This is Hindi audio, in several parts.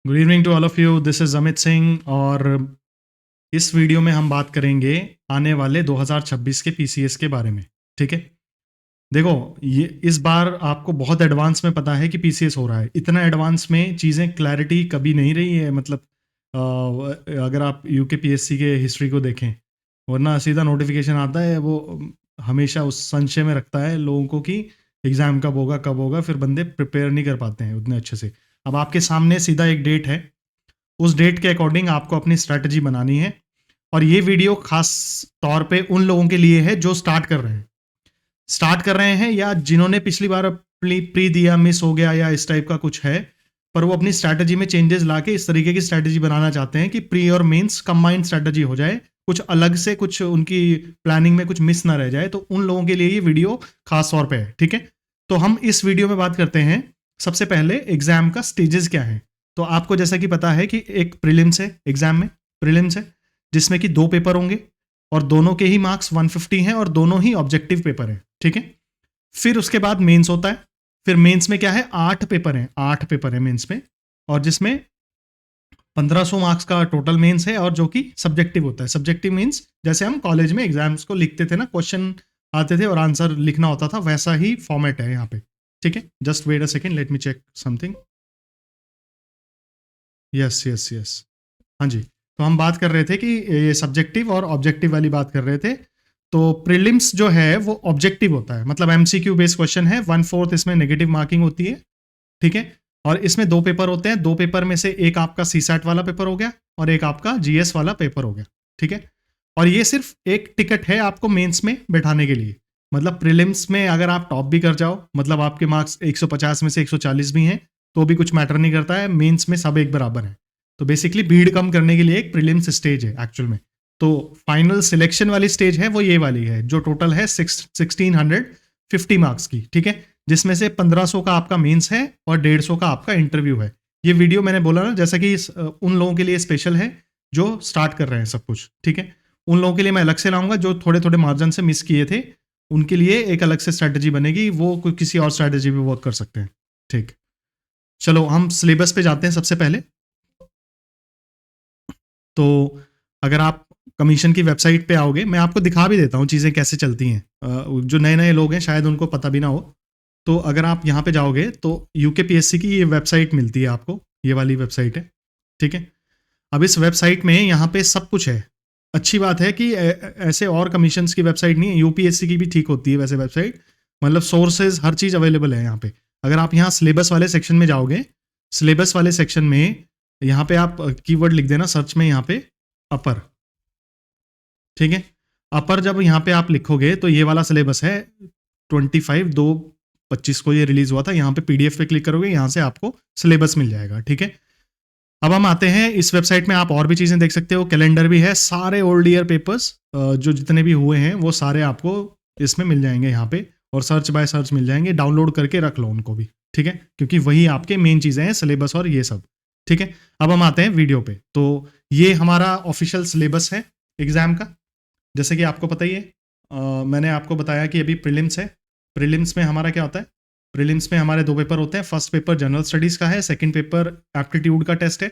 Good evening to all of you. This is Amit Singh और इस वीडियो में हम बात करेंगे आने वाले 2026 के पीसीएस के बारे में। ठीक है, देखो ये इस बार आपको बहुत एडवांस में पता है कि पीसीएस हो रहा है। इतना एडवांस में चीज़ें क्लैरिटी कभी नहीं रही है। मतलब अगर आप यूके पीएससी के हिस्ट्री को देखें, वरना सीधा नोटिफिकेशन आता है, वो हमेशा उस संशय में रखता है लोगों को कि एग्ज़ाम कब होगा कब होगा, फिर बंदे प्रिपेयर नहीं कर पाते हैं उतने अच्छे से। अब आपके सामने सीधा एक डेट है, उस डेट के अकॉर्डिंग आपको अपनी स्ट्रैटेजी बनानी है। और ये वीडियो खास तौर पे उन लोगों के लिए है जो स्टार्ट कर रहे हैं या जिन्होंने पिछली बार प्री दिया, मिस हो गया या इस टाइप का कुछ है, पर वो अपनी स्ट्रैटेजी में चेंजेस लाके इस तरीके की स्ट्रैटेजी बनाना चाहते हैं कि प्री और मेंस कंबाइंड स्ट्रैटेजी हो जाए, कुछ अलग से, कुछ उनकी प्लानिंग में कुछ मिस ना रह जाए। तो उन लोगों के लिए ये वीडियो खास तौर पे है। ठीक है, तो हम इस वीडियो में बात करते हैं सबसे पहले एग्जाम का स्टेजेस क्या है। तो आपको जैसा कि पता है कि एक प्रीलिम्स है, एग्जाम में प्रीलिम्स है जिसमें कि 2 पेपर होंगे और दोनों के ही मार्क्स 150 हैं और दोनों ही ऑब्जेक्टिव पेपर हैं। ठीक है, फिर उसके बाद मेंस होता है। फिर मेंस में क्या है, 8 पेपर हैं, 8 पेपर हैं मेंस में, और जिसमें 1500 मार्क्स का टोटल मेंस है और जो कि सब्जेक्टिव होता है। सब्जेक्टिव मीन्स जैसे हम कॉलेज में एग्जाम्स को लिखते थे ना, क्वेश्चन आते थे और आंसर लिखना होता था, वैसा ही फॉर्मेट है यहाँ पे। ठीक है, just wait a second, let me check something. Yes yes yes, हाँ जी। तो हम बात कर रहे थे कि ये सब्जेक्टिव और ऑब्जेक्टिव वाली बात कर रहे थे। तो प्रीलिम्स जो है वो ऑब्जेक्टिव होता है, मतलब एमसीक्यू बेस्ड क्वेश्चन है, 1/4 इसमें नेगेटिव मार्किंग होती है। ठीक है, और इसमें 2 पेपर होते हैं। 2 पेपर में से एक आपका सीसैट वाला पेपर हो गया और एक आपका जीएस वाला पेपर हो गया। ठीक है, और ये सिर्फ एक टिकट है आपको मेंस में बैठाने के लिए। मतलब प्रीलिम्स में अगर आप टॉप भी कर जाओ, मतलब आपके मार्क्स 150 में से 140 भी हैं, तो भी कुछ मैटर नहीं करता है, मेंस में सब एक बराबर है। तो बेसिकली भीड़ कम करने के लिए एक प्रीलिम्स स्टेज है एक्चुअल में। तो फाइनल सिलेक्शन वाली स्टेज है वो ये वाली है, जो टोटल है 1650 मार्क्स की। ठीक है, जिसमें से 1500 का आपका मेंस है और 150 का आपका इंटरव्यू है। ये वीडियो मैंने बोला ना, जैसा कि उन लोगों के लिए स्पेशल है जो स्टार्ट कर रहे हैं सब कुछ। ठीक है, उन लोगों के लिए मैं अलग से लाऊंगा, जो थोड़े थोड़े मार्जिन से मिस किए थे उनके लिए एक अलग से स्ट्रैटेजी बनेगी, वो कोई किसी और स्ट्रैटेजी पे वर्क कर सकते हैं। ठीक, चलो हम सिलेबस पे जाते हैं सबसे पहले। तो अगर आप कमीशन की वेबसाइट पे आओगे, मैं आपको दिखा भी देता हूँ चीज़ें कैसे चलती हैं। जो नए नए लोग हैं शायद उनको पता भी ना हो। तो अगर आप यहाँ पे जाओगे तो यूकेपीएससी की ये वेबसाइट मिलती है आपको, ये वाली वेबसाइट है। ठीक है, अब इस वेबसाइट में यहाँ पे सब कुछ है। अच्छी बात है कि ऐसे और कमीशंस की वेबसाइट नहीं है, यूपीएससी की भी ठीक होती है वैसे वेबसाइट। मतलब सोर्सेज हर चीज़ अवेलेबल है यहाँ पे। अगर आप यहाँ सिलेबस वाले सेक्शन में जाओगे, सिलेबस वाले सेक्शन में यहाँ पे आप कीवर्ड लिख देना सर्च में, यहाँ पे अपर। ठीक है, अपर जब यहाँ पे आप लिखोगे तो ये वाला सिलेबस है, 25/2/25 को ये रिलीज हुआ था। यहाँ पे पीडीएफ पे क्लिक करोगे, यहाँ से आपको सिलेबस मिल जाएगा। ठीक है, अब हम आते हैं इस वेबसाइट में, आप और भी चीज़ें देख सकते हो, कैलेंडर भी है, सारे ओल्ड ईयर पेपर्स जो जितने भी हुए हैं वो सारे आपको इसमें मिल जाएंगे यहाँ पे, और सर्च बाय सर्च मिल जाएंगे। डाउनलोड करके रख लो उनको भी। ठीक है, क्योंकि वही आपके मेन चीज़ें हैं, सिलेबस और ये सब। ठीक है, अब हम आते हैं वीडियो पे। तो ये हमारा ऑफिशियल सिलेबस है एग्जाम का, जैसे कि आपको पता ही है। मैंने आपको बताया कि अभी प्रीलिम्स है। प्रीलिम्स में हमारा क्या होता है, प्रीलिम्स में हमारे 2 पेपर होते हैं। फर्स्ट पेपर जनरल स्टडीज़ का है, सेकंड पेपर एप्टीट्यूड का टेस्ट है।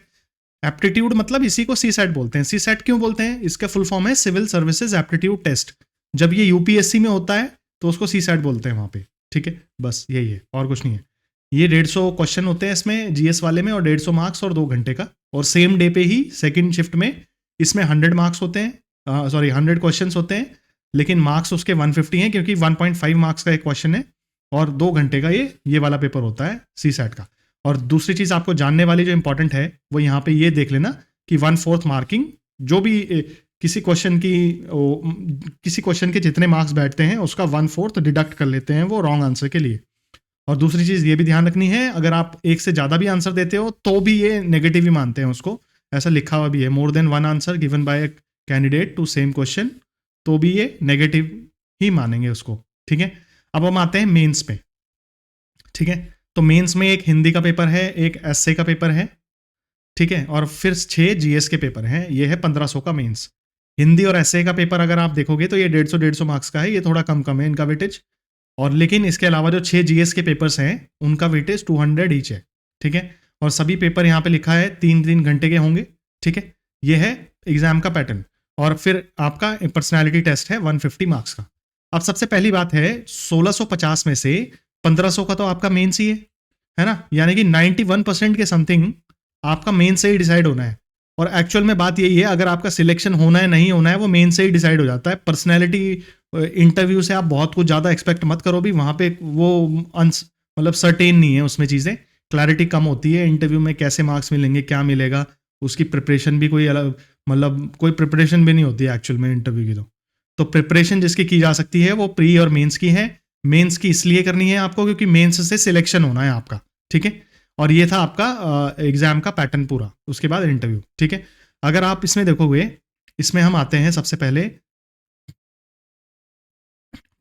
एप्टीट्यूड मतलब इसी को सीसैट बोलते हैं। सीसैट क्यों बोलते हैं, इसका फुल फॉर्म है सिविल सर्विसेज एप्टीट्यूड टेस्ट। जब ये यूपीएससी में होता है तो उसको सीसैट बोलते हैं वहाँ पे। ठीक है, बस यही है और कुछ नहीं है। ये 150 क्वेश्चन होते हैं इसमें जीएस वाले में, और 150 मार्क्स और 2 घंटे का। और सेम डे पे ही सेकेंड शिफ्ट में इसमें 100 मार्क्स होते हैं, 100 क्वेश्चन होते हैं, लेकिन मार्क्स उसके 150 हैं, क्योंकि 1.5 मार्क्स का एक क्वेश्चन है और 2 घंटे का ये वाला पेपर होता है सीसैट का। और दूसरी चीज़ आपको जानने वाली जो इंपॉर्टेंट है वो यहाँ पे ये देख लेना कि 1/4 मार्किंग, जो भी किसी क्वेश्चन के जितने मार्क्स बैठते हैं उसका 1/4 डिडक्ट कर लेते हैं वो रॉन्ग आंसर के लिए। और दूसरी चीज़ ये भी ध्यान रखनी है, अगर आप एक से ज़्यादा भी आंसर देते हो तो भी ये नेगेटिव ही मानते हैं उसको। ऐसा लिखा हुआ भी है, more than 1 answer given by candidate to same question, तो भी ये नेगेटिव ही मानेंगे उसको। ठीक है, अब हम आते हैं मेंस पे। ठीक है, तो मेंस में एक हिंदी का पेपर है, एक एसए का पेपर है। ठीक है, और फिर 6 जीएस के पेपर हैं। ये है 1500 का मेंस। हिंदी और एसए का पेपर अगर आप देखोगे तो ये 150 मार्क्स का है, ये थोड़ा कम है इनका वेटेज। और लेकिन इसके अलावा जो 6 जीएस के पेपर्स हैं उनका वेटेज 200 ईच है। ठीक है, और सभी पेपर यहाँ पे लिखा है 3-3 घंटे के होंगे, ठीक है। ये है एग्जाम का पैटर्न। और फिर आपका पर्सनैलिटी टेस्ट है 150 मार्क्स का। अब सबसे पहली बात है 1650 में से 1500 का तो आपका मेंस ही है ना, यानी कि 91% के समथिंग आपका मेन से ही डिसाइड होना है। और एक्चुअल में बात यही है, अगर आपका सिलेक्शन होना है नहीं होना है वो मेन से ही डिसाइड हो जाता है। पर्सनैलिटी इंटरव्यू से आप बहुत कुछ ज़्यादा एक्सपेक्ट मत करो भी, वहाँ पे वो मतलब सर्टेन नहीं है उसमें चीज़ें, क्लैरिटी कम होती है। इंटरव्यू में कैसे मार्क्स मिलेंगे, क्या मिलेगा, उसकी प्रिपरेशन भी कोई अलग, मतलब कोई प्रिपरेशन भी नहीं होती है एक्चुअल में इंटरव्यू की। तो प्रिपरेशन जिसकी की जा सकती है वो प्री और मेंस की है। मेंस की इसलिए करनी है आपको क्योंकि मेंस से सिलेक्शन होना है आपका, ठीक है। और ये था आपका एग्जाम का पैटर्न पूरा, उसके बाद इंटरव्यू, ठीक है। अगर आप इसमें देखोगे, इसमें हम आते हैं सबसे पहले,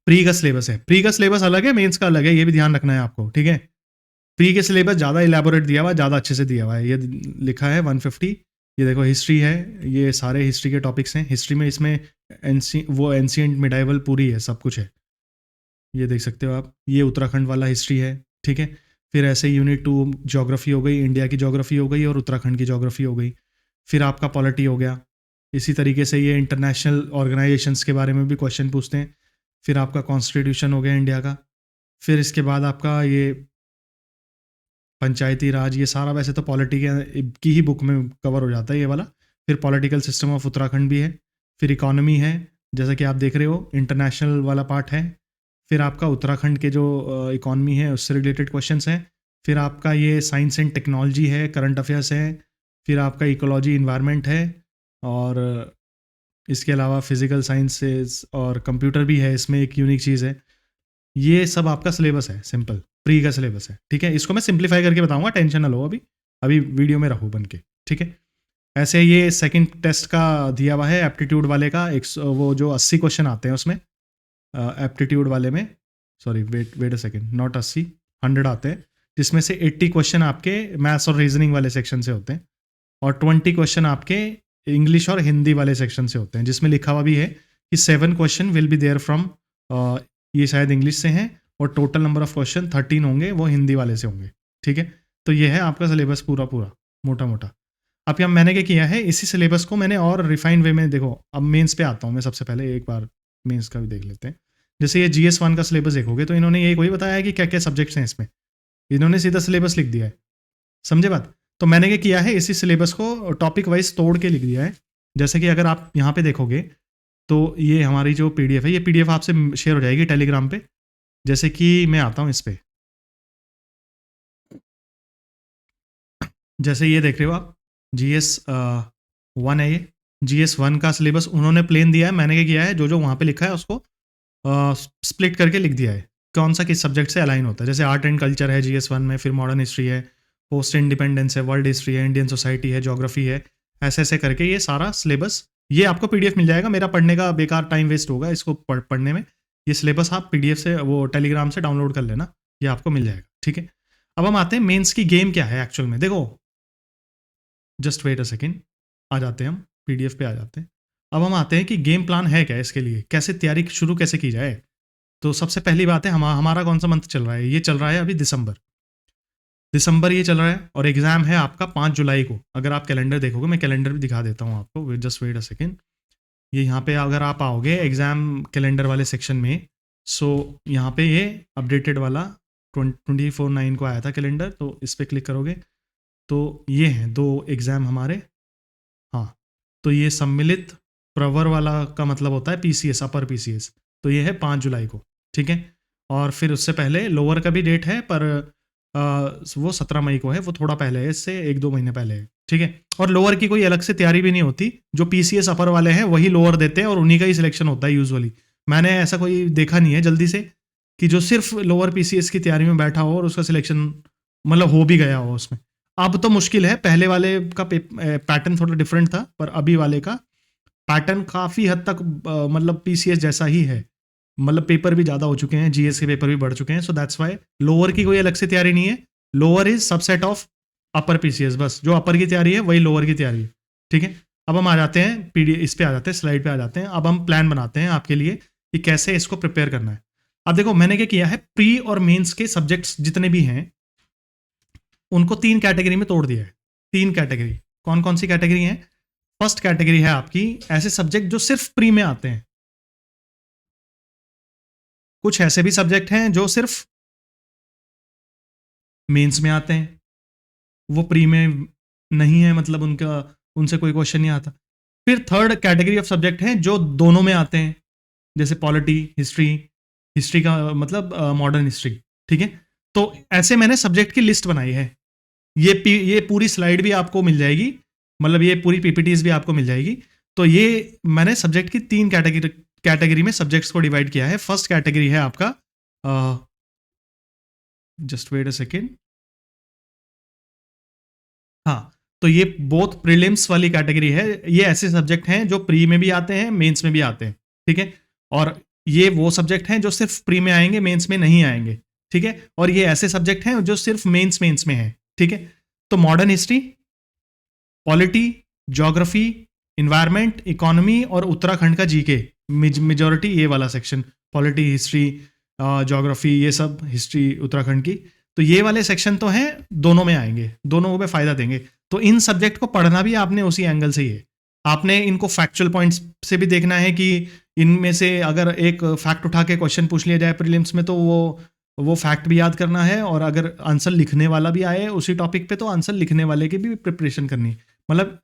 प्री का सिलेबस है। प्री का सिलेबस अलग है, मेंस का अलग है, ये भी ध्यान रखना है आपको, ठीक है। प्री के सिलेबस ज़्यादा इलेबोरेट दिया हुआ है, ज़्यादा अच्छे से दिया हुआ है। ये लिखा है 150, ये देखो हिस्ट्री है, ये सारे हिस्ट्री के टॉपिक्स हैं। हिस्ट्री में इसमें एंशिएंट मिडाइवल पूरी है, सब कुछ है, ये देख सकते हो आप। ये उत्तराखंड वाला हिस्ट्री है, ठीक है। फिर ऐसे यूनिट 2 ज्योग्राफी हो गई, इंडिया की ज्योग्राफी हो गई और उत्तराखंड की ज्योग्राफी हो गई। फिर आपका पॉलिटी हो गया। इसी तरीके से ये इंटरनेशनल ऑर्गेनाइजेशंस के बारे में भी क्वेश्चन पूछते हैं। फिर आपका कॉन्स्टिट्यूशन हो गया इंडिया का। फिर इसके बाद आपका ये पंचायती राज, ये सारा वैसे तो पॉलिटी की ही बुक में कवर हो जाता है ये वाला। फिर पॉलिटिकल सिस्टम ऑफ उत्तराखंड भी है। फिर इकोनॉमी है, जैसा कि आप देख रहे हो, इंटरनेशनल वाला पार्ट है। फिर आपका उत्तराखंड के जो इकोनॉमी है उससे रिलेटेड क्वेश्चंस हैं। फिर आपका ये साइंस एंड टेक्नोलॉजी है, करंट अफेयर्स है। फिर आपका इकोलॉजी इन्वायरमेंट है, और इसके अलावा फिजिकल साइंसेस और कंप्यूटर भी है, इसमें एक यूनिक चीज़ है। ये सब आपका सिलेबस है, सिंपल प्री का सिलेबस है, ठीक है। इसको मैं सिंप्लीफाई करके बताऊंगा, टेंशन ना लो, अभी अभी वीडियो में रहो बन के, ठीक है। ऐसे ये सेकंड टेस्ट का दिया हुआ है एप्टीट्यूड वाले का, एक वो जो 80 क्वेश्चन आते हैं उसमें एप्टीट्यूड वाले में, sorry wait a second, not 80, 100 आते हैं, जिसमें से 80 क्वेश्चन आपके मैथ्स और रीजनिंग वाले सेक्शन से होते हैं, और 20 क्वेश्चन आपके इंग्लिश और हिंदी वाले सेक्शन से होते हैं, जिसमें लिखा हुआ भी है कि 7 question will be there from, ये शायद इंग्लिश से हैं, और टोटल नंबर ऑफ क्वेश्चन 13 होंगे, वो हिंदी वाले से होंगे, ठीक है। तो ये है आपका सिलेबस पूरा पूरा मोटा मोटा। अब यहाँ मैंने क्या किया है, इसी सिलेबस को मैंने और रिफाइंड वे में, देखो अब मेंस पे आता हूँ मैं, सबसे पहले एक बार मेंस का भी देख लेते हैं। जैसे ये GS1 का सिलेबस देखोगे तो इन्होंने ये कोई बताया है कि क्या क्या सब्जेक्ट्स हैं इसमें, इन्होंने सीधा सिलेबस लिख दिया है, समझे बात। तो मैंने क्या किया है, इसी सिलेबस को टॉपिक वाइज तोड़ के लिख दिया है। जैसे कि अगर आप यहाँ पे देखोगे तो ये हमारी जो PDF है, ये PDF आपसे शेयर हो जाएगी टेलीग्राम पे। जैसे कि मैं आता हूँ इस पे, जैसे ये देख रहे हो आप, GS1 है ये, GS1 का सिलेबस उन्होंने प्लेन दिया है। मैंने क्या किया है, जो जो वहाँ पे लिखा है उसको स्प्लिट करके लिख दिया है, कौन सा किस सब्जेक्ट से अलाइन होता है। जैसे आर्ट एंड कल्चर है GS1 में, फिर मॉडर्न हिस्ट्री है, पोस्ट इंडिपेंडेंस है, वर्ल्ड हिस्ट्री है, इंडियन सोसाइटी है, ज्योग्राफी है, ऐसे ऐसे करके ये सारा सिलेबस, ये आपको PDF मिल जाएगा। मेरा पढ़ने का बेकार टाइम वेस्ट होगा इसको पढ़ने में। ये सिलेबस आप PDF से, वो टेलीग्राम से डाउनलोड कर लेना, ये आपको मिल जाएगा, ठीक है। अब हम आते हैं मेंस की गेम क्या है एक्चुअल में। देखो जस्ट वेट अ सेकेंड, आ जाते हैं हम PDF पे आ जाते हैं। अब हम आते हैं कि गेम प्लान है क्या इसके लिए, कैसे तैयारी शुरू कैसे की जाए। तो सबसे पहली बात है, हमारा कौन सा मंथ चल रहा है, ये चल रहा है अभी दिसंबर ये चल रहा है, और एग्जाम है आपका 5 जुलाई को। अगर आप कैलेंडर देखोगे, मैं कैलेंडर भी दिखा देता हूँ आपको, जस्ट वेट अ सेकेंड। ये यहाँ पे अगर आप आओगे एग्जाम कैलेंडर वाले सेक्शन में, सो यहाँ पे ये अपडेटेड वाला 24/9 को आया था कैलेंडर, तो इस पर क्लिक करोगे तो ये हैं 2 एग्ज़ाम हमारे। हाँ, तो ये सम्मिलित प्रवर वाला का मतलब होता है PCS, अपर PCS, तो ये है 5 जुलाई को, ठीक है। और फिर उससे पहले लोअर का भी डेट है, पर वो 17 मई को है, वो थोड़ा पहले है, इससे 1-2 महीने पहले है, ठीक है। और लोअर की कोई अलग से तैयारी भी नहीं होती, जो PCS अपर वाले हैं वही लोअर देते हैं, और उन्हीं का ही सिलेक्शन होता है यूजुअली। मैंने ऐसा कोई देखा नहीं है जल्दी से कि जो सिर्फ लोअर PCS की तैयारी में बैठा हो और उसका सिलेक्शन मतलब हो भी गया हो उसमें। अब तो मुश्किल है, पहले वाले का पैटर्न थोड़ा डिफरेंट था, पर अभी वाले का पैटर्न काफ़ी हद तक मतलब PCS जैसा ही है, मतलब पेपर भी ज़्यादा हो चुके हैं, GS के पेपर भी बढ़ चुके हैं, सो दैट्स वाई लोअर की कोई अलग से तैयारी नहीं है। Lower is subset of upper PCS, बस जो अपर की तैयारी है वही लोअर की तैयारी है, ठीक है। अब हम आ जाते हैं इस पे आ जाते हैं, स्लाइड पे आ जाते हैं। अब हम प्लान बनाते हैं आपके लिए कि कैसे इसको प्रिपेयर करना है। अब देखो मैंने क्या किया है, प्री और मेंस के सब्जेक्ट्स जितने भी हैं उनको 3 कैटेगरी में तोड़ दिया है। 3 कैटेगरी, कौन कौन सी कैटेगरी है? फर्स्ट कैटेगरी है आपकी ऐसे सब्जेक्ट जो सिर्फ प्री में आते हैं। कुछ ऐसे भी सब्जेक्ट हैं जो सिर्फ मेंस में आते हैं, वो प्री में नहीं है, मतलब उनका उनसे कोई क्वेश्चन नहीं आता। फिर थर्ड कैटेगरी ऑफ सब्जेक्ट हैं जो दोनों में आते हैं, जैसे पॉलिटी, हिस्ट्री, हिस्ट्री का मतलब मॉडर्न हिस्ट्री, ठीक है। तो ऐसे मैंने सब्जेक्ट की लिस्ट बनाई है। ये पूरी स्लाइड भी आपको मिल जाएगी, मतलब ये पूरी पीपीटीज भी आपको मिल जाएगी। तो ये मैंने सब्जेक्ट की 3 कैटेगरी में सब्जेक्ट्स को डिवाइड किया है। फर्स्ट कैटेगरी है आपका, जस्ट वेट अ सेकेंड, हाँ, तो ये बोथ प्रीलिम्स वाली कैटेगरी है। ये ऐसे सब्जेक्ट हैं जो प्री में भी आते हैं, मेंस में भी आते हैं, ठीक है। और ये वो सब्जेक्ट हैं जो सिर्फ प्री में आएंगे, मेंस में नहीं आएंगे, ठीक है। और ये ऐसे सब्जेक्ट हैं जो सिर्फ मेंस में हैं, ठीक है। तो modern history, polity, geography, environment, economy और उत्तराखंड का जीके, मेजॉरिटी ये वाला सेक्शन, पॉलिटी, हिस्ट्री, ज्योग्राफी, ये सब हिस्ट्री उत्तराखंड की। तो ये वाले सेक्शन तो हैं, दोनों में आएंगे, दोनों में फायदा देंगे। तो इन सब्जेक्ट को पढ़ना भी आपने उसी एंगल से ही है। आपने इनको फैक्चुअल पॉइंट्स से भी देखना है कि इनमें से अगर एक फैक्ट उठा के क्वेश्चन पूछ लिया जाए प्रीलिम्स में, तो वो फैक्ट भी याद करना है, और अगर आंसर लिखने वाला भी आए उसी टॉपिक पे, तो आंसर लिखने वाले की भी प्रिपरेशन करनी। मतलब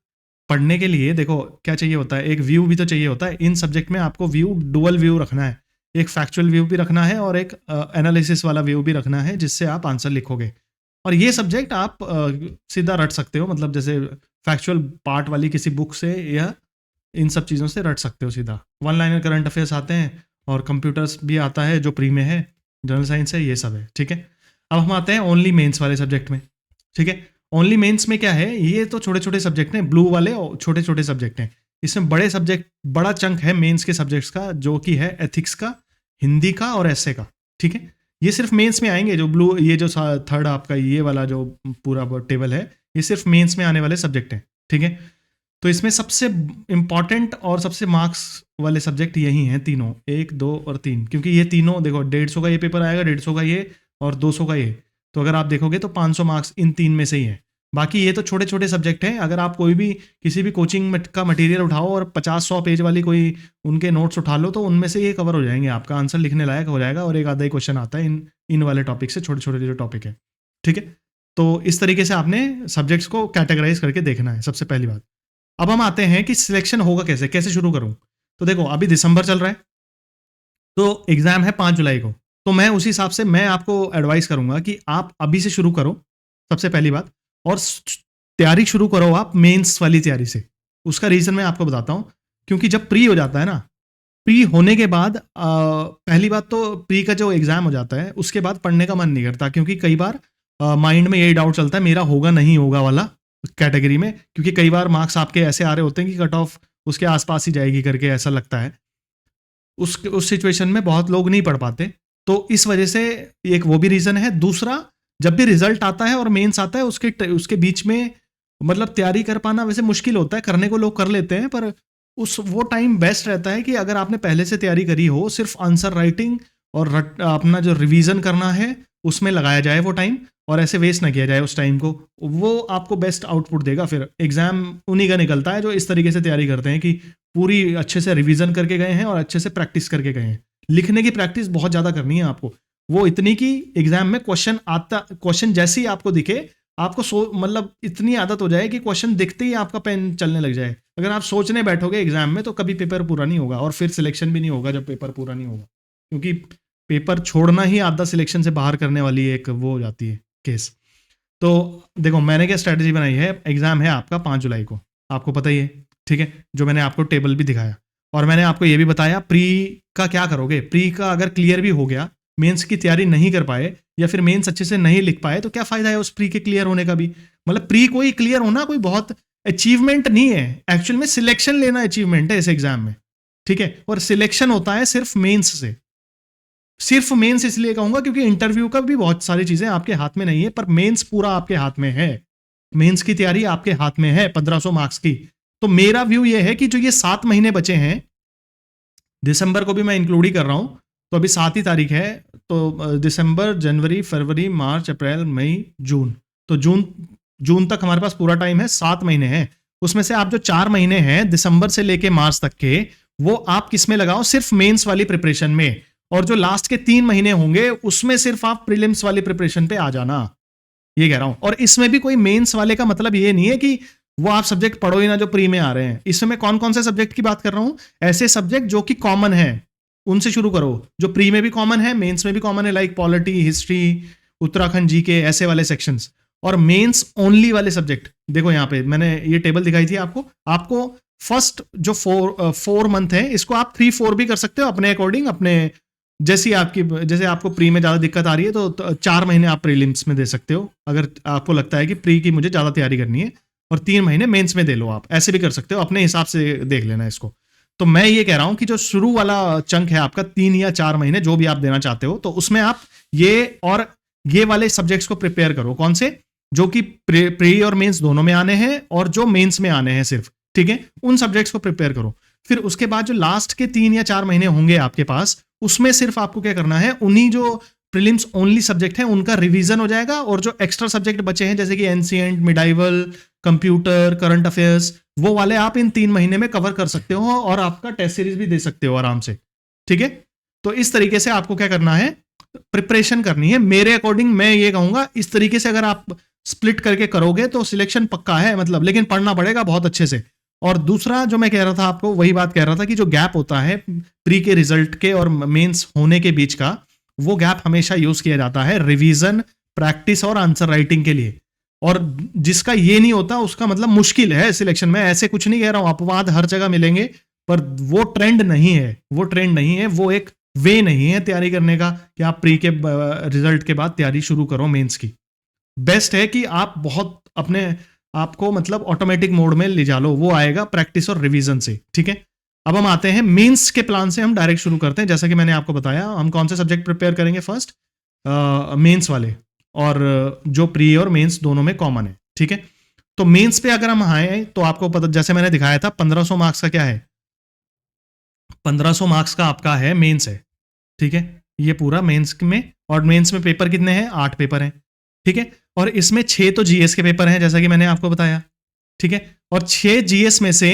पढ़ने के लिए देखो क्या चाहिए होता है, एक व्यू भी तो चाहिए होता है। इन सब्जेक्ट में आपको व्यू, डुअल व्यू रखना है, एक फैक्चुअल व्यू भी रखना है और एक एनालिसिस वाला व्यू भी रखना है, जिससे आप आंसर लिखोगे। और ये सब्जेक्ट आप सीधा रट सकते हो, मतलब जैसे फैक्चुअल पार्ट वाली किसी बुक से या इन सब चीज़ों से रट सकते हो सीधा। वन लाइनर करंट अफेयर्स आते हैं, और कंप्यूटर्स भी आता है जो प्री में है, जनरल साइंस है, ये सब है, ठीक है। अब हम आते हैं ओनली मेंस वाले सब्जेक्ट में, ठीक है। ओनली मेंस में क्या है, ये तो छोटे छोटे सब्जेक्ट हैं, ब्लू वाले छोटे छोटे सब्जेक्ट हैं। इसमें बड़े सब्जेक्ट, बड़ा चंक है मेंस के सब्जेक्ट्स का, जो कि है एथिक्स का, हिंदी का और एसए का, ठीक है। ये सिर्फ मेंस में आएंगे, जो ब्लू, ये जो थर्ड आपका ये वाला जो पूरा टेबल है, ये सिर्फ मेंस में आने वाले सब्जेक्ट हैं, ठीक है। तो इसमें सबसे इंपॉर्टेंट और सबसे मार्क्स वाले सब्जेक्ट यही हैं तीनों, 1, 2 और 3, क्योंकि ये तीनों देखो 150 का ये पेपर आएगा, 150 का ये और 200 का ये। तो अगर आप देखोगे तो 500 मार्क्स इन 3 में से ही है। बाकी ये तो छोटे छोटे सब्जेक्ट हैं। अगर आप कोई भी किसी भी कोचिंग का मटेरियल उठाओ और 50-100 पेज वाली कोई उनके नोट्स उठा लो, तो उनमें से ये कवर हो जाएंगे, आपका आंसर लिखने लायक हो जाएगा, और एक आधा ही क्वेश्चन आता है इन वाले टॉपिक से, छोटे छोटे जो टॉपिक है, ठीक है। तो इस तरीके से आपने सब्जेक्ट्स को कैटेगराइज करके देखना है, सबसे पहली बात। अब हम आते हैं कि सिलेक्शन होगा कैसे, कैसे शुरू करूं। तो देखो अभी दिसंबर चल रहा है, तो एग्जाम है 5 जुलाई को। तो मैं उसी हिसाब से मैं आपको एडवाइस करूंगा कि आप अभी से शुरू करो, सबसे पहली बात। और तैयारी शुरू करो आप मेंस वाली तैयारी से। उसका रीजन मैं आपको बताता हूं, क्योंकि जब प्री हो जाता है ना, प्री होने के बाद पहली बात तो प्री का जो एग्जाम हो जाता है, उसके बाद पढ़ने का मन नहीं करता, क्योंकि कई बार माइंड में यही डाउट चलता है मेरा होगा नहीं होगा वाला कैटेगरी में, क्योंकि कई बार मार्क्स आपके ऐसे आ रहे होते हैं कि कट ऑफ उसके आसपास ही जाएगी करके ऐसा लगता है। उस सिचुएशन में बहुत लोग नहीं पढ़ पाते, तो इस वजह से एक वो भी रीज़न है। दूसरा, जब भी रिजल्ट आता है और मेंस आता है, उसके बीच में मतलब तैयारी कर पाना वैसे मुश्किल होता है, करने को लोग कर लेते हैं, पर वो टाइम बेस्ट रहता है कि अगर आपने पहले से तैयारी करी हो, सिर्फ आंसर राइटिंग और अपना जो रिवीजन करना है उसमें लगाया जाए वो टाइम, और ऐसे वेस्ट ना किया जाए उस टाइम को। वो आपको बेस्ट आउटपुट देगा। फिर एग्जाम उन्हीं का निकलता है जो इस तरीके से तैयारी करते हैं कि पूरी अच्छे से रिवीजन करके गए हैं और अच्छे से प्रैक्टिस करके गए हैं। लिखने की प्रैक्टिस बहुत ज़्यादा करनी है आपको, वो इतनी कि एग्जाम में क्वेश्चन जैसे ही आपको दिखे, आपको मतलब इतनी आदत हो जाए कि क्वेश्चन दिखते ही आपका पेन चलने लग जाए। अगर आप सोचने बैठोगे एग्जाम में, तो कभी पेपर पूरा नहीं होगा, और फिर सिलेक्शन भी नहीं होगा जब पेपर पूरा नहीं होगा, क्योंकि पेपर छोड़ना ही आधा सिलेक्शन से बाहर करने वाली एक वो हो जाती है केस। तो देखो मैंने क्या स्ट्रैटेजी बनाई है। एग्जाम है आपका 5 जुलाई को, आपको पता ही है, ठीक है, जो मैंने आपको टेबल भी दिखाया, और मैंने आपको ये भी बताया प्री का क्या करोगे। प्री का अगर क्लियर भी हो गया, मेंस की तैयारी नहीं कर पाए, या फिर मेंस अच्छे से नहीं लिख पाए, तो क्या फायदा है उस प्री के क्लियर होने का भी। मतलब प्री कोई क्लियर होना कोई बहुत अचीवमेंट नहीं है, एक्चुअल में सिलेक्शन लेना अचीवमेंट है इस एग्जाम में, ठीक है। और सिलेक्शन होता है सिर्फ मेंस से। सिर्फ मेंस इसलिए कहूंगा क्योंकि इंटरव्यू का भी बहुत सारी चीजें आपके हाथ में नहीं है, पर मेंस पूरा आपके हाथ में है। मेंस की तैयारी आपके हाथ में है 1500 मार्क्स की। तो मेरा व्यू ये है कि जो ये 7 महीने बचे हैं, दिसंबर को भी मैं इंक्लूड ही कर रहा हूं, तो अभी 7 ही तारीख है, तो दिसंबर, जनवरी, फरवरी, मार्च, अप्रैल, मई, जून, तो जून तक हमारे पास पूरा टाइम है, 7 महीने हैं। उसमें से आप जो 4 महीने हैं दिसंबर से लेके मार्च तक के, वो आप किस में लगाओ, सिर्फ मेंस वाली प्रिपरेशन में। और जो लास्ट के 3 महीने होंगे उसमें सिर्फ आप प्रीलिम्स वाली प्रिपरेशन पे आ जाना, ये कह रहा हूं। और इसमें भी कोई मेंस वाले का मतलब ये नहीं है कि वो आप सब्जेक्ट पढ़ो ही ना जो प्री में आ रहे हैं। इसमें मैं कौन कौन से सब्जेक्ट की बात कर रहा हूं, ऐसे सब्जेक्ट जो कि कॉमन है उनसे शुरू करो, जो प्री में भी कॉमन है मेंस में भी कॉमन है, like polity, history, Uttarakhand GK, ऐसे वाले सेक्शंस। और मेंस ओनली वाले सब्जेक्ट, देखो यहाँ पे मैंने ये टेबल दिखाई थी आपको फर्स्ट जो 4 मंथ है इसको आप 3-4 भी कर सकते हो अपने अकॉर्डिंग, अपने जैसे आपको प्री में ज्यादा दिक्कत आ रही है तो 4 महीने आप प्रीलिम्स में दे सकते हो, अगर आपको लगता है कि प्री की मुझे ज्यादा तैयारी करनी है, और 3 महीने मेंस में दे लो। आप ऐसे भी कर सकते हो, अपने हिसाब से देख लेना इसको। तो मैं ये कह रहा हूं कि जो शुरू वाला चंक है आपका 3 या 4 महीने जो भी आप देना चाहते हो, तो उसमें आप ये और ये वाले सब्जेक्ट्स को प्रिपेयर करो। कौन से, जो कि प्री और मेंस दोनों में आने हैं और जो मेंस में आने हैं सिर्फ, ठीक है, उन सब्जेक्ट्स को प्रिपेयर करो। फिर उसके बाद जो लास्ट के 3 या 4 महीने होंगे आपके पास, उसमें सिर्फ आपको क्या करना है, उन्हीं जो प्रीलिम्स ओनली सब्जेक्ट हैं उनका रिवीजन हो जाएगा, और जो एक्स्ट्रा सब्जेक्ट बचे हैं जैसे कि ancient, medieval, computer, current affairs, वो वाले आप इन 3 महीने में कवर कर सकते हो और आपका टेस्ट सीरीज भी दे सकते हो आराम से, ठीक है। तो इस तरीके से आपको क्या करना है, प्रिपरेशन करनी है। मेरे अकॉर्डिंग मैं ये कहूंगा इस तरीके से अगर आप स्प्लिट करके करोगे तो सिलेक्शन पक्का है, मतलब, लेकिन पढ़ना पड़ेगा बहुत अच्छे से। और दूसरा जो मैं कह रहा था आपको, वही बात कह रहा था कि जो गैप होता है प्री के रिजल्ट के और मेंस होने के बीच का, वो गैप हमेशा यूज किया जाता है रिवीजन, प्रैक्टिस और आंसर राइटिंग के लिए। और जिसका ये नहीं होता उसका मतलब मुश्किल है सिलेक्शन में। ऐसे कुछ नहीं कह रहा हूं, अपवाद हर जगह मिलेंगे, पर वो ट्रेंड नहीं है, वो एक वे नहीं है तैयारी करने का कि आप प्री के रिजल्ट के बाद तैयारी शुरू करो मेंस की। बेस्ट है कि आप बहुत अपने आपको मतलब ऑटोमेटिक मोड में ले जा लो, वो आएगा प्रैक्टिस और रिवीजन से, ठीक है। अब हम आते हैं मेंस के प्लान से, हम डायरेक्ट शुरू करते हैं। जैसा कि मैंने आपको बताया, हम कौन से सब्जेक्ट प्रिपेयर करेंगे फर्स्ट, मेंस वाले, और जो प्री और मेंस दोनों में कॉमन है, ठीक है। तो मेंस पे अगर हम आए तो आपको पता, जैसे मैंने दिखाया था 1500 मार्क्स का क्या है, 1500 मार्क्स का आपका है मेंस है, ठीक है। ये पूरा मेंस में, और मेंस में पेपर कितने हैं, 8 पेपर हैं, ठीक है। और इसमें 6 तो जीएस के पेपर हैं जैसा कि मैंने आपको बताया, ठीक है। और 6 जीएस में से,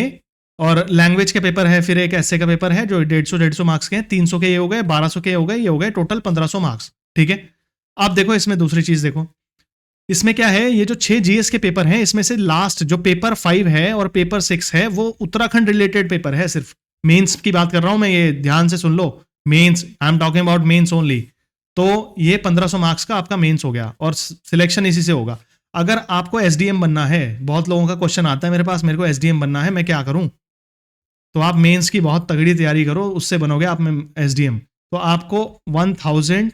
और लैंग्वेज के पेपर है, फिर एक ऐसे का पेपर है जो 150 मार्क्स के हैं, 300 के ये हो गए, 1200 के हो गए, ये हो गए टोटल 1500 मार्क्स, ठीक है। अब देखो इसमें दूसरी चीज देखो, इसमें क्या है, ये जो 6 जीएस के पेपर हैं इसमें से लास्ट जो पेपर 5 है और पेपर 6 है वो उत्तराखंड रिलेटेड पेपर है सिर्फ। मेंस की बात कर रहा हूं मैं, ये ध्यान से सुन लो, mains, I am talking about mains only. तो ये 1500 मार्क्स का आपका मेंस हो गया, और सिलेक्शन इसी से होगा। अगर आपको एसडीएम बनना है, बहुत लोगों का क्वेश्चन आता है मेरे पास, मेरे को एसडीएम बनना है, मैं क्या करूं, तो आप मेंस की बहुत तगड़ी तैयारी करो, उससे बनोगे आप एसडीएम। तो आपको 1000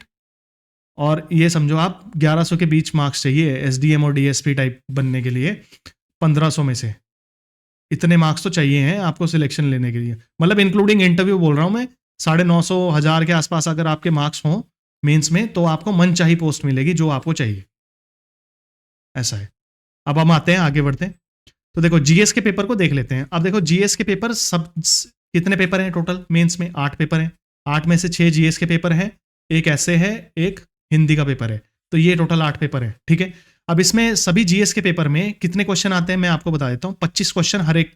और ये समझो आप 1100 के बीच मार्क्स चाहिए एसडीएम और डीएसपी टाइप बनने के लिए। 1500 में से इतने मार्क्स तो चाहिए हैं आपको सिलेक्शन लेने के लिए, मतलब इंक्लूडिंग इंटरव्यू बोल रहा हूं मैं। 950 1000 के आसपास अगर आपके मार्क्स हों मेंस में, तो आपको मनचाही पोस्ट मिलेगी जो आपको चाहिए, ऐसा है। अब हम आते हैं, आगे बढ़ते हैं। तो देखो जीएस के पेपर को देख लेते हैं। अब देखो जीएस के पेपर सब कितने पेपर हैं टोटल मेंस में, 8 पेपर हैं। 8 में से 6 जीएस के पेपर हैं, एक ऐसे है, एक हिंदी का पेपर है, तो ये टोटल 8 पेपर है, ठीक है। अब इसमें सभी जीएस के पेपर में कितने क्वेश्चन आते हैं मैं आपको बता देता हूँ। 25 क्वेश्चन हर एक,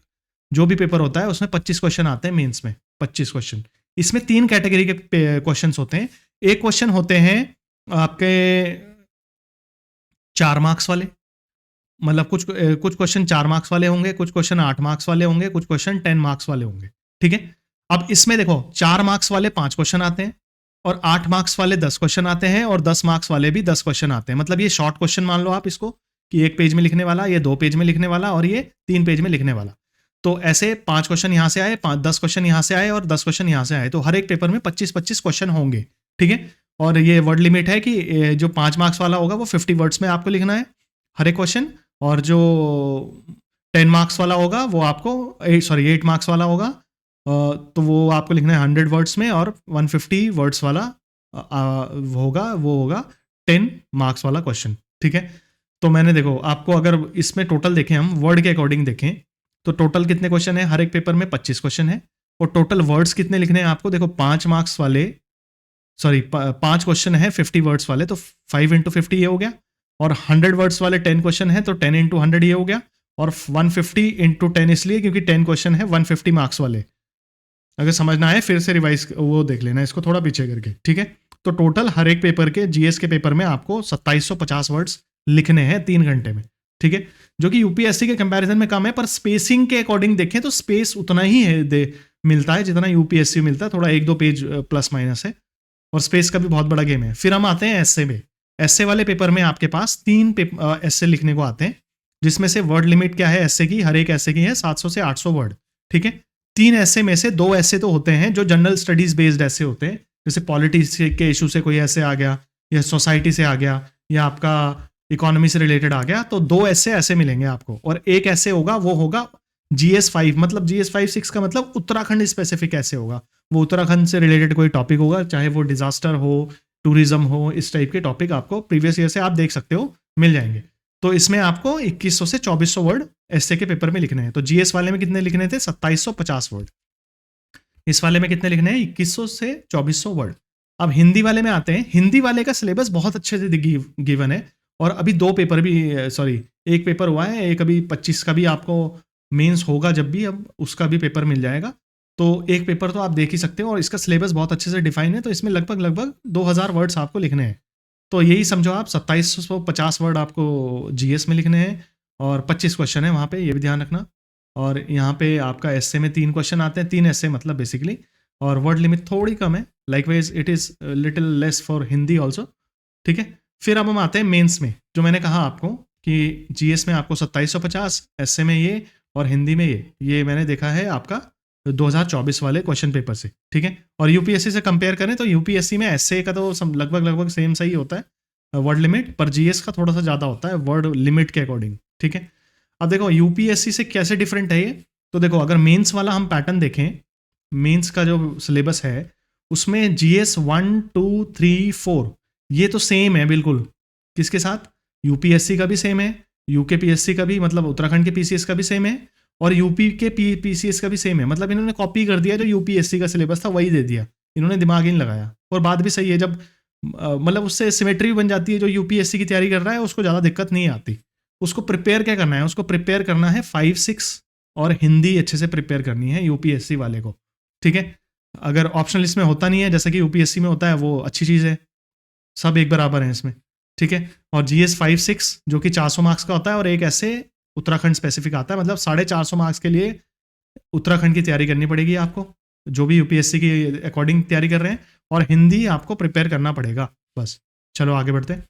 जो भी पेपर होता है उसमें 25 क्वेश्चन आते हैं मेंस में, 25 क्वेश्चन। इसमें 3 कैटेगरी के क्वेश्चन होते हैं। एक क्वेश्चन होते हैं आपके 4 मार्क्स वाले, मतलब कुछ क्वेश्चन 4 मार्क्स वाले होंगे, कुछ क्वेश्चन 8 मार्क्स वाले होंगे, कुछ क्वेश्चन 10 मार्क्स वाले होंगे, ठीक है। अब इसमें देखो 4 मार्क्स वाले 5 क्वेश्चन आते हैं, और 8 मार्क्स वाले 10 क्वेश्चन आते हैं, और 10 मार्क्स वाले भी 10 क्वेश्चन आते हैं। मतलब ये शॉर्ट क्वेश्चन मान लो आप इसको, कि 1 पेज में लिखने वाला, ये 2 पेज में लिखने वाला, और ये 3 पेज में लिखने वाला। तो ऐसे 5 क्वेश्चन यहाँ से आए, 10 क्वेश्चन यहाँ से आए, और 10 क्वेश्चन यहाँ से आए, तो हर एक पेपर में 25-25 क्वेश्चन होंगे, ठीक है। और ये वर्ड लिमिट है कि जो 5 मार्क्स वाला होगा वो 50 वर्ड्स में आपको लिखना है हर एक क्वेश्चन, और जो 10 मार्क्स वाला होगा वो आपको 8 मार्क्स वाला होगा, तो वो आपको लिखना है 100 वर्ड्स में, और 150 वर्ड्स वाला वो होगा 10 मार्क्स वाला क्वेश्चन, ठीक है। तो मैंने देखो आपको, अगर इसमें टोटल देखें, हम वर्ड के अकॉर्डिंग देखें, तो टोटल कितने क्वेश्चन है हर एक पेपर में, 25 क्वेश्चन है। और टोटल वर्ड्स कितने लिखने हैं आपको, देखो 5 मार्क्स वाले, 5 क्वेश्चन है 50 वर्ड्स वाले, तो 5 × 50 ये हो गया। और 100 वर्ड्स वाले 10 क्वेश्चन है तो 10 इंटू 100 ये हो गया, और 150 इंटू 10 इसलिए क्योंकि 10 क्वेश्चन है 150 मार्क्स वाले। अगर समझना है फिर से रिवाइज वो देख लेना इसको थोड़ा पीछे करके, ठीक है। तो टोटल हर एक पेपर के, जीएस के पेपर में आपको 2750 वर्ड्स लिखने हैं 3 घंटे में, ठीक है, जो कि यूपीएससी के कंपैरिजन में कम है, पर स्पेसिंग के अकॉर्डिंग देखें तो स्पेस उतना ही है मिलता है जितना यूपीएससी मिलता है, थोड़ा 1-2 पेज प्लस माइनस है, और स्पेस का भी बहुत बड़ा गेम है। फिर हम आते हैं एस्से में। एस्से वाले पेपर में आपके पास 3 एस्से लिखने को आते हैं, जिसमें से वर्ड लिमिट क्या है एस्से की, हर एक एस्से की है 700 से 800 वर्ड, ठीक है। 3 एस्से में से 2 एस्से तो होते हैं जो जनरल स्टडीज बेस्ड एस्से होते हैं, जैसे पॉलिटिक्स के इशू से कोई एस्से आ गया, या सोसाइटी से आ गया, या आपका इकोनॉमी से रिलेटेड आ गया, तो 2 एस्से ऐसे मिलेंगे आपको, और एक ऐसे होगा वो होगा GS5, मतलब GS5-6 का मतलब उत्तराखंड स्पेसिफिक ऐसे होगा, वो उत्तराखंड से रिलेटेड कोई टॉपिक होगा, चाहे वो डिजास्टर हो, टूरिज्म हो, इस टाइप के टॉपिक आपको प्रीवियस ईयर से आप देख सकते हो मिल जाएंगे। तो इसमें आपको 2100 से 2400 वर्ड एस्से के पेपर में लिखने हैं। तो जीएस वाले में कितने लिखने थे? 2750 वर्ड। इस वाले में कितने लिखने हैं? 2100 से 2400 वर्ड। अब हिंदी वाले में आते हैं। हिंदी वाले का सिलेबस बहुत अच्छे से गिवन है, और अभी 2 पेपर भी, सॉरी 1 पेपर हुआ है, एक अभी 25 का भी आपको मेंस होगा, जब भी अब उसका भी पेपर मिल जाएगा। तो एक पेपर तो आप देख ही सकते हो, और इसका सिलेबस बहुत अच्छे से डिफाइन है, तो इसमें लगभग 2000 वर्ड्स आपको लिखने हैं। तो यही समझो आप 2750 वर्ड आपको जीएस में लिखने हैं, और 25 क्वेश्चन है वहाँ पे, ये भी ध्यान रखना। और यहाँ पे आपका एस्से में 3 क्वेश्चन आते हैं, 3 एस्से मतलब बेसिकली, और वर्ड लिमिट थोड़ी कम है, likewise it is little less for Hindi also, ठीक है। फिर अब हम आते हैं मेंस में, जो मैंने कहा आपको कि जीएस में आपको 2750, एस्से में ये, और हिंदी में ये मैंने देखा है आपका 2024 वाले क्वेश्चन पेपर से, ठीक है। और यूपीएससी से कंपेयर करें तो यूपीएससी में एस्से का तो लगभग सेम सही होता है वर्ड लिमिट, पर जीएस का थोड़ा सा ज़्यादा होता है वर्ड लिमिट के अकॉर्डिंग, ठीक है। अब देखो यूपीएससी से कैसे डिफरेंट है ये, तो देखो अगर मेंस वाला हम पैटर्न देखें, मेंस का जो सिलेबस है उसमें जीएस 1, 2, 3, 4 ये तो सेम है बिल्कुल, किसके साथ? यूपीएससी का भी सेम है, यूके पीएससी का भी, मतलब उत्तराखंड के पीसीएस का भी सेम है, और यूपी के पीसीएस का भी सेम है। मतलब इन्होंने कॉपी कर दिया, जो यूपीएससी का सिलेबस था वही दे दिया, इन्होंने दिमाग ही नहीं लगाया। और बात भी सही है, जब मतलब उससे सिमेट्री भी बन जाती है, जो यूपीएससी की तैयारी कर रहा है उसको ज़्यादा दिक्कत नहीं आती। उसको प्रिपेयर क्या करना है? उसको प्रिपेयर करना है 5, 6 और हिंदी अच्छे से प्रिपेयर करनी है यूपीएससी वाले को, ठीक है। अगर ऑप्शनल इसमें होता नहीं है, जैसे कि यूपीएससी में होता है, वो अच्छी चीज़ है, सब एक बराबर हैं इसमें, ठीक है। और जीएस 5, 6 जो कि 400 मार्क्स का होता है, और एक ऐसे उत्तराखंड स्पेसिफिक आता है, मतलब 450 मार्क्स के लिए उत्तराखंड की तैयारी करनी पड़ेगी आपको, जो भी यूपीएससी की अकॉर्डिंग तैयारी कर रहे हैं, और हिंदी आपको प्रिपेयर करना पड़ेगा बस। चलो आगे बढ़ते हैं।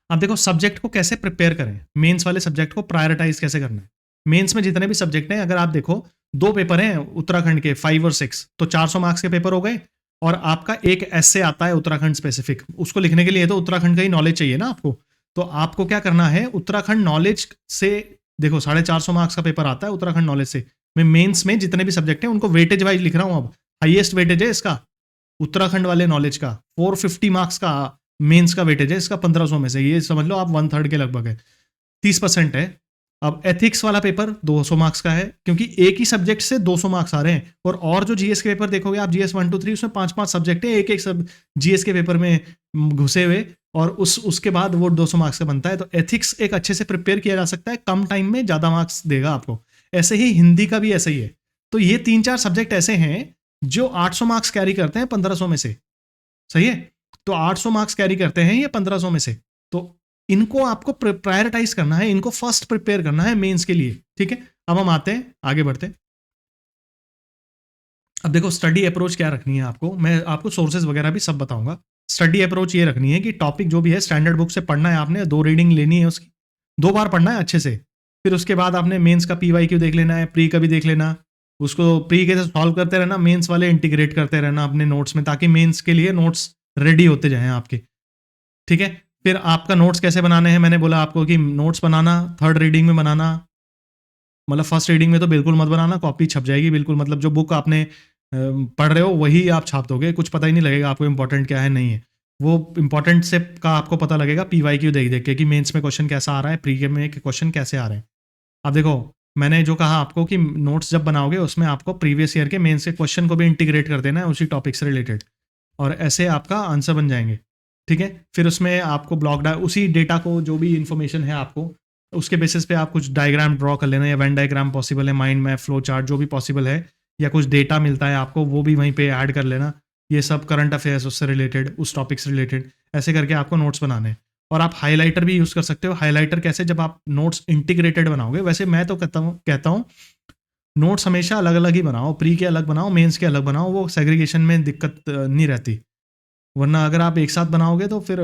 अब देखो सब्जेक्ट को कैसे प्रिपेयर करें, मेंस वाले सब्जेक्ट को प्रायोरिटाइज कैसे करना है। मेंस में जितने भी सब्जेक्ट हैं, अगर आप देखो 2 पेपर हैं उत्तराखंड के 5 और 6, तो 400 मार्क्स के पेपर हो गए, और आपका एक एस्से आता है उत्तराखंड स्पेसिफिक, उसको लिखने के लिए तो उत्तराखंड का ही नॉलेज चाहिए ना आपको। तो आपको क्या करना है, उत्तराखंड नॉलेज से, देखो 450 मार्क्स का पेपर आता है उत्तराखंड नॉलेज से। मैं मेंस में जितने भी सब्जेक्ट हैं उनको वेटेज वाइज लिख रहा हूँ। अब हाईएस्ट वेटेज है इसका उत्तराखंड वाले नॉलेज का, 450 मार्क्स का मेंस का वेटेज है इसका 1500 में से, ये समझ लो आप 1/3 के लगभग है, 30% है। अब एथिक्स वाला पेपर 200 मार्क्स का है, क्योंकि एक ही सब्जेक्ट से 200 मार्क्स आ रहे हैं। और जो जीएस के पेपर देखोगे आप, जीएस 1, 2, 3, उसमें 5-5 सब्जेक्ट है, एक सब जीएस के पेपर में घुसे हुए, और उसके बाद वो 200 मार्क्स का बनता है। तो एथिक्स एक अच्छे से प्रिपेयर किया जा सकता है, कम टाइम में ज़्यादा मार्क्स देगा आपको। ऐसे ही हिंदी का भी ऐसा ही है। तो ये 3-4 सब्जेक्ट ऐसे हैं जो 800 मार्क्स कैरी करते हैं 1500 में से, सही है। तो 800 मार्क्स कैरी करते हैं ये 1500 में से, तो इनको आपको प्रायोरिटाइज करना है, इनको फर्स्ट प्रिपेयर करना है मेंस के लिए, ठीक है। अब हम आते हैं, आगे बढ़ते हैं। अब देखो स्टडी अप्रोच क्या रखनी है आपको, मैं आपको सोर्सेज वगैरह भी सब बताऊंगा। स्टडी अप्रोच ये रखनी है कि टॉपिक जो भी है स्टैंडर्ड बुक से पढ़ना है आपने, 2 रीडिंग लेनी है उसकी, 2 बार पढ़ना है अच्छे से। फिर उसके बाद आपने मेंस का PYQ देख लेना है, प्री का भी देख लेना, उसको प्री के सॉल्व करते रहना, मेंस वाले इंटीग्रेट करते रहना अपने नोट्स में, ताकि मेंस के लिए नोट्स रेडी होते जाएं आपके, ठीक है। फिर आपका नोट्स कैसे बनाने हैं, मैंने बोला आपको कि नोट्स बनाना 3rd रीडिंग में बनाना, मतलब फर्स्ट रीडिंग में तो बिल्कुल मत बनाना, कॉपी छप जाएगी बिल्कुल, मतलब जो बुक आपने पढ़ रहे हो वही आप छाप दोगे, कुछ पता ही नहीं लगेगा आपको इंपॉर्टेंट क्या है नहीं है। वो इंपॉर्टेंट से का आपको पता लगेगा PYQ देख देख के कि मेंस में क्वेश्चन कैसा आ रहा है, प्री में क्वेश्चन कैसे आ रहे हैं। अब देखो मैंने जो कहा आपको कि नोट्स जब बनाओगे उसमें आपको प्रीवियस ईयर के मेंस के क्वेश्चन को भी इंटीग्रेट कर देना है उसी टॉपिक से रिलेटेड, और ऐसे आपका आंसर बन जाएंगे। ठीक है। फिर उसमें आपको उसी डेटा को, जो भी इन्फॉर्मेशन है आपको, उसके बेसिस पे आप कुछ डायग्राम ड्रॉ कर लेना, या वेन डायग्राम पॉसिबल है, माइंड मैप, फ्लो चार्ट, जो भी पॉसिबल है, या कुछ डेटा मिलता है आपको वो भी वहीं पे ऐड कर लेना। ये सब करंट अफेयर्स उससे रिलेटेड, उस टॉपिक से रिलेटेड, ऐसे करके आपको नोट्स बनाने हैं। और आप हाईलाइटर भी यूज़ कर सकते हो। हाईलाइटर कैसे, जब आप नोट्स इंटीग्रेटेड बनाओगे, वैसे मैं तो कहता हूँ नोट्स हमेशा अलग अलग ही बनाओ, प्री के अलग बनाओ, मेंस के अलग बनाओ, वो सेग्रीगेशन में दिक्कत नहीं रहती। वरना अगर आप एक साथ बनाओगे तो फिर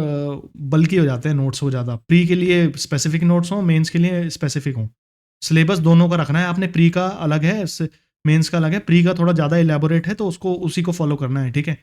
बल्कि हो जाते हैं नोट्स, हो ज़्यादा। प्री के लिए स्पेसिफिक नोट्स हों, मेंस के लिए स्पेसिफिक हों। सिलेबस दोनों का रखना है आपने, प्री का अलग है, मेंस का अलग है। प्री का थोड़ा ज़्यादा इलेबोरेट है तो उसको, उसी को फॉलो करना है, ठीक है।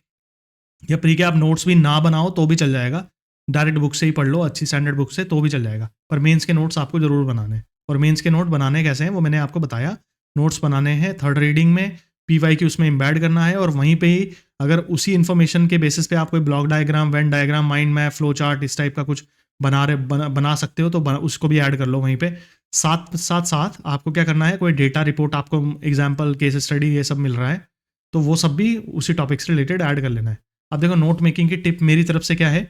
या प्री के आप नोट्स भी ना बनाओ तो भी चल जाएगा, डायरेक्ट बुक से ही पढ़ लो, अच्छी स्टैंडर्ड बुक से, तो भी चल जाएगा। पर मेंस के नोट्स आपको ज़रूर बनाने हैं। और मेंस के नोट बनाने कैसे हैं वो मैंने आपको बताया। नोट्स बनाने हैं थर्ड रीडिंग में, पीवाई की उसमें एम्बेड करना है, और वहीं पे ही अगर उसी इन्फॉर्मेशन के बेसिस पे आप कोई block diagram, Venn diagram, mind map, flow chart, इस टाइप का कुछ बना सकते हो तो उसको भी ऐड कर लो वहीं पे। साथ आपको क्या करना है, कोई डेटा रिपोर्ट आपको, एग्जाम्पल, केस स्टडी, ये सब मिल रहा है तो वो सब भी उसी टॉपिक से रिलेटेड ऐड कर लेना है। अब देखो, नोट मेकिंग की टिप मेरी तरफ से क्या है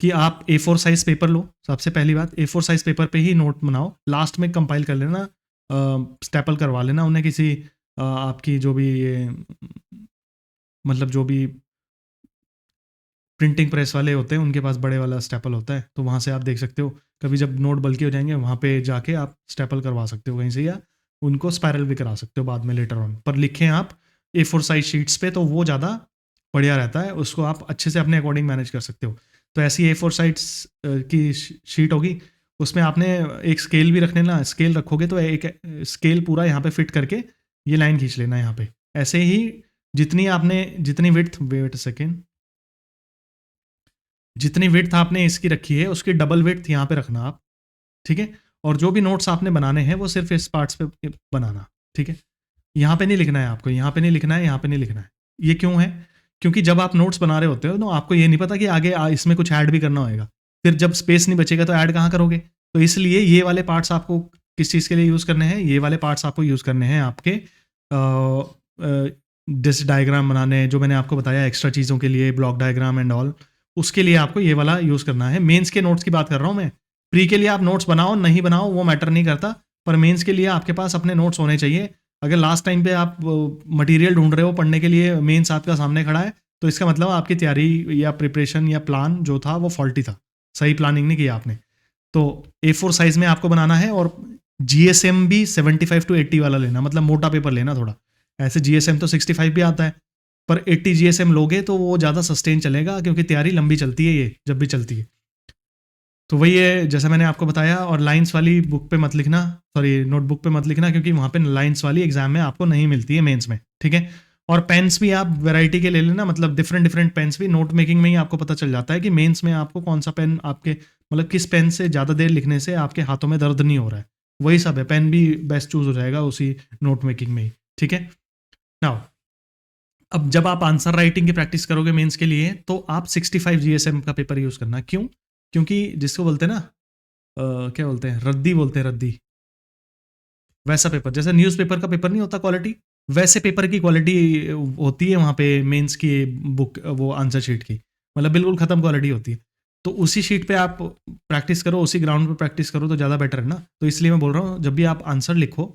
कि आप A4 साइज पेपर लो। सबसे पहली बात, A4 साइज पेपर पे ही नोट बनाओ, लास्ट में कंपाइल कर लेना, स्टेपल करवा लेना उन्हें किसी आपकी जो भी ये, मतलब जो भी प्रिंटिंग प्रेस वाले होते हैं उनके पास बड़े वाला स्टेपल होता है, तो वहाँ से आप देख सकते हो। कभी जब नोट बल्कि हो जाएंगे वहाँ पे जाके आप स्टेपल करवा सकते हो कहीं से, या उनको स्पायरल भी करा सकते हो बाद में लेटर ऑन। पर लिखें आप A4 साइज शीट्स पे, तो वो ज़्यादा बढ़िया रहता है, उसको आप अच्छे से अपने अकॉर्डिंग मैनेज कर सकते हो। तो ऐसी A4 साइड्स की शीट होगी, उसमें आपने एक स्केल भी रख लेना। स्केल रखोगे तो एक स्केल पूरा यहाँ पे फिट करके ये लाइन खींच लेना यहाँ पे। ऐसे ही जितनी विड्थ, वेट सेकेंड, जितनी विड्थ आपने इसकी रखी है उसकी डबल विड्थ यहाँ पे रखना आप, ठीक है। और जो भी नोट्स आपने बनाने हैं वो सिर्फ इस पार्ट्स पे बनाना, ठीक है। यहाँ पे नहीं लिखना है आपको, यहाँ पे नहीं लिखना है, यहाँ पे नहीं लिखना है। ये क्यों है? क्योंकि जब आप नोट्स बना रहे होते हो तो आपको ये नहीं पता कि आगे इसमें कुछ ऐड भी करना होगा। फिर जब स्पेस नहीं बचेगा तो ऐड कहाँ करोगे? तो इसलिए ये वाले पार्ट्स आपको किस चीज़ के लिए यूज़ करने हैं? ये वाले पार्ट्स आपको यूज़ करने हैं आपके डिस डायग्राम बनाने, जो मैंने आपको बताया एक्स्ट्रा चीज़ों के लिए, ब्लॉक डायग्राम एंड ऑल, उसके लिए आपको ये वाला यूज़ करना है। मेंस के नोट्स की बात कर रहा हूँ मैं। प्री के लिए आप नोट्स बनाओ नहीं बनाओ वो मैटर नहीं करता, पर मेंस के लिए आपके पास अपने नोट्स होने चाहिए। अगर लास्ट टाइम पे आप मटेरियल ढूंढ रहे हो पढ़ने के लिए, मेंस आपका सामने खड़ा है, तो इसका मतलब आपकी तैयारी या प्रिपरेशन या प्लान जो था वो फॉल्टी था, सही प्लानिंग नहीं किया आपने। तो A4 साइज में आपको बनाना है, और GSM भी 75 to 80 वाला लेना, मतलब मोटा पेपर लेना थोड़ा। ऐसे GSM तो 65 भी आता है, पर 80 GSM लोगे तो वो ज़्यादा सस्टेन चलेगा, क्योंकि तैयारी लंबी चलती है ये, जब भी चलती है। तो वही है जैसा मैंने आपको बताया। और लाइंस वाली बुक पे मत लिखना, सॉरी नोटबुक पे मत लिखना, क्योंकि वहाँ पे लाइंस वाली एग्जाम में आपको नहीं मिलती है, मेंस में, ठीक है। और पेन्स भी आप वैरायटी के ले लेना, मतलब डिफरेंट डिफरेंट पेन्स भी। नोट मेकिंग में ही आपको पता चल जाता है कि मेंस में आपको कौन सा पेन आपके, मतलब किस पेन से ज़्यादा देर लिखने से आपके हाथों में दर्द नहीं हो रहा है, वही सब है। पेन भी बेस्ट चूज हो जाएगा उसी नोट मेकिंग में ही, ठीक है। नाउ, अब जब आप आंसर राइटिंग की प्रैक्टिस करोगे मेंस के लिए, तो आप 65 GSM का पेपर यूज़ करना। क्यों? क्योंकि जिसको बोलते हैं ना, क्या बोलते हैं, रद्दी बोलते हैं, रद्दी। वैसा पेपर, जैसे न्यूज़पेपर का पेपर नहीं होता क्वालिटी, वैसे पेपर की क्वालिटी होती है वहाँ पे मेंस की बुक, वो आंसर शीट की, मतलब बिल्कुल ख़त्म क्वालिटी होती है। तो उसी शीट पे आप प्रैक्टिस करो, उसी ग्राउंड पे प्रैक्टिस करो तो ज़्यादा बेटर है ना। तो इसलिए मैं बोल रहा हूँ, जब भी आप आंसर लिखो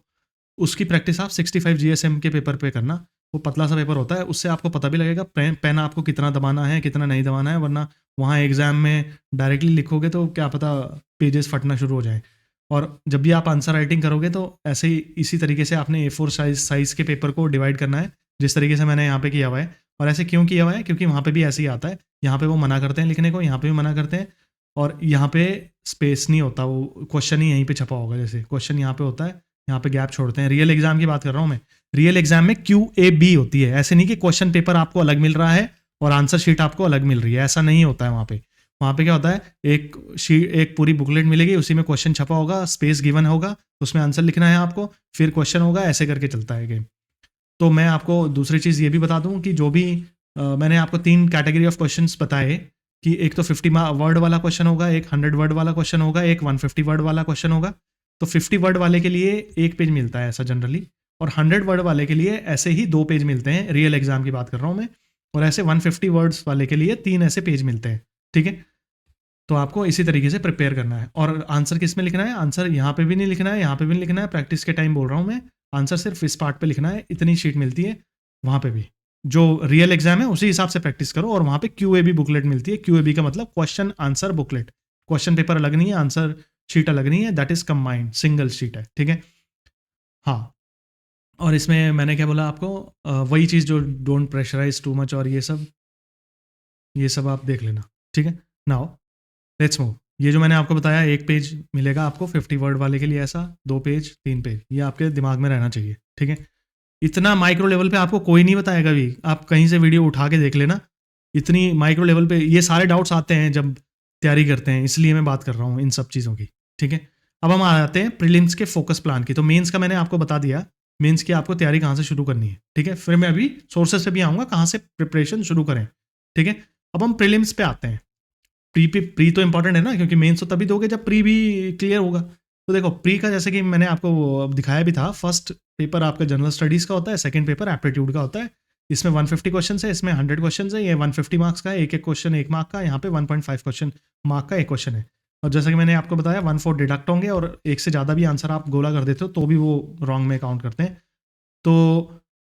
उसकी प्रैक्टिस आप 65 GSM के पेपर पे करना। वो पतला सा पेपर होता है, उससे आपको पता भी लगेगा पेन आपको कितना दबाना है, कितना नहीं दबाना है। वरना वहाँ एग्जाम में डायरेक्टली लिखोगे तो क्या पता पेजेस फटना शुरू हो जाए। और जब भी आप आंसर राइटिंग करोगे तो ऐसे ही इसी तरीके से आपने A4 साइज़ के पेपर को डिवाइड करना है, जिस तरीके से मैंने यहाँ पे किया हुआ है। और ऐसे क्यों किया हुआ है? क्योंकि वहाँ पे भी ऐसे ही आता है, यहाँ पे वो मना करते हैं लिखने को, यहाँ पे भी मना करते हैं, और यहाँ पे स्पेस नहीं होता, वो क्वेश्चन ही यहीं पे छपा होगा, जैसे क्वेश्चन यहाँ पे होता है, यहाँ पे गैप छोड़ते हैं। रियल एग्जाम की बात कर रहा हूँ मैं। रियल एग्जाम में QAB होती है, ऐसे नहीं कि क्वेश्चन पेपर आपको अलग मिल रहा है और आंसर शीट आपको अलग मिल रही है, ऐसा नहीं होता है वहाँ पे। वहाँ पे क्या होता है, एक पूरी बुकलेट मिलेगी, उसी में क्वेश्चन छपा होगा, स्पेस गिवन होगा, उसमें आंसर लिखना है आपको, फिर क्वेश्चन होगा, ऐसे करके चलता है गेम। तो मैं आपको दूसरी चीज़ ये भी बता दूं कि जो भी मैंने आपको 3 कैटेगरी ऑफ क्वेश्चंस बताए, कि एक तो 50 वर्ड वाला क्वेश्चन होगा, एक 100 वर्ड वाला क्वेश्चन होगा, एक 150 वर्ड वाला क्वेश्चन होगा। तो 50 वर्ड वाले के लिए 1 पेज मिलता है ऐसा जनरली, और 100 वर्ड वाले के लिए ऐसे ही 2 पेज मिलते हैं, रियल एग्जाम की बात कर रहा हूँ मैं। और ऐसे 150 वर्ड्स वाले के लिए 3 ऐसे पेज मिलते हैं। ठीक है। तो आपको इसी तरीके से प्रिपेयर करना है। और आंसर किस में लिखना है? आंसर यहाँ पे भी नहीं लिखना है, यहाँ पे भी नहीं लिखना है, प्रैक्टिस के टाइम बोल रहा हूँ मैं। आंसर सिर्फ इस पार्ट पे लिखना है, इतनी शीट मिलती है, वहाँ पे भी जो रियल एग्जाम है उसी हिसाब से प्रैक्टिस करो। और वहाँ पे QAB बुकलेट मिलती है। QAB का मतलब question answer booklet. Question paper अलग नहीं है, आंसर शीट अलग नहीं है, that is combined, single sheet है, ठीक है। हाँ, और इसमें मैंने क्या बोला आपको, वही चीज़ जो डोंट प्रेशराइज टू मच और ये सब आप देख लेना, ठीक है। Now let's move. ये जो मैंने आपको बताया, एक पेज मिलेगा आपको 50 वर्ड वाले के लिए, ऐसा 2 पेज 3 पेज, ये आपके दिमाग में रहना चाहिए, ठीक है। इतना माइक्रो लेवल पे आपको कोई नहीं बताएगा भी, आप कहीं से वीडियो उठा के देख लेना। इतनी माइक्रो लेवल पे ये सारे डाउट्स आते हैं जब तैयारी करते हैं, इसलिए मैं बात कर रहा हूँ इन सब चीज़ों की, ठीक है। अब हम आ जाते हैं प्रीलिम्स के फोकस प्लान की। तो मेंस का मैंने आपको बता दिया, मेंस की आपको तैयारी कहाँ से शुरू करनी है, ठीक है। फिर मैं अभी सोर्सेस पे भी आऊँगा, कहाँ से प्रिपरेशन शुरू करें, ठीक है। अब हम प्रीलिम्स पे आते हैं। प्री तो इंपॉर्टेंट है ना, क्योंकि मेंस तो तभी दोगे जब प्री भी क्लियर होगा। तो देखो, प्री का जैसे कि मैंने आपको दिखाया भी था, फर्स्ट पेपर आपका जनरल स्टडीज़ का होता है, सेकंड पेपर एप्टीट्यूड का होता है। इसमें 150 क्वेश्चन है, इसमें 100 क्वेश्चन है। ये 150 मार्क्स का है, एक एक क्वेश्चन 1 मार्क का, यहाँ पे 1.5 क्वेश्चन मार्क का एक क्वेश्चन है। और जैसा कि मैंने आपको बताया 1/4 डिडक्ट होंगे, और एक से ज़्यादा भी आंसर आप गोला कर देते हो तो भी वो रॉन्ग में काउंट करते हैं। तो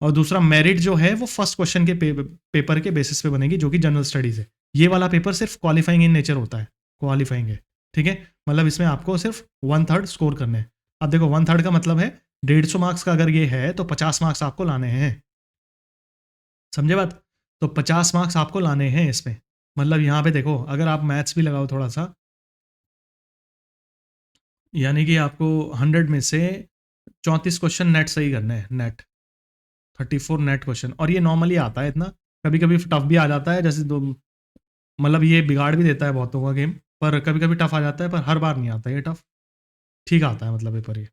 और दूसरा मेरिट जो है वो फर्स्ट क्वेश्चन के पेपर के बेसिस पे बनेगी, जो कि जनरल स्टडीज़ है। ये वाला पेपर सिर्फ क्वालिफाइंग इन नेचर होता है, क्वालिफाइंग है, ठीक है। मतलब इसमें आपको सिर्फ 1/3 स्कोर करने हैं। अब देखो 1/3 का मतलब है 150 मार्क्स का अगर ये है तो 50 मार्क्स आपको लाने हैं, समझे बात? तो 50 मार्क्स आपको लाने हैं इसमें। मतलब यहाँ पे देखो, अगर आप मैथ्स भी लगाओ थोड़ा सा, यानी कि आपको 100 में से 34 क्वेश्चन नेट सही करने हैं, नेट 34 नेट क्वेश्चन। और ये नॉर्मली आता है इतना, कभी कभी टफ भी आ जाता है, जैसे दो, मतलब ये बिगाड़ भी देता है बहुतों का गेम, पर कभी कभी टफ आ जाता है, पर हर बार नहीं आता ये टफ, ठीक आता है मतलब पेपर ये,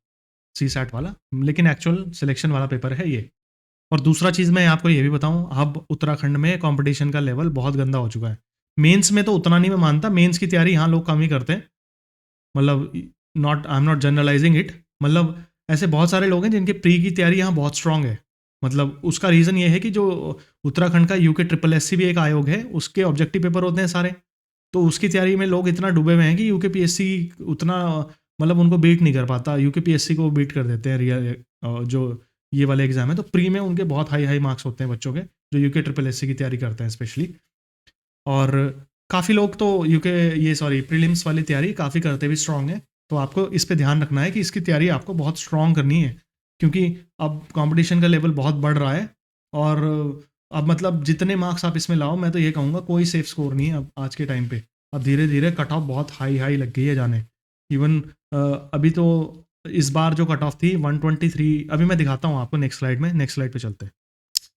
CSAT वाला। लेकिन एक्चुअल सिलेक्शन वाला पेपर है ये। और दूसरा चीज़ मैं आपको ये भी बताऊं, अब उत्तराखंड में कंपटीशन का लेवल बहुत गंदा हो चुका है। मेंस में तो उतना नहीं मैं मानता, मेंस की तैयारी यहाँ लोग कम ही करते हैं, मतलब I am not generalising it. मतलब ऐसे बहुत सारे लोग हैं जिनके प्री की तैयारी यहाँ बहुत स्ट्रांग है। मतलब उसका रीज़न ये है कि जो उत्तराखंड का UKSSC भी एक आयोग है, उसके ऑब्जेक्टिव पेपर होते हैं सारे। तो उसकी तैयारी में लोग इतना डूबे हुए हैं कि UKPSC उतना, मतलब उनको बीट नहीं कर पाता, UKPSC को बीट कर देते हैं रियल जो ये वाले एग्जाम है। तो प्री में उनके बहुत हाई हाई मार्क्स होते हैं बच्चों के, जो UKSSC की तैयारी करते हैं स्पेशली। और काफ़ी लोग तो प्रीलिम्स वाली तैयारी काफ़ी करते भी स्ट्रांग है। तो आपको इस पे ध्यान रखना है कि इसकी तैयारी आपको बहुत स्ट्रांग करनी है, क्योंकि अब कंपटीशन का लेवल बहुत बढ़ रहा है। और अब मतलब जितने मार्क्स आप इसमें लाओ, मैं तो ये कहूँगा कोई सेफ स्कोर नहीं है अब आज के टाइम पे। अब धीरे धीरे कट ऑफ बहुत हाई हाई लग गई है जाने। इवन अभी तो इस बार जो कट ऑफ थी 123, अभी मैं दिखाता हूँ आपको नेक्स्ट स्लाइड में, नेक्स्ट स्लाइड पे चलते हैं।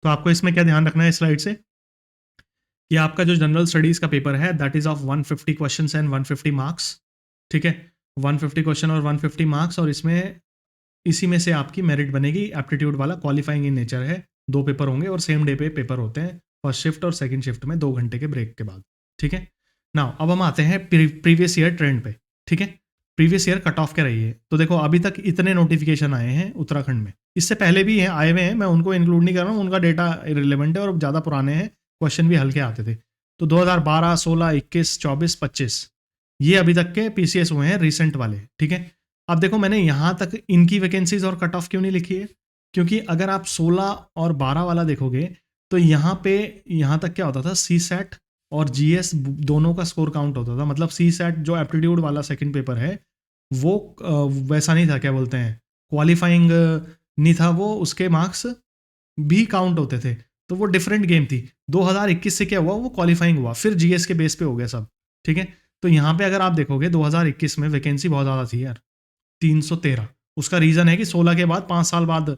तो आपको इसमें क्या ध्यान रखना है इस स्लाइड से, कि आपका जो जनरल स्टडीज़ का पेपर है that is of 150 question and 150 marks, ठीक है। 150 क्वेश्चन और 150 मार्क्स, और इसमें इसी में से आपकी मेरिट बनेगी। एप्टीट्यूड वाला क्वालिफाइंग इन नेचर है, 2 पेपर होंगे और सेम डे पे पेपर होते हैं, फर्स्ट शिफ्ट और सेकंड शिफ्ट में 2 घंटे के ब्रेक के बाद, ठीक है। नाउ अब हम आते हैं प्रीवियस ईयर ट्रेंड पे, ठीक है। प्रीवियस ईयर कट ऑफ क्या रही है? तो देखो अभी तक इतने नोटिफिकेशन आए हैं उत्तराखंड में, इससे पहले भी हैं, आए हुए हैं, मैं उनको इंक्लूड नहीं कर रहा हूँ, उनका डेटा रिलेवेंट है और ज़्यादा पुराने हैं, क्वेश्चन भी हल्के आते थे। तो 2012, 16, 21, 24, 25 ये अभी तक के PCS हुए हैं रिसेंट वाले, ठीक है। अब देखो मैंने यहाँ तक इनकी वैकेंसीज और कट ऑफ क्यों नहीं लिखी है, क्योंकि अगर आप 16 और 12 वाला देखोगे तो यहाँ पे यहाँ तक क्या होता था, CSAT और GS दोनों का स्कोर काउंट होता था। मतलब CSAT जो एप्टीट्यूड वाला सेकंड पेपर है वो वैसा नहीं था, क्या बोलते हैं, क्वालिफाइंग नहीं था वो, उसके मार्क्स भी काउंट होते थे। तो वो डिफरेंट गेम थी। 2021 से क्या हुआ, वो क्वालिफाइंग हुआ, फिर GS के बेस पे हो गया सब, ठीक है। तो यहाँ पे अगर आप देखोगे 2021 में वैकेंसी बहुत ज़्यादा थी यार, 313। उसका रीज़न है कि 16 के बाद 5 साल बाद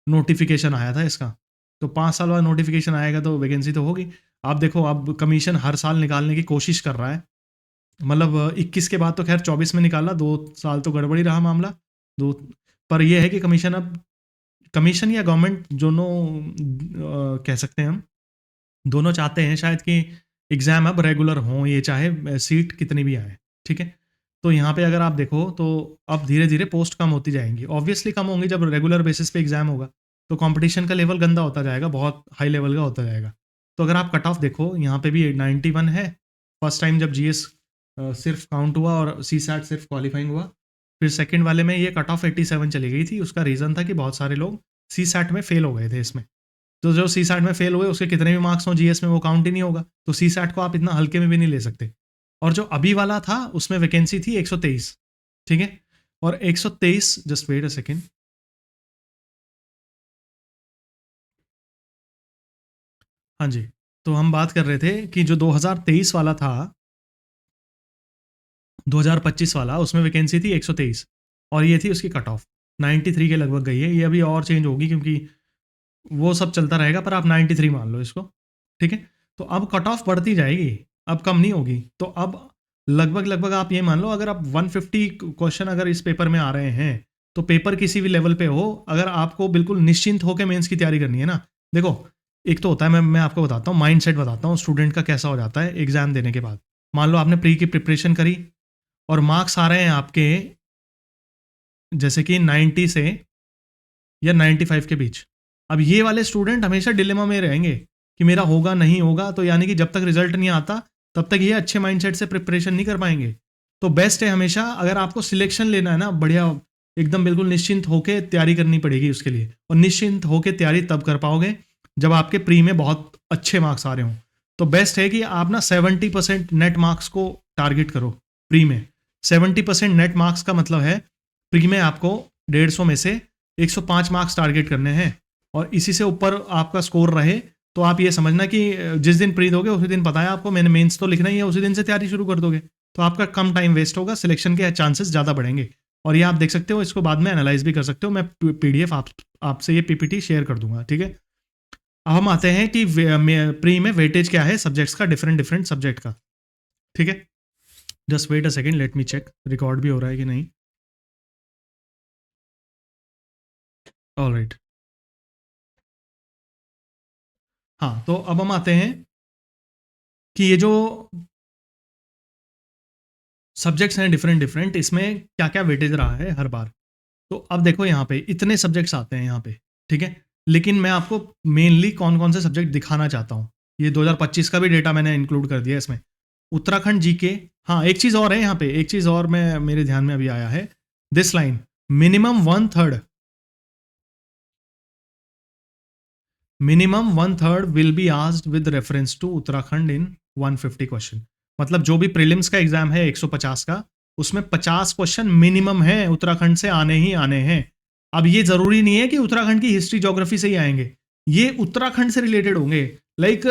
नोटिफिकेशन आया था इसका। तो 5 साल बाद नोटिफिकेशन आएगा तो वैकेंसी तो होगी। आप देखो अब कमीशन हर साल निकालने की कोशिश कर रहा है, मतलब 21 के बाद तो खैर 24 में निकाला, 2 साल तो गड़बड़ी रहा मामला दो। पर यह है कि कमीशन अब, कमीशन या गवर्नमेंट दोनों कह सकते हैं हम, दोनों चाहते हैं शायद कि एग्ज़ाम अब रेगुलर हों, ये चाहे सीट कितनी भी आए, ठीक है। तो यहाँ पे अगर आप देखो तो अब धीरे धीरे पोस्ट कम होती जाएंगी, ऑब्वियसली कम होंगी जब रेगुलर बेसिस पे एग्जाम होगा, तो कंपटीशन का लेवल गंदा होता जाएगा, बहुत हाई लेवल का होता जाएगा। तो अगर आप कट ऑफ देखो यहाँ पे भी 91 है, फर्स्ट टाइम जब जीएस सिर्फ काउंट हुआ और सी सैट सिर्फ क्वालिफाइंग हुआ। फिर सेकंड वाले में ये कट ऑफ 87 चली गई थी। उसका रीज़न था कि बहुत सारे लोग सी सैट में फेल हो गए थे इसमें। तो जो सी सैट में फेल हुए उसके कितने भी मार्क्स हो जीएस में वो काउंट ही नहीं होगा। तो सी सैट को आप इतना हल्के में भी नहीं ले सकते। और जो अभी वाला था उसमें वैकेंसी थी 123, ठीक है। और 123, जस्ट वेट अ सेकेंड, हाँ जी। तो हम बात कर रहे थे कि जो 2023 वाला था, 2025 वाला, उसमें वैकेंसी थी 123 और ये थी उसकी कट ऑफ 93 के लगभग गई है। ये अभी और चेंज होगी क्योंकि वो सब चलता रहेगा, पर आप 93 मान लो इसको, ठीक है। तो अब कट ऑफ बढ़ती जाएगी, अब कम नहीं होगी। तो अब लगभग लगभग आप ये मान लो, अगर आप 150 क्वेश्चन अगर इस पेपर में आ रहे हैं, तो पेपर किसी भी लेवल पे हो, अगर आपको बिल्कुल निश्चिंत होकर मेंस की तैयारी करनी है ना, देखो एक तो होता है, मैं आपको बताता हूँ, माइंड सेट बताता हूँ स्टूडेंट का कैसा हो जाता है एग्जाम देने के बाद। मान लो आपने प्री की प्रिपरेशन करी और मार्क्स आ रहे हैं आपके जैसे कि 90 से या 95 के बीच। अब ये वाले स्टूडेंट हमेशा डिलेमा में रहेंगे कि मेरा होगा नहीं होगा, तो यानी कि जब तक रिजल्ट नहीं आता तब तक ये अच्छे माइंडसेट से प्रिपरेशन नहीं कर पाएंगे। तो बेस्ट है हमेशा, अगर आपको सिलेक्शन लेना है ना, बढ़िया एकदम बिल्कुल निश्चिंत होकर तैयारी करनी पड़ेगी उसके लिए। और निश्चिंत होकर तैयारी तब कर पाओगे जब आपके प्री में बहुत अच्छे मार्क्स आ रहे हों। तो बेस्ट है कि आप ना 70% नेट मार्क्स को टारगेट करो प्री में। 70% नेट मार्क्स का मतलब है प्री में आपको 150 में से 105 मार्क्स टारगेट करने हैं, और इसी से ऊपर आपका स्कोर रहे तो आप ये समझना कि जिस दिन प्री दोगे उसी दिन पता है आपको मैंने मेंस तो लिखना ही है, उसी दिन से तैयारी शुरू कर दोगे तो आपका कम टाइम वेस्ट होगा, सिलेक्शन के चांसेस ज़्यादा बढ़ेंगे। और ये आप देख सकते हो, इसको बाद में एनालाइज भी कर सकते हो। मैं पीडीएफ आपसे ये पीपीटी शेयर कर दूंगा, ठीक है। अब हम आते हैं कि प्री में वेटेज क्या है सब्जेक्ट्स का, डिफरेंट डिफरेंट सब्जेक्ट का, ठीक है। Just wait a second, let me check record भी हो रहा है कि नहीं। ऑल राइट, हाँ। तो अब हम आते हैं कि ये जो सब्जेक्ट्स हैं डिफरेंट डिफरेंट, इसमें क्या क्या वेटेज रहा है हर बार। तो अब देखो यहाँ पे इतने सब्जेक्ट्स आते हैं यहाँ पे, ठीक है। लेकिन मैं आपको मेनली कौन कौन से सब्जेक्ट दिखाना चाहता हूँ। ये 2025 का भी डेटा मैंने इंक्लूड कर दिया इसमें। उत्तराखंड जीके, हाँ एक चीज़ और है यहाँ पे, एक चीज़ और मैं मेरे ध्यान में अभी आया है, this line, minimum 1/3 will be asked with reference to Uttarakhand in 150 question. मतलब जो भी प्रीलिम्स का एग्जाम है 150 का, उसमें 50 क्वेश्चन मिनिमम है उत्तराखंड से आने ही आने हैं। अब ये जरूरी नहीं है कि उत्तराखंड की हिस्ट्री ज्योग्राफी से ही आएंगे, ये उत्तराखंड से रिलेटेड होंगे। लाइक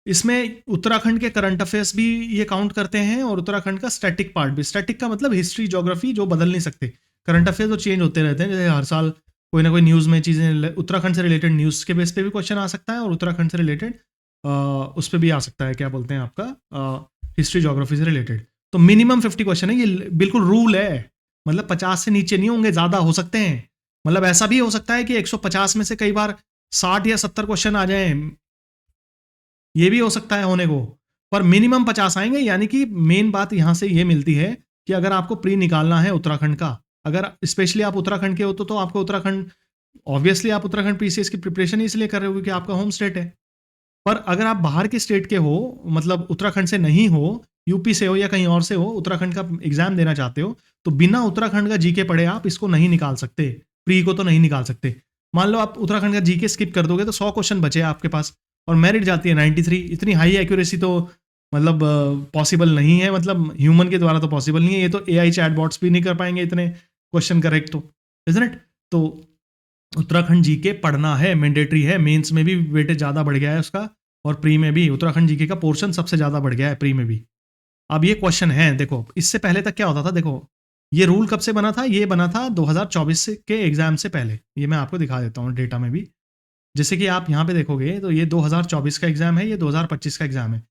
इसमें उत्तराखंड के करंट अफेयर्स भी ये काउंट करते हैं और उत्तराखंड का स्टैटिक पार्ट भी। स्टैटिक का मतलब हिस्ट्री ज्योग्राफी जो बदल नहीं सकते, करंट अफेयर्स जो चेंज होते रहते हैं, जैसे हर साल कोई ना कोई न्यूज़ में चीज़ें, उत्तराखंड से रिलेटेड न्यूज़ के बेस पे भी क्वेश्चन आ सकता है और उत्तराखंड से रिलेटेड उस पर भी आ सकता है, क्या बोलते हैं आपका, हिस्ट्री ज्योग्राफी से रिलेटेड। तो मिनिमम 50 क्वेश्चन है, ये बिल्कुल रूल है। मतलब 50 से नीचे नहीं होंगे, ज़्यादा हो सकते हैं। मतलब ऐसा भी हो सकता है कि 150 में से कई बार 60 या 70 क्वेश्चन आ जाए, ये भी हो सकता है होने को, पर मिनिमम 50 आएंगे। यानी कि मेन बात यहां से ये मिलती है कि अगर आपको प्री निकालना है उत्तराखंड का, अगर स्पेशली आप उत्तराखंड के हो तो आपको उत्तराखंड, ऑब्वियसली आप उत्तराखंड पीसीएस की प्रिपरेशन इसलिए कर रहे हो क्योंकि आपका होम स्टेट है। पर अगर आप बाहर के स्टेट के हो, मतलब उत्तराखंड से नहीं हो, यूपी से हो या कहीं और से हो, उत्तराखंड का एग्जाम देना चाहते हो, तो बिना उत्तराखंड का जीके पढ़े आप इसको नहीं निकाल सकते, प्री को तो नहीं निकाल सकते। मान लो आप उत्तराखंड का जीके स्किप कर दोगे तो 100 क्वेश्चन बचे आपके पास और मेरिट जाती है 93। इतनी हाई एक्यूरेसी तो मतलब पॉसिबल नहीं है, मतलब ह्यूमन के द्वारा तो पॉसिबल नहीं है। ये तो एआई चैटबॉट्स भी नहीं कर पाएंगे इतने क्वेश्चन करेक्ट, तो इजंट इट। तो उत्तराखंड जीके पढ़ना है, मैंडेटरी है। मेंस में भी वेटेज ज़्यादा बढ़ गया है उसका, और प्री में भी उत्तराखंड जीके का पोर्शन सबसे ज़्यादा बढ़ गया है प्री में भी। अब ये क्वेश्चन है, देखो इससे पहले तक क्या होता था, देखो ये रूल कब से बना था, ये बना था 2024 के एग्जाम से पहले। ये मैं आपको दिखा देता हूँ डेटा में भी, जैसे कि आप यहाँ पे देखोगे तो ये 2024 का एग्जाम है, ये 2025 का एग्जाम है।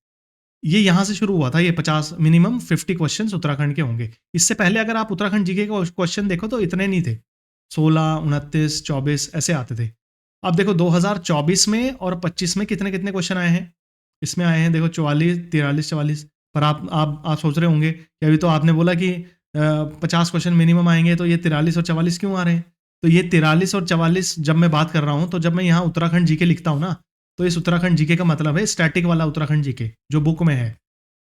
ये यहाँ से शुरू हुआ था, ये 50 मिनिमम 50 क्वेश्चन उत्तराखंड के होंगे। इससे पहले अगर आप उत्तराखंड जीके का क्वेश्चन देखो तो इतने नहीं थे, 16, 29, 24 ऐसे आते थे। अब देखो 2024 में और 25 में कितने कितने क्वेश्चन आए हैं, इसमें आए हैं देखो 44, 43, 44। पर आप सोच रहे होंगे कि अभी तो आपने बोला कि 50 क्वेश्चन मिनिमम आएंगे, तो ये 43 और 44 क्यों आ रहे हैं। तो ये 43 और 44 जब मैं बात कर रहा हूँ, तो जब मैं यहाँ उत्तराखंड जीके लिखता हूँ ना, तो इस उत्तराखंड जीके का मतलब है स्टैटिक वाला उत्तराखंड जीके जो बुक में है।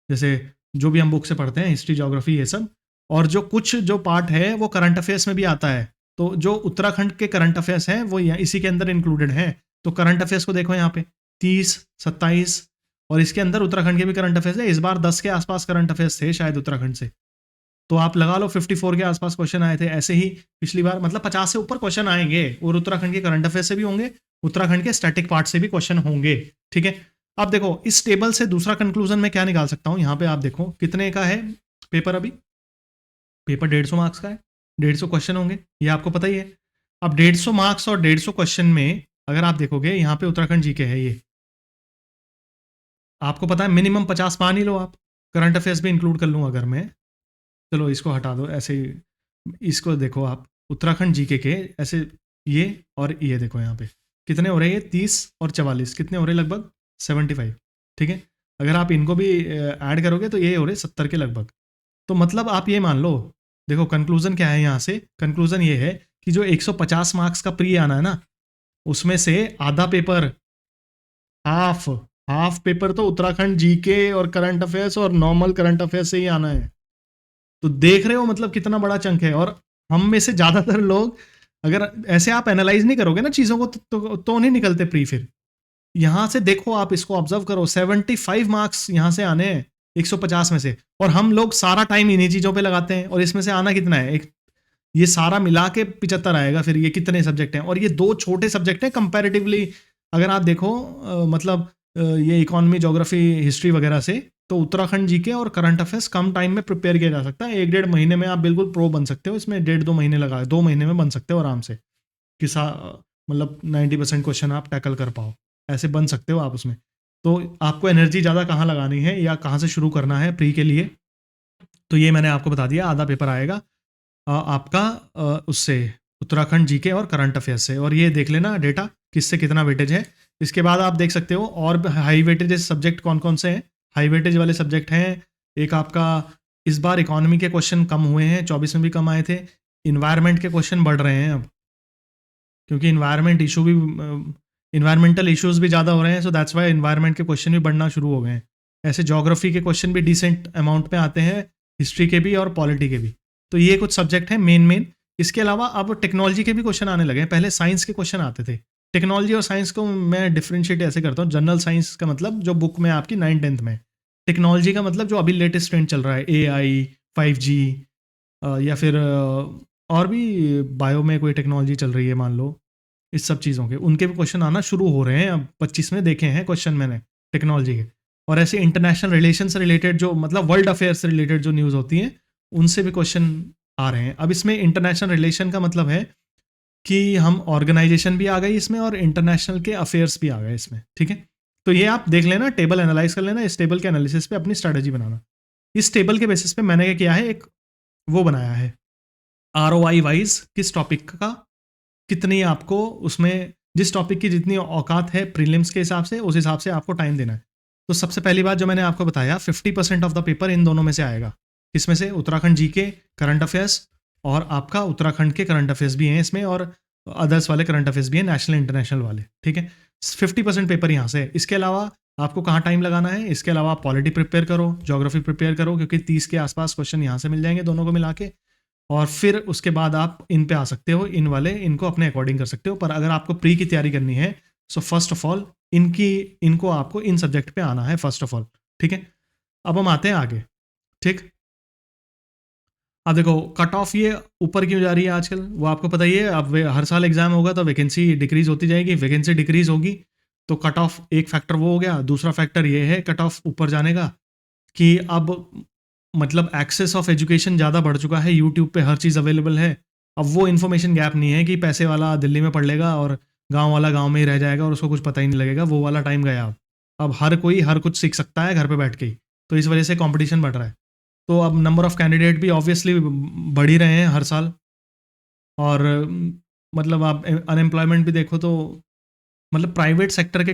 जैसे जो भी हम बुक से पढ़ते हैं, हिस्ट्री, ज्योग्राफी, ये सब। और जो कुछ जो पार्ट है वो करंट अफेयर्स में भी आता है। तो जो उत्तराखंड के करंट अफेयर्स हैं वो इसी के अंदर इंक्लूडेड हैं। तो करंट अफेयर्स को देखो यहाँ पे 30, 27, और इसके अंदर उत्तराखंड के भी करंट अफेयर्स है। इस बार 10 के आसपास करंट अफेयर्स थे शायद उत्तराखंड से। तो आप लगा लो 54 के आसपास क्वेश्चन आए थे। ऐसे ही पिछली बार मतलब 50 से ऊपर क्वेश्चन आएंगे, और उत्तराखंड के करंट अफेयर से भी होंगे, उत्तराखंड के स्टैटिक पार्ट से भी क्वेश्चन होंगे। ठीक है, अब देखो इस टेबल से दूसरा कंक्लूजन मैं क्या निकाल सकता हूं। यहाँ पे आप देखो कितने का है पेपर। अभी पेपर 150 मार्क्स का है, 150 क्वेश्चन होंगे, ये आपको पता ही है। अब 150 मार्क्स और 150 क्वेश्चन में अगर आप देखोगे यहाँ पे उत्तराखंड जीके है, ये आपको पता है मिनिमम 50 मान ही लो आप। करंट अफेयर्स भी इंक्लूड कर लूँ अगर मैं, चलो इसको हटा दो ऐसे ही। इसको देखो आप उत्तराखंड जीके के ऐसे, ये और ये देखो यहाँ पे कितने हो रहे हैं, ये 30 और 44 कितने हो रहे हैं, लगभग 75। ठीक है, अगर आप इनको भी ऐड करोगे तो ये हो रहे 70 के लगभग। तो मतलब आप ये मान लो, देखो कंक्लूजन क्या है यहाँ से। कंक्लूजन ये है कि जो 150 मार्क्स का प्री आना है ना, उसमें से आधा पेपर, हाफ हाफ पेपर तो उत्तराखंड जीके और करंट अफेयर्स और नॉर्मल करंट अफेयर्स से ही आना है। तो देख रहे हो मतलब कितना बड़ा चंक है। और हम में से ज्यादातर लोग अगर ऐसे आप एनालाइज नहीं करोगे ना चीजों को तो नहीं निकलते प्री। फिर यहां से देखो, आप इसको ऑब्जर्व करो, 75 मार्क्स यहां से आने हैं 150 में से, और हम लोग सारा टाइम इन्हीं चीजों पे लगाते हैं। और इसमें से आना कितना है, एक ये सारा मिला के 75 आएगा। फिर ये कितने सब्जेक्ट हैं, और ये दो छोटे सब्जेक्ट हैं कंपैरेटिवली। अगर आप देखो मतलब ये इकोनॉमी, ज्योग्राफी, हिस्ट्री वगैरह से, तो उत्तराखंड जीके और करंट अफेयर्स कम टाइम में प्रिपेयर किया जा सकता है। 1-1.5 महीने में आप बिल्कुल प्रो बन सकते हो इसमें। 1.5-2 महीने लगा, 2 महीने में बन सकते हो आराम से कि मतलब 90% क्वेश्चन आप टैकल कर पाओ, ऐसे बन सकते हो आप उसमें। तो आपको एनर्जी ज़्यादा कहाँ लगानी है या कहाँ से शुरू करना है प्री के लिए, तो ये मैंने आपको बता दिया। आधा पेपर आएगा आपका उससे उत्तराखंड जीके और करंट अफेयर से, और ये देख लेना डेटा किससे कितना वेटेज है। इसके बाद आप देख सकते हो और हाई वेटेज सब्जेक्ट कौन कौन से हैं। हाई वेटेज वाले सब्जेक्ट हैं, एक आपका इस बार इकोनॉमी के क्वेश्चन कम हुए हैं, 24 में भी कम आए थे। इन्वायरमेंट के क्वेश्चन बढ़ रहे हैं अब, क्योंकि इन्वायरमेंटल इश्यूज भी ज़्यादा हो रहे हैं। सो दैट्स वाई इन्वायरमेंट के क्वेश्चन भी बढ़ना शुरू हो गए हैं। ऐसे ज्योग्राफी के क्वेश्चन भी डिसेंट अमाउंट में आते हैं, हिस्ट्री के भी और पॉलिटी के भी। तो ये कुछ सब्जेक्ट हैं मेन मेन। इसके अलावा अब टेक्नोलॉजी के भी क्वेश्चन आने लगे हैं। पहले साइंस के क्वेश्चन आते थे। टेक्नोलॉजी और साइंस को मैं डिफ्रेंशिएट ऐसे करता हूँ, जनरल साइंस का मतलब जो बुक में आपकी 9th-10th में, टेक्नोलॉजी का मतलब जो अभी लेटेस्ट ट्रेंड चल रहा है, AI, 5G, या फिर और भी बायो में कोई टेक्नोलॉजी चल रही है मान लो, इस सब चीज़ों के उनके भी क्वेश्चन आना शुरू हो रहे हैं। अब 25 में देखे हैं क्वेश्चन मैंने टेक्नोलॉजी के। और ऐसे इंटरनेशनल रिलेशन से रिलेटेड जो मतलब वर्ल्ड अफेयर्स से रिलेटेड जो न्यूज़ होती हैं, उनसे भी क्वेश्चन आ रहे हैं। अब इसमें इंटरनेशनल रिलेशन का मतलब है कि हम ऑर्गेनाइजेशन भी आ गई इसमें और इंटरनेशनल के अफेयर्स भी आ गए इसमें। ठीक है, तो ये आप देख लेना, टेबल एनालाइज कर लेना, इस टेबल के एनालिसिस पे अपनी स्ट्रैटेजी बनाना। इस टेबल के बेसिस पे मैंने क्या किया है, एक वो बनाया है ROI वाइज, किस टॉपिक का कितनी आपको उसमें, जिस टॉपिक की जितनी औकात है प्रीलिम्स के हिसाब से, उस हिसाब से आपको टाइम देना है। तो सबसे पहली बात जो मैंने आपको बताया, 50% ऑफ द पेपर इन दोनों में से आएगा। इसमें से उत्तराखंड जीके, करंट अफेयर्स, और आपका उत्तराखंड के करंट अफेयर्स भी हैं इसमें, और अदर्स वाले करंट अफेयर्स भी हैं, नेशनल इंटरनेशनल वाले। ठीक है, 50% पेपर यहाँ से है। इसके अलावा आपको कहाँ टाइम लगाना है, इसके अलावा आप पॉलिटी प्रिपेयर करो, ज्योग्राफी प्रिपेयर करो, क्योंकि 30 के आसपास क्वेश्चन यहाँ से मिल जाएंगे दोनों को मिला के। और फिर उसके बाद आप इन पे आ सकते हो, इन वाले इनको अपने अकॉर्डिंग कर सकते हो। पर अगर आपको प्री की तैयारी करनी है, सो फर्स्ट ऑफ ऑल इनको आपको इन सब्जेक्ट पे आना है फर्स्ट ऑफ ऑल। ठीक है, अब हम आते हैं आगे। ठीक, अब देखो कट ऑफ ये ऊपर क्यों जा रही है आजकल, वो आपको पता ही है। अब हर साल एग्जाम होगा तो वैकेंसी डिक्रीज होती जाएगी, वैकेंसी डिक्रीज होगी तो कट ऑफ, एक फैक्टर वो हो गया। दूसरा फैक्टर ये है कट ऑफ ऊपर जाने का कि अब मतलब एक्सेस ऑफ एजुकेशन ज़्यादा बढ़ चुका है, यूट्यूब पे हर चीज़ अवेलेबल है। अब वो इन्फॉर्मेशन गैप नहीं है कि पैसे वाला दिल्ली में पढ़ लेगा और गांव वाला गांव में ही रह जाएगा और उसको कुछ पता ही नहीं लगेगा, वो वाला टाइम गया। अब हर कोई हर कुछ सीख सकता है घर पे बैठ के ही, तो इस वजह से कंपटीशन बढ़ रहा है। तो अब नंबर ऑफ़ कैंडिडेट भी ऑब्वियसली बढ़ ही रहे हैं हर साल। और मतलब आप अनएम्प्लॉयमेंट भी देखो तो मतलब प्राइवेट सेक्टर के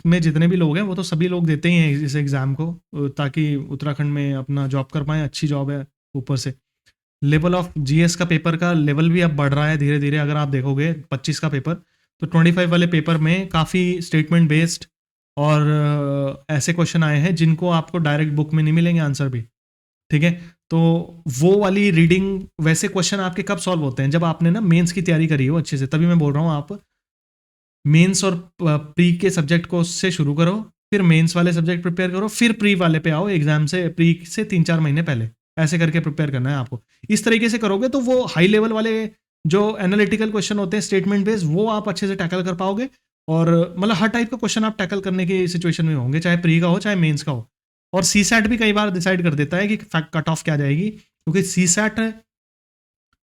में जितने भी लोग हैं वो तो सभी लोग देते ही हैं इस एग्ज़ाम को, ताकि उत्तराखंड में अपना जॉब कर पाएँ। अच्छी जॉब है। ऊपर से लेवल ऑफ GS का पेपर का लेवल भी अब बढ़ रहा है धीरे धीरे। अगर आप देखोगे 25 का पेपर, तो 25 वाले पेपर में काफ़ी स्टेटमेंट बेस्ड और ऐसे क्वेश्चन आए हैं जिनको आपको डायरेक्ट बुक में नहीं मिलेंगे आंसर भी, ठीक है। तो वो वाली रीडिंग, वैसे क्वेश्चन आपके कब सॉल्व होते हैं, जब आपने ना मेंस की तैयारी करी हो अच्छे से, तभी मैं बोल रहा हूँ आप मेंस और प्री के सब्जेक्ट को से शुरू करो, फिर मेंस वाले सब्जेक्ट प्रिपेयर करो, फिर प्री वाले पे आओ, एग्जाम से प्री से 3-4 महीने पहले, ऐसे करके प्रिपेयर करना है आपको। इस तरीके से करोगे तो वो हाई लेवल वाले जो एनालिटिकल क्वेश्चन होते हैं स्टेटमेंट बेस्ड, वो आप अच्छे से टैकल कर पाओगे। और मतलब हर टाइप का क्वेश्चन आप टैकल करने की सिचुएशन में होंगे, चाहे प्री का हो चाहे मेंस का हो। और सी सैट भी कई बार डिसाइड कर देता है कि कट ऑफ क्या जाएगी, क्योंकि सी सैट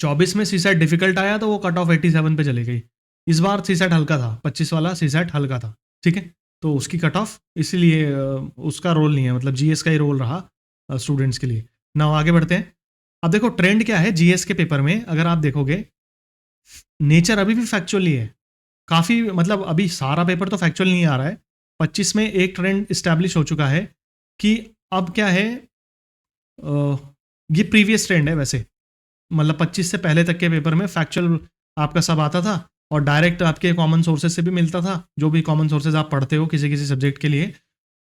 24 में सी सैट डिफिकल्ट आया तो वो कट ऑफ 87 पे चली गई। इस बार सी सैट हल्का था, 25 वाला सी सैट हल्का था, ठीक है। तो उसकी कट ऑफ इसीलिए उसका रोल नहीं है, मतलब जीएस का ही रोल रहा स्टूडेंट्स के लिए। ना आगे बढ़ते हैं। अब देखो ट्रेंड क्या है जीएस के पेपर में, अगर आप देखोगे नेचर अभी भी फैक्चुअल ही है काफ़ी, मतलब अभी सारा पेपर तो फैक्चुअल नहीं आ रहा है। 25 में एक ट्रेंड इस्टेब्लिश हो चुका है कि अब क्या है, ये प्रीवियस ट्रेंड है वैसे, मतलब 25 से पहले तक के पेपर में फैक्चुअल आपका सब आता था और डायरेक्ट आपके कॉमन सोर्सेज से भी मिलता था, जो भी कॉमन सोर्सेज आप पढ़ते हो किसी किसी सब्जेक्ट के लिए।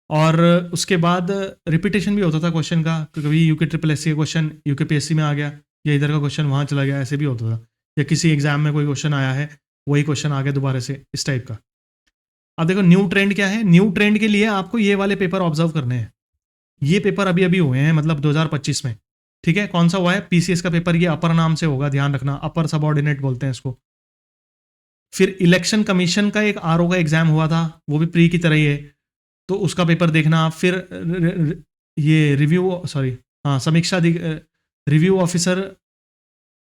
और उसके बाद रिपीटेशन भी होता था क्वेश्चन का, कभी यूके ट्रिपल एस सी का क्वेश्चन यूकेपीएससी में आ गया, या इधर का क्वेश्चन वहाँ चला गया, ऐसे भी होता था। या किसी एग्जाम में कोई क्वेश्चन आया है, वही क्वेश्चन आ गया दोबारा से, इस टाइप का। अब देखो न्यू ट्रेंड क्या है, न्यू ट्रेंड के लिए आपको ये वाले पेपर ऑब्जर्व करने हैं। ये पेपर अभी अभी हुए हैं, मतलब 2025 में, ठीक है। कौन सा हुआ है, पीसीएस का पेपर, ये अपर नाम से होगा, ध्यान रखना, अपर सबऑर्डिनेट बोलते हैं इसको। फिर इलेक्शन कमीशन का एक आरओ का एग्जाम हुआ था, वो भी प्री की तरह ही है, तो उसका पेपर देखना आप। फिर ये रिव्यू, सॉरी हाँ, समीक्षा रिव्यू ऑफिसर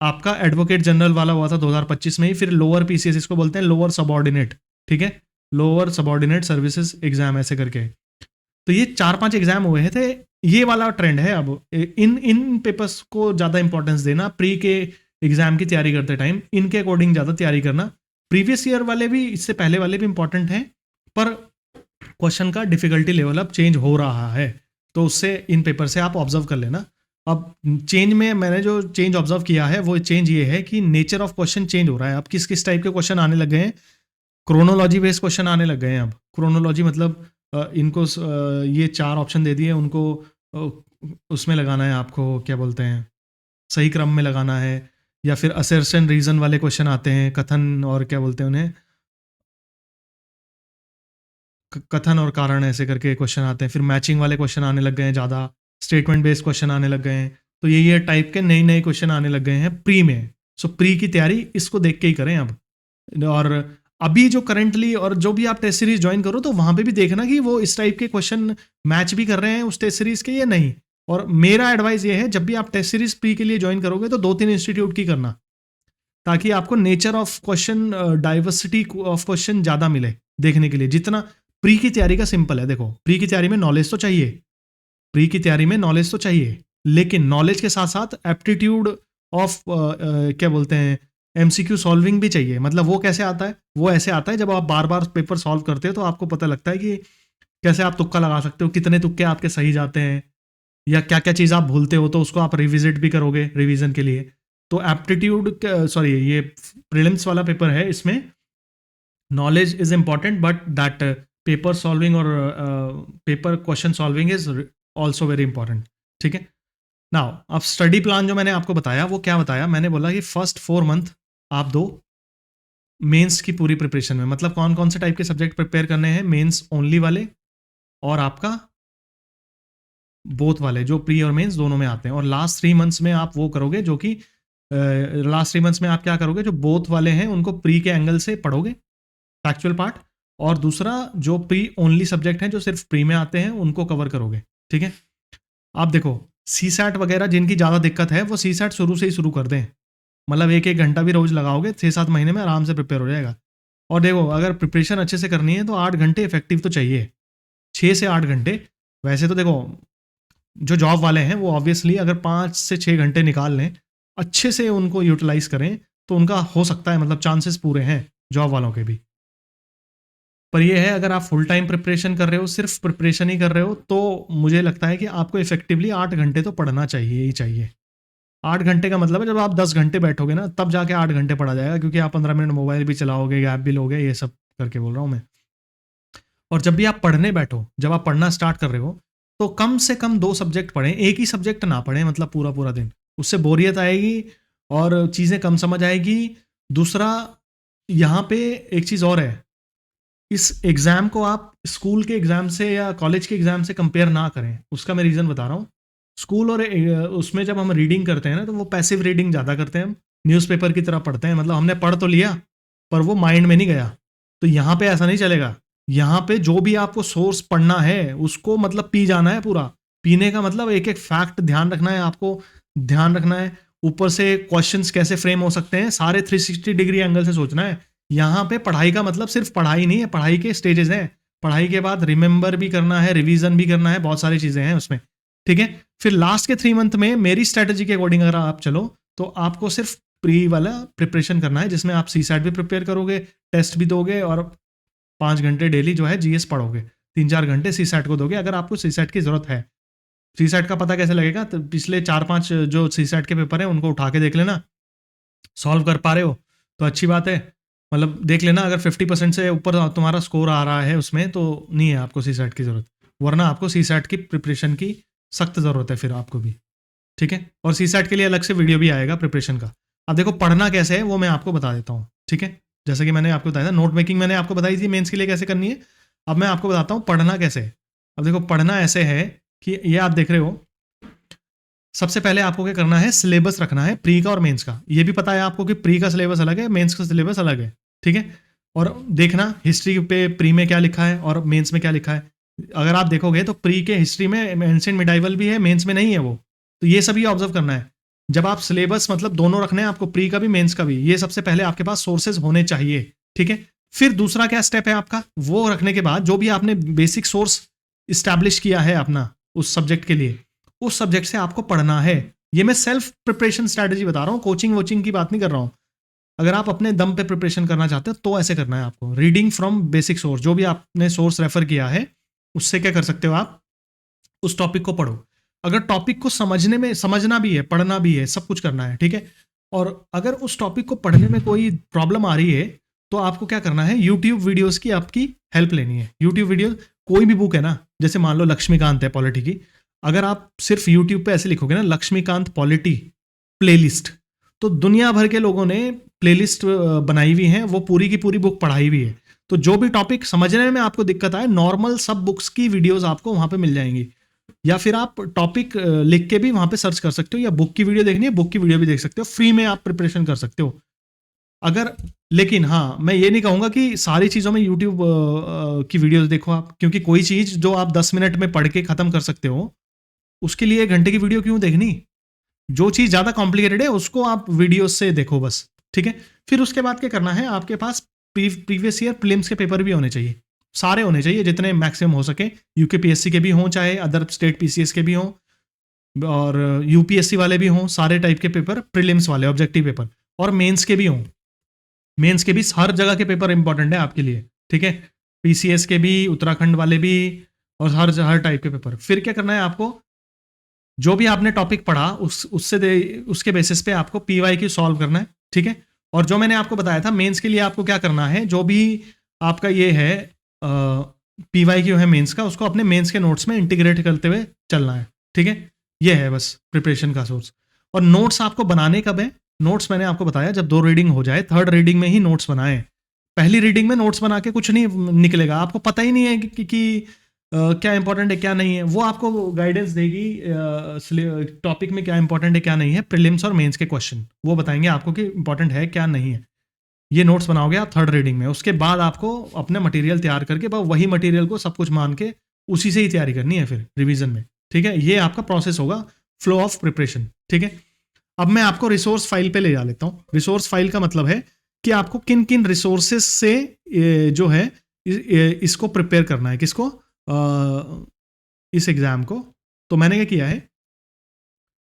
आपका एडवोकेट जनरल वाला हुआ था 2025 में ही। फिर लोअर पीसीएस, इसको बोलते हैं लोअर सबऑर्डिनेट, ठीक है, लोअर सबऑर्डिनेट सर्विसेज एग्जाम, ऐसे करके। तो ये 4-5 एग्जाम हुए थे। ये वाला ट्रेंड है अब, इन इन पेपर्स को ज़्यादा इंपॉर्टेंस देना, प्री के एग्जाम की तैयारी करते टाइम इनके अकॉर्डिंग ज़्यादा तैयारी करना। प्रीवियस ईयर वाले भी, इससे पहले वाले भी इंपॉर्टेंट हैं, पर क्वेश्चन का डिफिकल्टी लेवल अब चेंज हो रहा है, तो उससे इन पेपर से आप ऑब्जर्व कर लेना। अब चेंज में मैंने जो चेंज ऑब्जर्व किया है, वो चेंज ये है कि नेचर ऑफ क्वेश्चन चेंज हो रहा है। अब किस किस टाइप के क्वेश्चन आने लग गए हैं, क्रोनोलॉजी बेस्ड क्वेश्चन आने लग गए हैं। अब क्रोनोलॉजी मतलब इनको ये 4 ऑप्शन दे दिए, उनको उसमें लगाना है आपको, क्या बोलते हैं, सही क्रम में लगाना है। या फिर असर्शन रीजन वाले क्वेश्चन आते हैं, कथन और क्या बोलते हैं उन्हें, कथन और कारण, ऐसे करके क्वेश्चन आते हैं। फिर मैचिंग वाले क्वेश्चन आने लग गए हैं ज़्यादा, स्टेटमेंट बेस्ड क्वेश्चन आने लग गए हैं। तो ये टाइप के नए नए क्वेश्चन आने लग गए हैं प्री में। सो प्री की तैयारी इसको देख के ही करें अब। और अभी जो करंटली, और जो भी आप टेस्ट सीरीज ज्वाइन करो तो वहां पे भी देखना कि वो इस टाइप के क्वेश्चन मैच भी कर रहे हैं उस टेस्ट सीरीज के या नहीं। और मेरा एडवाइस ये है, जब भी आप टेस्ट सीरीज प्री के लिए ज्वाइन करोगे तो 2-3 इंस्टीट्यूट की करना, ताकि आपको nature of question, diversity of question ज़्यादा मिले देखने के लिए। जितना प्री की तैयारी का सिंपल है, देखो प्री की तैयारी में नॉलेज तो चाहिए, प्री की तैयारी में नॉलेज तो चाहिए, लेकिन नॉलेज के साथ साथ एप्टीट्यूड ऑफ क्या बोलते हैं, एमसीक्यू सॉल्विंग भी चाहिए। मतलब वो कैसे आता है, वो ऐसे आता है जब आप बार बार पेपर सॉल्व करते हो तो आपको पता लगता है कि कैसे आप तुक्का लगा सकते हो, कितने तुक्के आपके सही जाते हैं, या क्या क्या चीज़ आप भूलते हो, तो उसको आप रिविजिट भी करोगे रिवीजन के लिए। तो एप्टीट्यूड, सॉरी ये प्रीलिम्स वाला पेपर है, इसमें knowledge is important, but that paper solving और paper question solving is also very important, ठीक है। नाउ अब स्टडी प्लान जो मैंने आपको बताया, वो क्या बताया, मैंने बोला कि फर्स्ट 4 मंथ आप दो मेंस की पूरी प्रिपरेशन में। मतलब कौन कौन से टाइप के सब्जेक्ट प्रिपेयर करने हैं, मेंस ओनली वाले और आपका बोथ वाले, जो प्री और मेंस दोनों में आते हैं। और लास्ट 3 मंथ्स में आप वो करोगे जो कि लास्ट 3 मंथ्स में आप क्या करोगे, जो बोथ वाले हैं उनको प्री के एंगल से पढ़ोगे, फैक्चुअल पार्ट। और दूसरा जो प्री ओनली सब्जेक्ट हैं, जो सिर्फ प्री में आते हैं, उनको कवर करोगे, ठीक है। आप देखो सी सैट वगैरह जिनकी ज़्यादा दिक्कत है, वो सी सैट शुरू से ही शुरू कर दें। मतलब 1-1 घंटा भी रोज लगाओगे, 6-7 महीने में आराम से प्रिपेयर हो जाएगा। और देखो अगर प्रिपरेशन अच्छे से करनी है तो 8 घंटे इफेक्टिव तो चाहिए, 6 से 8 घंटे। वैसे तो देखो जो जॉब वाले हैं वो ऑब्वियसली अगर 5 से 6 घंटे निकाल लें, अच्छे से उनको यूटिलाइज करें, तो उनका हो सकता है, मतलब चांसेस पूरे हैं जॉब वालों के भी। पर ये है, अगर आप फुल टाइम प्रिपरेशन कर रहे हो, सिर्फ प्रिपरेशन ही कर रहे हो, तो मुझे लगता है कि आपको इफेक्टिवली 8 घंटे तो पढ़ना चाहिए ही चाहिए। 8 घंटे का मतलब है जब आप 10 घंटे बैठोगे ना, तब जाके 8 घंटे पढ़ा जाएगा, क्योंकि आप 15 मिनट मोबाइल भी चलाओगे, गैप भी लोगे, ये सब करके बोल रहा हूँ मैं। और जब भी आप पढ़ने बैठो, जब आप पढ़ना स्टार्ट कर रहे हो, तो कम से कम 2 सब्जेक्ट पढ़ें, एक ही सब्जेक्ट ना पढ़ें मतलब पूरा-पूरा दिन। उससे बोरियत आएगी और चीज़ें कम समझ आएगी। दूसरा, यहाँ पे एक चीज़ और है, इस एग्ज़ाम को आप स्कूल के एग्ज़ाम से या कॉलेज के एग्ज़ाम से कंपेयर ना करें। उसका मैं रीज़न बता रहा हूँ। स्कूल और उसमें जब हम रीडिंग करते हैं ना, तो वो पैसिव रीडिंग ज़्यादा करते हैं हम, न्यूज़पेपर की तरह पढ़ते हैं, मतलब हमने पढ़ तो लिया, पर वो माइंड में नहीं गया। तो यहाँ पे ऐसा नहीं चलेगा। यहाँ पे जो भी आपको सोर्स पढ़ना है, उसको मतलब पी जाना है पूरा। पीने का मतलब एक-एक फैक्ट ध्यान रखना है आपको, ध्यान रखना है। ऊपर से क्वेश्चंस कैसे फ्रेम हो सकते हैं, सारे 360 डिग्री एंगल से सोचना है। यहाँ पे पढ़ाई का मतलब सिर्फ पढ़ाई नहीं है, पढ़ाई के स्टेजेस हैं। पढ़ाई के बाद रिमेंबर भी करना है, रिवीजन भी करना है, बहुत सारी चीज़ें हैं उसमें, ठीक है? फिर लास्ट के 3 मंथ में मेरी स्ट्रैटेजी के अकॉर्डिंग अगर आप चलो, तो आपको सिर्फ प्री वाला प्रिपरेशन करना है, जिसमें आप सीसैट भी प्रिपेयर करोगे, टेस्ट भी दोगे और 5 घंटे डेली जो है जीएस पढ़ोगे। 3-4 घंटे सीसैट को दोगे अगर आपको सीसैट की ज़रूरत है। सीसैट का पता कैसे लगेगा? तो पिछले 4-5 जो सीसैट के पेपर हैं, उनको उठा के देख लेना। सॉल्व कर पा रहे हो, तो अच्छी बात है। मतलब देख लेना, अगर 50% से ऊपर तुम्हारा स्कोर आ रहा है उसमें, तो नहीं है आपको सीसैट की ज़रूरत। वरना आपको सीसैट की प्रिपरेशन की सख्त ज़रूरत है फिर आपको भी, ठीक है? और सीसैट के लिए अलग से वीडियो भी आएगा प्रिपरेशन का। अब देखो पढ़ना कैसे है वो मैं आपको बता देता हूँ, ठीक है? जैसे कि मैंने आपको बताया था, नोट मेकिंग मैंने आपको बताई थी मेंस के लिए कैसे करनी है। अब मैं आपको बताता हूँ पढ़ना कैसे है। अब देखो पढ़ना ऐसे है कि ये आप देख रहे हो, सबसे पहले आपको क्या करना है, सिलेबस रखना है प्री का और मेंस का। ये भी पता है आपको कि प्री का सिलेबस अलग है, मेंस का सिलेबस अलग है, ठीक है? और देखना हिस्ट्री पे प्री में क्या लिखा है और मेंस में क्या लिखा है। अगर आप देखोगे तो प्री के हिस्ट्री में एंशिएंट मिडाइवल भी है, मेंस में नहीं है वो। तो ये सभी ऑब्जर्व करना है। जब आप सिलेबस मतलब दोनों रखने हैं आपको, प्री का भी मेंस का भी, ये सबसे पहले आपके पास सोर्सेज होने चाहिए, ठीक है? फिर दूसरा क्या स्टेप है आपका, वो रखने के बाद जो भी आपने बेसिक सोर्स इस्टेब्लिश किया है अपना उस सब्जेक्ट के लिए, उस सब्जेक्ट से आपको पढ़ना है। ये मैं सेल्फ प्रिपरेशन स्ट्रैटेजी बता रहा हूँ, कोचिंग वोचिंग की बात नहीं कर रहा हूँ। अगर आप अपने दम पे प्रिपरेशन करना चाहते हो तो ऐसे करना है आपको। रीडिंग फ्रॉम बेसिक सोर्स, जो भी आपने सोर्स रेफर किया है उससे क्या कर सकते हो आप, उस टॉपिक को पढ़ो। अगर टॉपिक को समझने में, समझना भी है, पढ़ना भी है, सब कुछ करना है, ठीक है? और अगर उस टॉपिक को पढ़ने में कोई प्रॉब्लम आ रही है, तो आपको क्या करना है, यूट्यूब वीडियोस की आपकी हेल्प लेनी है। यूट्यूब वीडियो, कोई भी बुक है ना, जैसे मान लो लक्ष्मीकांत है पॉलिटी की, अगर आप सिर्फ यूट्यूब पे ऐसे लिखोगे ना, लक्ष्मीकांत पॉलिटी प्लेलिस्ट, तो दुनिया भर के लोगों ने प्लेलिस्ट बनाई हुई है, वो पूरी की पूरी बुक पढ़ाई हुई है। तो जो भी टॉपिक समझने में आपको दिक्कत आए, नॉर्मल सब बुक्स की वीडियोस आपको वहां पे मिल जाएंगी। या फिर आप टॉपिक लिख के भी वहां पे सर्च कर सकते हो, या बुक की वीडियो देखनी है बुक की वीडियो भी देख सकते हो, फ्री में आप प्रिपरेशन कर सकते हो। अगर, लेकिन हाँ, मैं ये नहीं कहूंगा कि सारी चीज़ों में यूट्यूब की वीडियोस देखो आप, क्योंकि कोई चीज़ जो आप 10 मिनट में पढ़ के खत्म कर सकते हो, उसके लिए 1 घंटे की वीडियो क्यों देखनी? जो चीज़ ज़्यादा कॉम्प्लिकेटेड है उसको आप वीडियो से देखो बस, ठीक है? फिर उसके बाद क्या करना है, आपके पास प्रीवियस ईयर प्रीलिम्स के पेपर भी होने चाहिए, सारे होने चाहिए जितने मैक्सिमम हो सके। यूकेपीएससी के भी हों, चाहे अदर स्टेट पीसीएस के भी हों, और यूपीएससी वाले भी हों, सारे टाइप के पेपर, प्रीलिम्स वाले ऑब्जेक्टिव पेपर, और मेंस के भी हों। मेंस के भी हर जगह के पेपर इंपॉर्टेंट है आपके लिए, ठीक है? पीसीएस के भी, उत्तराखंड वाले भी, और हर टाइप के पेपर। फिर क्या करना है आपको, जो भी आपने टॉपिक पढ़ा उसके बेसिस पे आपको पीवाईक्यू सॉल्व करना है, ठीक है? और जो मैंने आपको बताया था मेंस के लिए आपको क्या करना है, जो भी आपका ये है पीवाईक्यू है मेंस का, उसको अपने मेंस के नोट्स में इंटीग्रेट करते हुए चलना है, ठीक है? ये है बस प्रिपरेशन का सोर्स। और नोट्स आपको बनाने कब है, नोट्स मैंने आपको बताया जब 2 रीडिंग हो जाए, 3rd रीडिंग में ही नोट्स बनाएं। पहली रीडिंग में नोट्स बना के कुछ नहीं निकलेगा, आपको पता ही नहीं है कि क्या इंपॉर्टेंट है क्या नहीं है। वो आपको गाइडेंस देगी टॉपिक में क्या इंपॉर्टेंट है क्या नहीं है, प्रीलिम्स और मेंस के क्वेश्चन वो बताएंगे आपको कि इंपॉर्टेंट है क्या नहीं है। ये नोट्स बनाओगे आप 3rd रीडिंग में, उसके बाद आपको अपना मटेरियल तैयार करके बस वही मटेरियल को सब कुछ मान के उसी से ही तैयारी करनी है फिर रिवीजन में, ठीक है? ये आपका प्रोसेस होगा, फ्लो ऑफ प्रिपरेशन, ठीक है? अब मैं आपको रिसोर्स फाइल पे ले जा लेता हूँ। रिसोर्स फाइल का मतलब है कि आपको किन किन रिसोर्सेस से जो है इसको प्रिपेयर करना है, किसको, इस एग्जाम को। तो मैंने क्या किया है,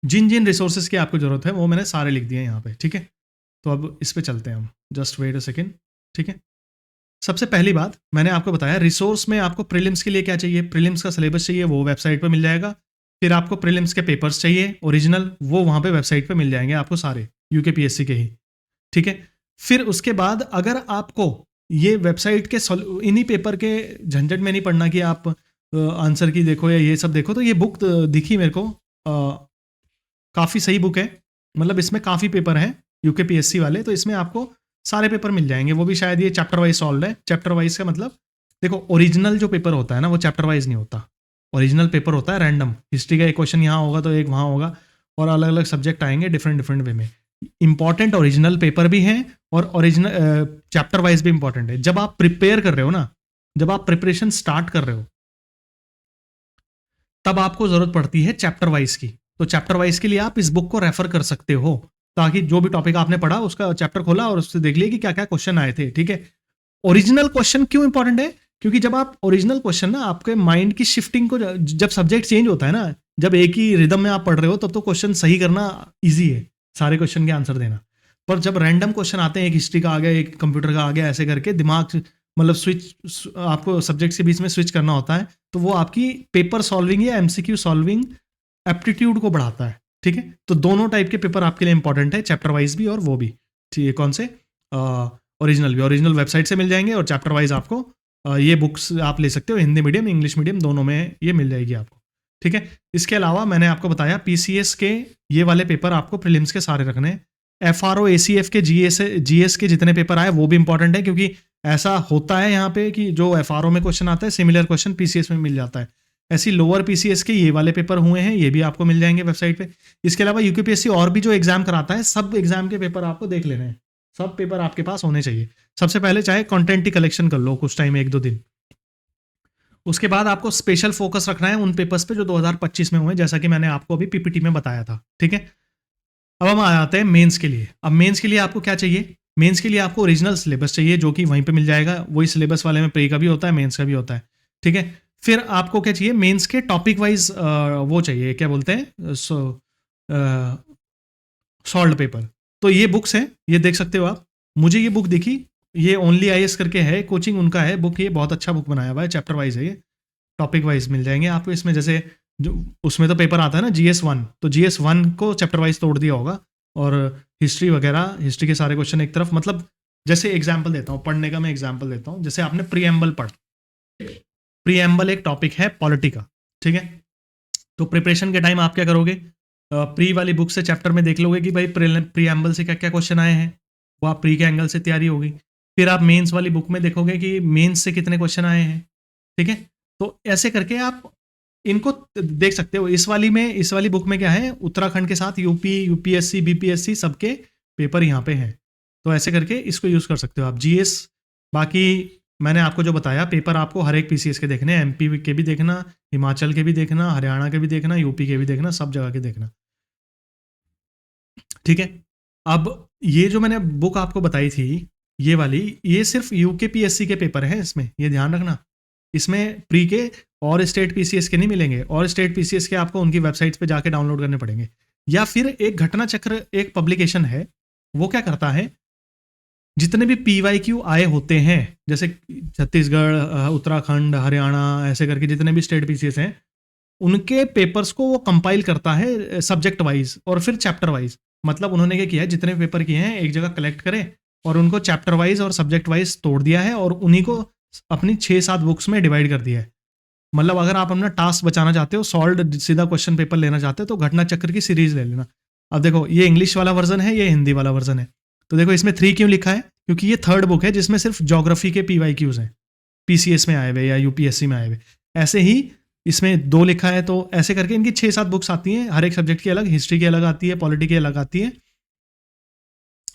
जिन जिन रिसोर्सेज की आपको जरूरत है वो मैंने सारे लिख दिए हैं यहाँ पे, ठीक है? तो अब इस पे चलते हैं हम, जस्ट वेट अ सेकेंड, ठीक है? सबसे पहली बात मैंने आपको बताया, रिसोर्स में आपको प्रीलिम्स के लिए क्या चाहिए, प्रीलिम्स का सिलेबस चाहिए, वो वेबसाइट पे मिल जाएगा। फिर आपको प्रीलिम्स के पेपर्स चाहिए ओरिजिनल, वो वहाँ पे वेबसाइट पे मिल जाएंगे आपको सारे, यूकेपीएससी के ही, ठीक है? फिर उसके बाद अगर आपको ये वेबसाइट के इन्हीं पेपर के झंझट में नहीं पड़ना कि आप आंसर की देखो या ये सब देखो। तो ये बुक दिखी मेरे को, काफ़ी सही बुक है, मतलब इसमें काफ़ी पेपर हैं यूकेपीएससी वाले, तो इसमें आपको सारे पेपर मिल जाएंगे। वो भी शायद ये चैप्टर वाइज सॉल्व है। चैप्टर वाइज का मतलब देखो, ओरिजिनल जो पेपर होता है ना वो चैप्टर वाइज नहीं होता, ओरिजिनल पेपर होता है रैंडम। हिस्ट्री का एक क्वेश्चन यहाँ होगा तो एक वहाँ होगा, और अलग अलग सब्जेक्ट आएंगे डिफरेंट डिफरेंट वे में। इंपॉर्टेंट ओरिजिनल पेपर भी हैं और ओरिजिनल चैप्टर वाइज भी इंपॉर्टेंट है। जब आप प्रिपेयर कर रहे हो ना, जब आप प्रिपरेशन स्टार्ट कर रहे हो, तब आपको जरूरत पड़ती है चैप्टर वाइज की। तो चैप्टर वाइज के लिए आप इस बुक को रेफर कर सकते हो, ताकि जो भी टॉपिक आपने पढ़ा उसका चैप्टर खोला और उससे देख लिया कि क्या क्या क्वेश्चन आए थे। ठीक है, ओरिजिनल क्वेश्चन क्यों इंपॉर्टेंट है? क्योंकि जब आप ओरिजिनल क्वेश्चन ना, आपके माइंड की शिफ्टिंग को, जब सब्जेक्ट चेंज होता है ना, जब एक ही रिदम में आप पढ़ रहे हो, तब तो क्वेश्चन सही करना ईजी है, सारे क्वेश्चन के आंसर देना। पर जब रैंडम क्वेश्चन आते हैं, एक हिस्ट्री का आ गया, एक कंप्यूटर का आ गया, ऐसे करके दिमाग मतलब स्विच, आपको सब्जेक्ट के बीच में स्विच करना होता है, तो वो आपकी पेपर सॉल्विंग या एमसीक्यू सॉल्विंग एप्टीट्यूड को बढ़ाता है। ठीक है, तो दोनों टाइप के पेपर आपके लिए इंपॉर्टेंट है, चैप्टर वाइज भी और वो भी। ठीक है, कौन से? ओरिजिनल भी, ओरिजिनल वेबसाइट से मिल जाएंगे, और चैप्टर वाइज आपको ये बुक्स आप ले सकते हो, हिंदी मीडियम इंग्लिश मीडियम दोनों में ये मिल जाएगी आपको। ठीक है, इसके अलावा मैंने आपको बताया पीसीएस के ये वाले पेपर आपको प्रीलिम्स के सारे रखने हैं। एफआरओ एसीएफ के जीएस के जितने पेपर आए वो भी इंपॉर्टेंट है, क्योंकि ऐसा होता है यहाँ पे कि जो एफआरओ में क्वेश्चन आता है सिमिलर क्वेश्चन पीसीएस में मिल जाता है। ऐसी लोअर पीसीएस के ये वाले पेपर हुए हैं, ये भी आपको मिल जाएंगे वेबसाइट पे। इसके अलावा यूकेपीएससी और भी जो एग्जाम कराता है, सब एग्जाम के पेपर आपको देख लेने हैं, सब पेपर आपके पास होने चाहिए। सबसे पहले चाहे कंटेंट ही कलेक्शन कर लो कुछ टाइम, 1-2 दिन। उसके बाद आपको स्पेशल फोकस रखना है उन पेपर्स पे जो 2025 में हुए, जैसा कि मैंने आपको अभी पीपीटी में बताया था। ठीक है, अब हम आ जाते हैं मेंस के लिए। अब मेंस के लिए आपको क्या चाहिए? मेंस के लिए आपको ओरिजिनल सिलेबस चाहिए, जो कि वहीं पे मिल जाएगा। वही सिलेबस वाले में प्री का भी होता है, मेंस का भी होता है। ठीक है, फिर आपको क्या चाहिए? मेंस के टॉपिक वाइज वो चाहिए, क्या बोलते हैं, सॉल्व पेपर। तो ये बुक्स हैं, ये देख सकते हो आप। मुझे ये बुक दिखी, ये ओनली आईएएस करके है, कोचिंग उनका है बुक, ये बहुत अच्छा बुक बनाया हुआ है, चैप्टर वाइज है ये, टॉपिक वाइज मिल जाएंगे आपको इसमें। जैसे जो उसमें तो पेपर आता है ना GS1, तो GS1 को चैप्टर वाइज तोड़ दिया होगा, और हिस्ट्री वगैरह, हिस्ट्री के सारे क्वेश्चन एक तरफ। मतलब जैसे एग्जाम्पल देता हूँ, पढ़ने का मैं एग्जाम्पल देता हूँ। जैसे आपने प्रीएम्बल पढ़, प्रीएम्बल एक टॉपिक है पॉलिटी का। ठीक है, तो प्रिपरेशन के टाइम आप क्या करोगे? प्री वाली बुक से चैप्टर में देख लोगे कि भाई प्रीएम्बल से क्या क्या क्वेश्चन आए हैं, वो आप प्री के एंगल से तैयारी होगी। फिर आप मेंस वाली बुक में देखोगे कि मेंस से कितने क्वेश्चन आए हैं। ठीक है, तो ऐसे करके आप इनको देख सकते हो। इस वाली बुक में क्या है, उत्तराखंड के साथ यूपी, यूपीएससी, बीपीएससी सबके पेपर यहाँ पे हैं। तो ऐसे करके इसको यूज़ कर सकते हो आप। जीएस, बाकी मैंने आपको जो बताया पेपर आपको हर एक पीसीएस के देखने हैं, एमपी के भी देखना, हिमाचल के भी देखना, हरियाणा के भी देखना, यूपी के भी देखना, सब जगह के देखना। ठीक है, अब ये जो मैंने बुक आपको बताई थी, ये वाली, ये सिर्फ यूकेपीएससी के पेपर हैं इसमें, ये ध्यान रखना। इसमें प्री के और स्टेट पीसीएस के नहीं मिलेंगे, और स्टेट पीसीएस के आपको उनकी वेबसाइट पे जाके डाउनलोड करने पड़ेंगे। या फिर एक घटना चक्र एक पब्लिकेशन है, वो क्या करता है, जितने भी पीवाईक्यू आए होते हैं, जैसे छत्तीसगढ़, उत्तराखंड, हरियाणा, ऐसे करके जितने भी स्टेट पीसीएस हैं, उनके पेपर्स को वो कंपाइल करता है सब्जेक्ट वाइज और फिर चैप्टर वाइज। मतलब उन्होंने क्या किया है, जितने पेपर किए हैं एक जगह कलेक्ट करें और उनको चैप्टर वाइज और सब्जेक्ट वाइज तोड़ दिया है, और उन्हीं को अपनी 6-7 बुक्स में डिवाइड कर दिया है। मतलब अगर आप अपना टास्क बचाना चाहते हो, सॉल्व सीधा क्वेश्चन पेपर लेना चाहते हो, तो घटना चक्र की सीरीज ले लेना। अब देखो, ये इंग्लिश वाला वर्जन है, ये हिंदी वाला वर्जन है। तो देखो इसमें 3 क्यों लिखा है, क्योंकि ये थर्ड बुक है जिसमें सिर्फ ज्योग्राफी के पीवाईक्यूज हैं, पीसीएस में आए हुए या यूपीएससी में आए हुए। ऐसे ही इसमें 2 लिखा है, तो ऐसे करके इनकी 6-7 बुक्स आती हैं, हर एक सब्जेक्ट की अलग, हिस्ट्री की अलग आती है, पॉलिटी की अलग आती है।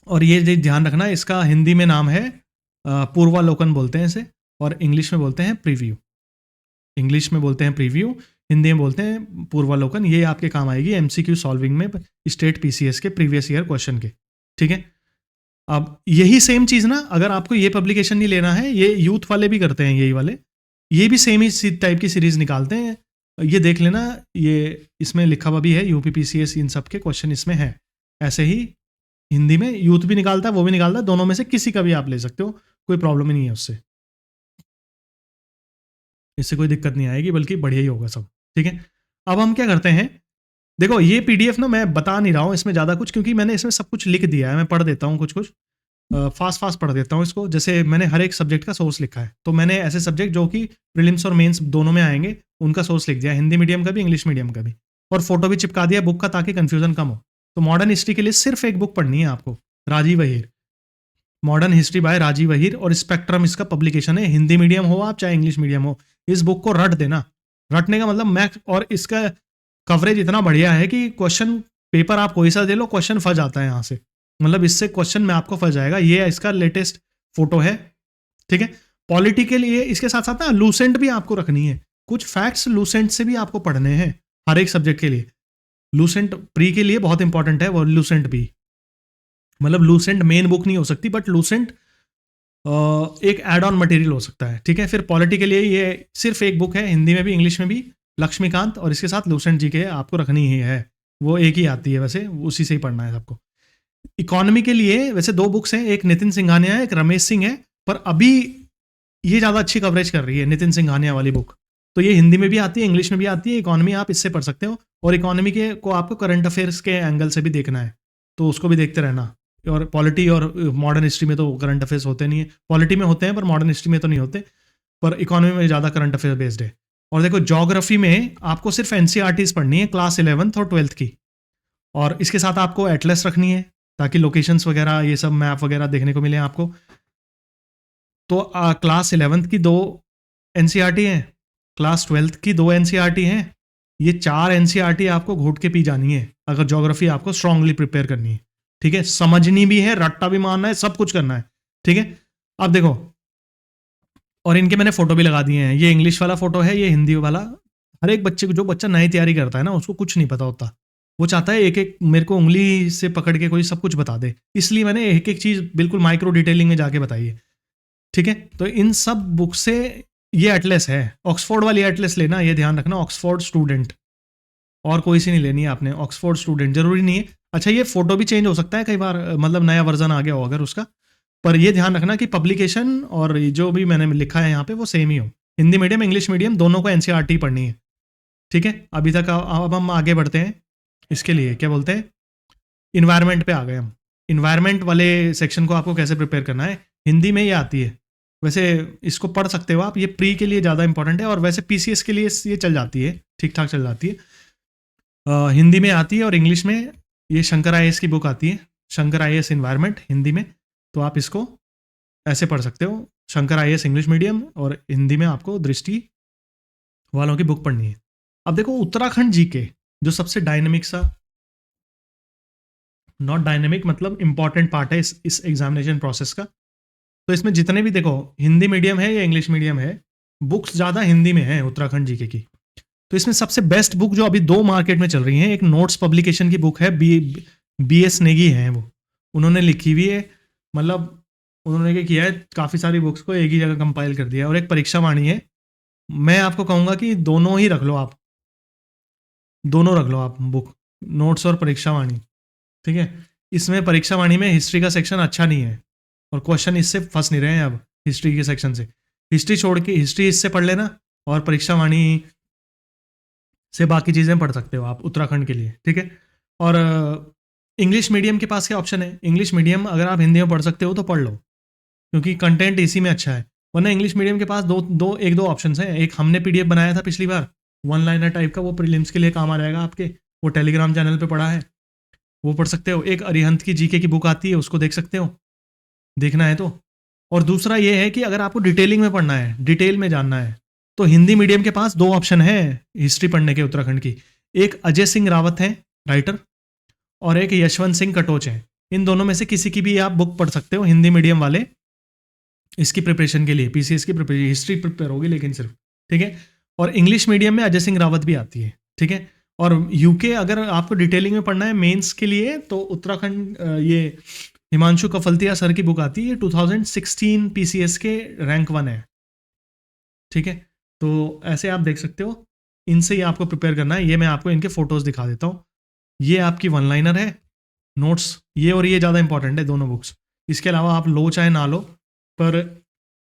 और ये ध्यान रखना, इसका हिंदी में नाम है पूर्वालोकन बोलते हैं इसे, और इंग्लिश में बोलते हैं प्रीव्यू। इंग्लिश में बोलते हैं प्रीव्यू, हिंदी में बोलते हैं पूर्वालोकन। ये आपके काम आएगी एमसीक्यू सॉल्विंग में, स्टेट पीसीएस के प्रीवियस ईयर क्वेश्चन के। ठीक है, अब यही सेम चीज़ ना, अगर आपको ये पब्लिकेशन नहीं लेना है, ये यूथ वाले भी करते हैं, यही वाले, ये भी सेम ही टाइप की सीरीज निकालते हैं। ये देख लेना, ये इसमें लिखा हुआ भी है, यूपी पीसीएस इन सब के क्वेश्चन इसमें है। ऐसे ही हिंदी में यूथ भी निकालता है, वो भी निकालता है, दोनों में से किसी का भी आप ले सकते हो, कोई प्रॉब्लम ही नहीं है उससे, इससे कोई दिक्कत नहीं आएगी, बल्कि बढ़िया ही होगा सब। ठीक है, अब हम क्या करते हैं, देखो ये पीडीएफ ना मैं बता नहीं रहा हूँ इसमें ज़्यादा कुछ, क्योंकि मैंने इसमें सब कुछ लिख दिया है, मैं पढ़ देता हूँ कुछ कुछ। फास्ट फास्ट पढ़ देता हूँ इसको। जैसे मैंने हर एक सब्जेक्ट का सोर्स लिखा है, तो मैंने ऐसे सब्जेक्ट जो कि प्रीलिम्स और मेंस दोनों में आएंगे उनका सोर्स लिख दिया, हिंदी मीडियम का भी इंग्लिश मीडियम का भी, और फोटो भी चिपका दिया बुक का ताकि कंफ्यूजन कम हो। तो मॉडर्न हिस्ट्री के लिए सिर्फ एक बुक पढ़नी है आपको, Rajiv Ahir, modern history by Rajiv Ahir, और स्पेक्ट्रम इसका पब्लिकेशन है। हिंदी मीडियम हो आप चाहे इंग्लिश मीडियम हो, इस बुक को रट देना। रटने का मतलब मैथ, और इसका कवरेज इतना बढ़िया है कि क्वेश्चन पेपर आप कोई सा दे लो, क्वेश्चन फंस जाता है यहाँ से, मतलब इससे क्वेश्चन में आपको फंस जाएगा। ये इसका लेटेस्ट फोटो है, ठीक है। पॉलिटी के लिए इसके साथ साथ ना लूसेंट भी आपको रखनी है, कुछ फैक्ट्स लूसेंट से भी आपको पढ़ने हैं हर एक सब्जेक्ट के लिए। लूसेंट प्री के लिए बहुत इंपॉर्टेंट है वो लूसेंट भी, मतलब लूसेंट मेन बुक नहीं हो सकती, बट लूसेंट एक एड ऑन मटेरियल हो सकता है, ठीक है। फिर पॉलिटी के लिए ये सिर्फ एक बुक है, हिंदी में भी इंग्लिश में भी, लक्ष्मीकांत, और इसके साथ लूसेंट जी के आपको रखनी ही है, वो एक ही आती है वैसे, उसी से ही पढ़ना है सबको। इकोनॉमी के लिए वैसे दो बुक्स हैं, एक नितिन सिंघानिया है, एक रमेश सिंह है, पर अभी ये ज़्यादा अच्छी कवरेज कर रही है नितिन सिंघानिया वाली बुक, तो ये हिंदी में भी आती है इंग्लिश में भी आती है। इकोनॉमी आप इससे पढ़ सकते हो, और इकोनॉमी के को आपको करंट अफेयर्स के एंगल से भी देखना है, तो उसको भी देखते रहना। और पॉलिटी और मॉडर्न हिस्ट्री में तो करंट अफेयर्स होते नहीं है, पॉलिटी में होते हैं पर मॉडर्न हिस्ट्री में तो नहीं होते, पर इकोनॉमी में ज़्यादा करंट अफेयर बेस्ड है। और देखो ज्योग्राफी में आपको सिर्फ एनसीईआरटीज पढ़नी है क्लास 11th और 12th की, और इसके साथ आपको एटलस रखनी है ताकि लोकेशंस वगैरह ये सब मैप वगैरह देखने को मिले आपको। तो क्लास 11th की 2 एनसीईआरटी हैं, क्लास 12th की 2 एनसीईआरटी हैं, ये 4 एनसीईआरटी आपको घोट के पी जानी है अगर ज्योग्राफी आपको स्ट्रांगली प्रिपेयर करनी है, ठीक है। समझनी भी है, रट्टा भी मारना है, सब कुछ करना है, ठीक है। अब देखो, और इनके मैंने फोटो भी लगा दिए हैं, ये इंग्लिश वाला फोटो है, ये हिंदी वाला। हर एक बच्चे को, जो बच्चा नई तैयारी करता है ना, उसको कुछ नहीं पता होता, वो चाहता है एक एक मेरे को उंगली से पकड़ के कोई सब कुछ बता दे, इसलिए मैंने एक एक चीज बिल्कुल माइक्रो डिटेलिंग में जाके बताई है, ठीक है। तो इन सब बुक से, ये एटलस है, ऑक्सफोर्ड वाली एटलस लेना, ये ध्यान रखना, ऑक्सफोर्ड स्टूडेंट, और कोई सी नहीं लेनी है आपने, ऑक्सफोर्ड स्टूडेंट जरूरी नहीं है। अच्छा, ये फोटो भी चेंज हो सकता है कई बार, मतलब नया वर्जन आ गया हो अगर उसका, पर ये ध्यान रखना कि पब्लिकेशन और जो भी मैंने लिखा है यहाँ पे वो सेम ही हो। हिंदी मीडियम इंग्लिश मीडियम दोनों को एनसीईआरटी पढ़नी है, ठीक है। अभी तक अब हम आगे बढ़ते हैं, इसके लिए क्या बोलते हैं, इन्वायरमेंट पे आ गए हम। इन्वायरमेंट वाले सेक्शन को आपको कैसे प्रिपेयर करना है, हिंदी में ये आती है, वैसे इसको पढ़ सकते हो आप, ये प्री के लिए ज़्यादा इंपॉर्टेंट है, और वैसे पीसीएस के लिए ये चल जाती है, ठीक ठाक चल जाती है। हिंदी में आती है, और इंग्लिश में ये शंकर आईएएस की बुक आती है, शंकर आईएएस इन्वायरमेंट हिंदी में, तो आप इसको ऐसे पढ़ सकते हो, शंकर आईएएस इंग्लिश मीडियम, और हिंदी में आपको दृष्टि वालों की बुक पढ़नी है। अब देखो उत्तराखंड जीके, जो सबसे डायनेमिक सा, नॉट डायनेमिक मतलब इंपॉर्टेंट पार्ट है इस एग्जामिनेशन प्रोसेस का, तो इसमें जितने भी देखो हिंदी मीडियम है या इंग्लिश मीडियम है, बुक्स ज़्यादा हिंदी में है उत्तराखंड जीके की। तो इसमें सबसे बेस्ट बुक जो अभी 2 मार्केट में चल रही हैं, एक नोट्स पब्लिकेशन की बुक है, बी एस नेगी है, वो उन्होंने लिखी हुई है, मतलब उन्होंने क्या किया है, काफ़ी सारी बुक्स को एक ही जगह कंपाइल कर दिया है। और एक परीक्षा वाणी है, मैं आपको कहूँगा कि दोनों ही रख लो आप, दोनों रख लो आप बुक, नोट्स और परीक्षा वाणी, ठीक है। इसमें परीक्षा वाणी में हिस्ट्री का सेक्शन अच्छा नहीं है, और क्वेश्चन इससे फंस नहीं रहे हैं अब हिस्ट्री के सेक्शन से, हिस्ट्री छोड़ के हिस्ट्री इससे पढ़ लेना, और परीक्षा वाणी से बाकी चीज़ें पढ़ सकते हो आप उत्तराखंड के लिए, ठीक है। और इंग्लिश मीडियम के पास क्या ऑप्शन है, इंग्लिश मीडियम अगर आप हिंदी में पढ़ सकते हो तो पढ़ लो, क्योंकि कंटेंट इसी में अच्छा है। वरना इंग्लिश मीडियम के पास एक दो ऑप्शन हैं, एक हमने पीडीएफ बनाया था पिछली बार, 1 लाइनर टाइप का, वो प्रीलिम्स के लिए काम आ जाएगा आपके, वो टेलीग्राम चैनल पे पढ़ा है, वो पढ़ सकते हो। एक अरिहंत की जीके की बुक आती है, उसको देख सकते हो, देखना है तो। और दूसरा ये है कि अगर आपको डिटेलिंग में पढ़ना है, डिटेल में जानना है, तो हिंदी मीडियम के पास 2 ऑप्शन है हिस्ट्री पढ़ने के उत्तराखंड की, एक अजय सिंह रावत है राइटर, और एक यशवंत सिंह कटोच है। इन दोनों में से किसी की भी आप बुक पढ़ सकते हो, हिंदी मीडियम वाले, इसकी प्रिपरेशन के लिए, पीसीएस की प्रिपरेशन, हिस्ट्री प्रिपेयर होगी लेकिन सिर्फ, ठीक है। और इंग्लिश मीडियम में अजय सिंह रावत भी आती है, ठीक है। और यूके अगर आपको डिटेलिंग में पढ़ना है मेंस के लिए, तो उत्तराखंड ये हिमांशु कफलतिया सर की बुक आती है, 2016 पीसीएस के रैंक 1 है, ठीक है। तो ऐसे आप देख सकते हो, इनसे ही आपको प्रिपेयर करना है। ये मैं आपको इनके फोटोज दिखा देता हूँ, ये आपकी 1 लाइनर है, नोट्स ये और ये ज़्यादा इंपॉर्टेंट है दोनों बुक्स। इसके अलावा आप लो चाहे ना लो, पर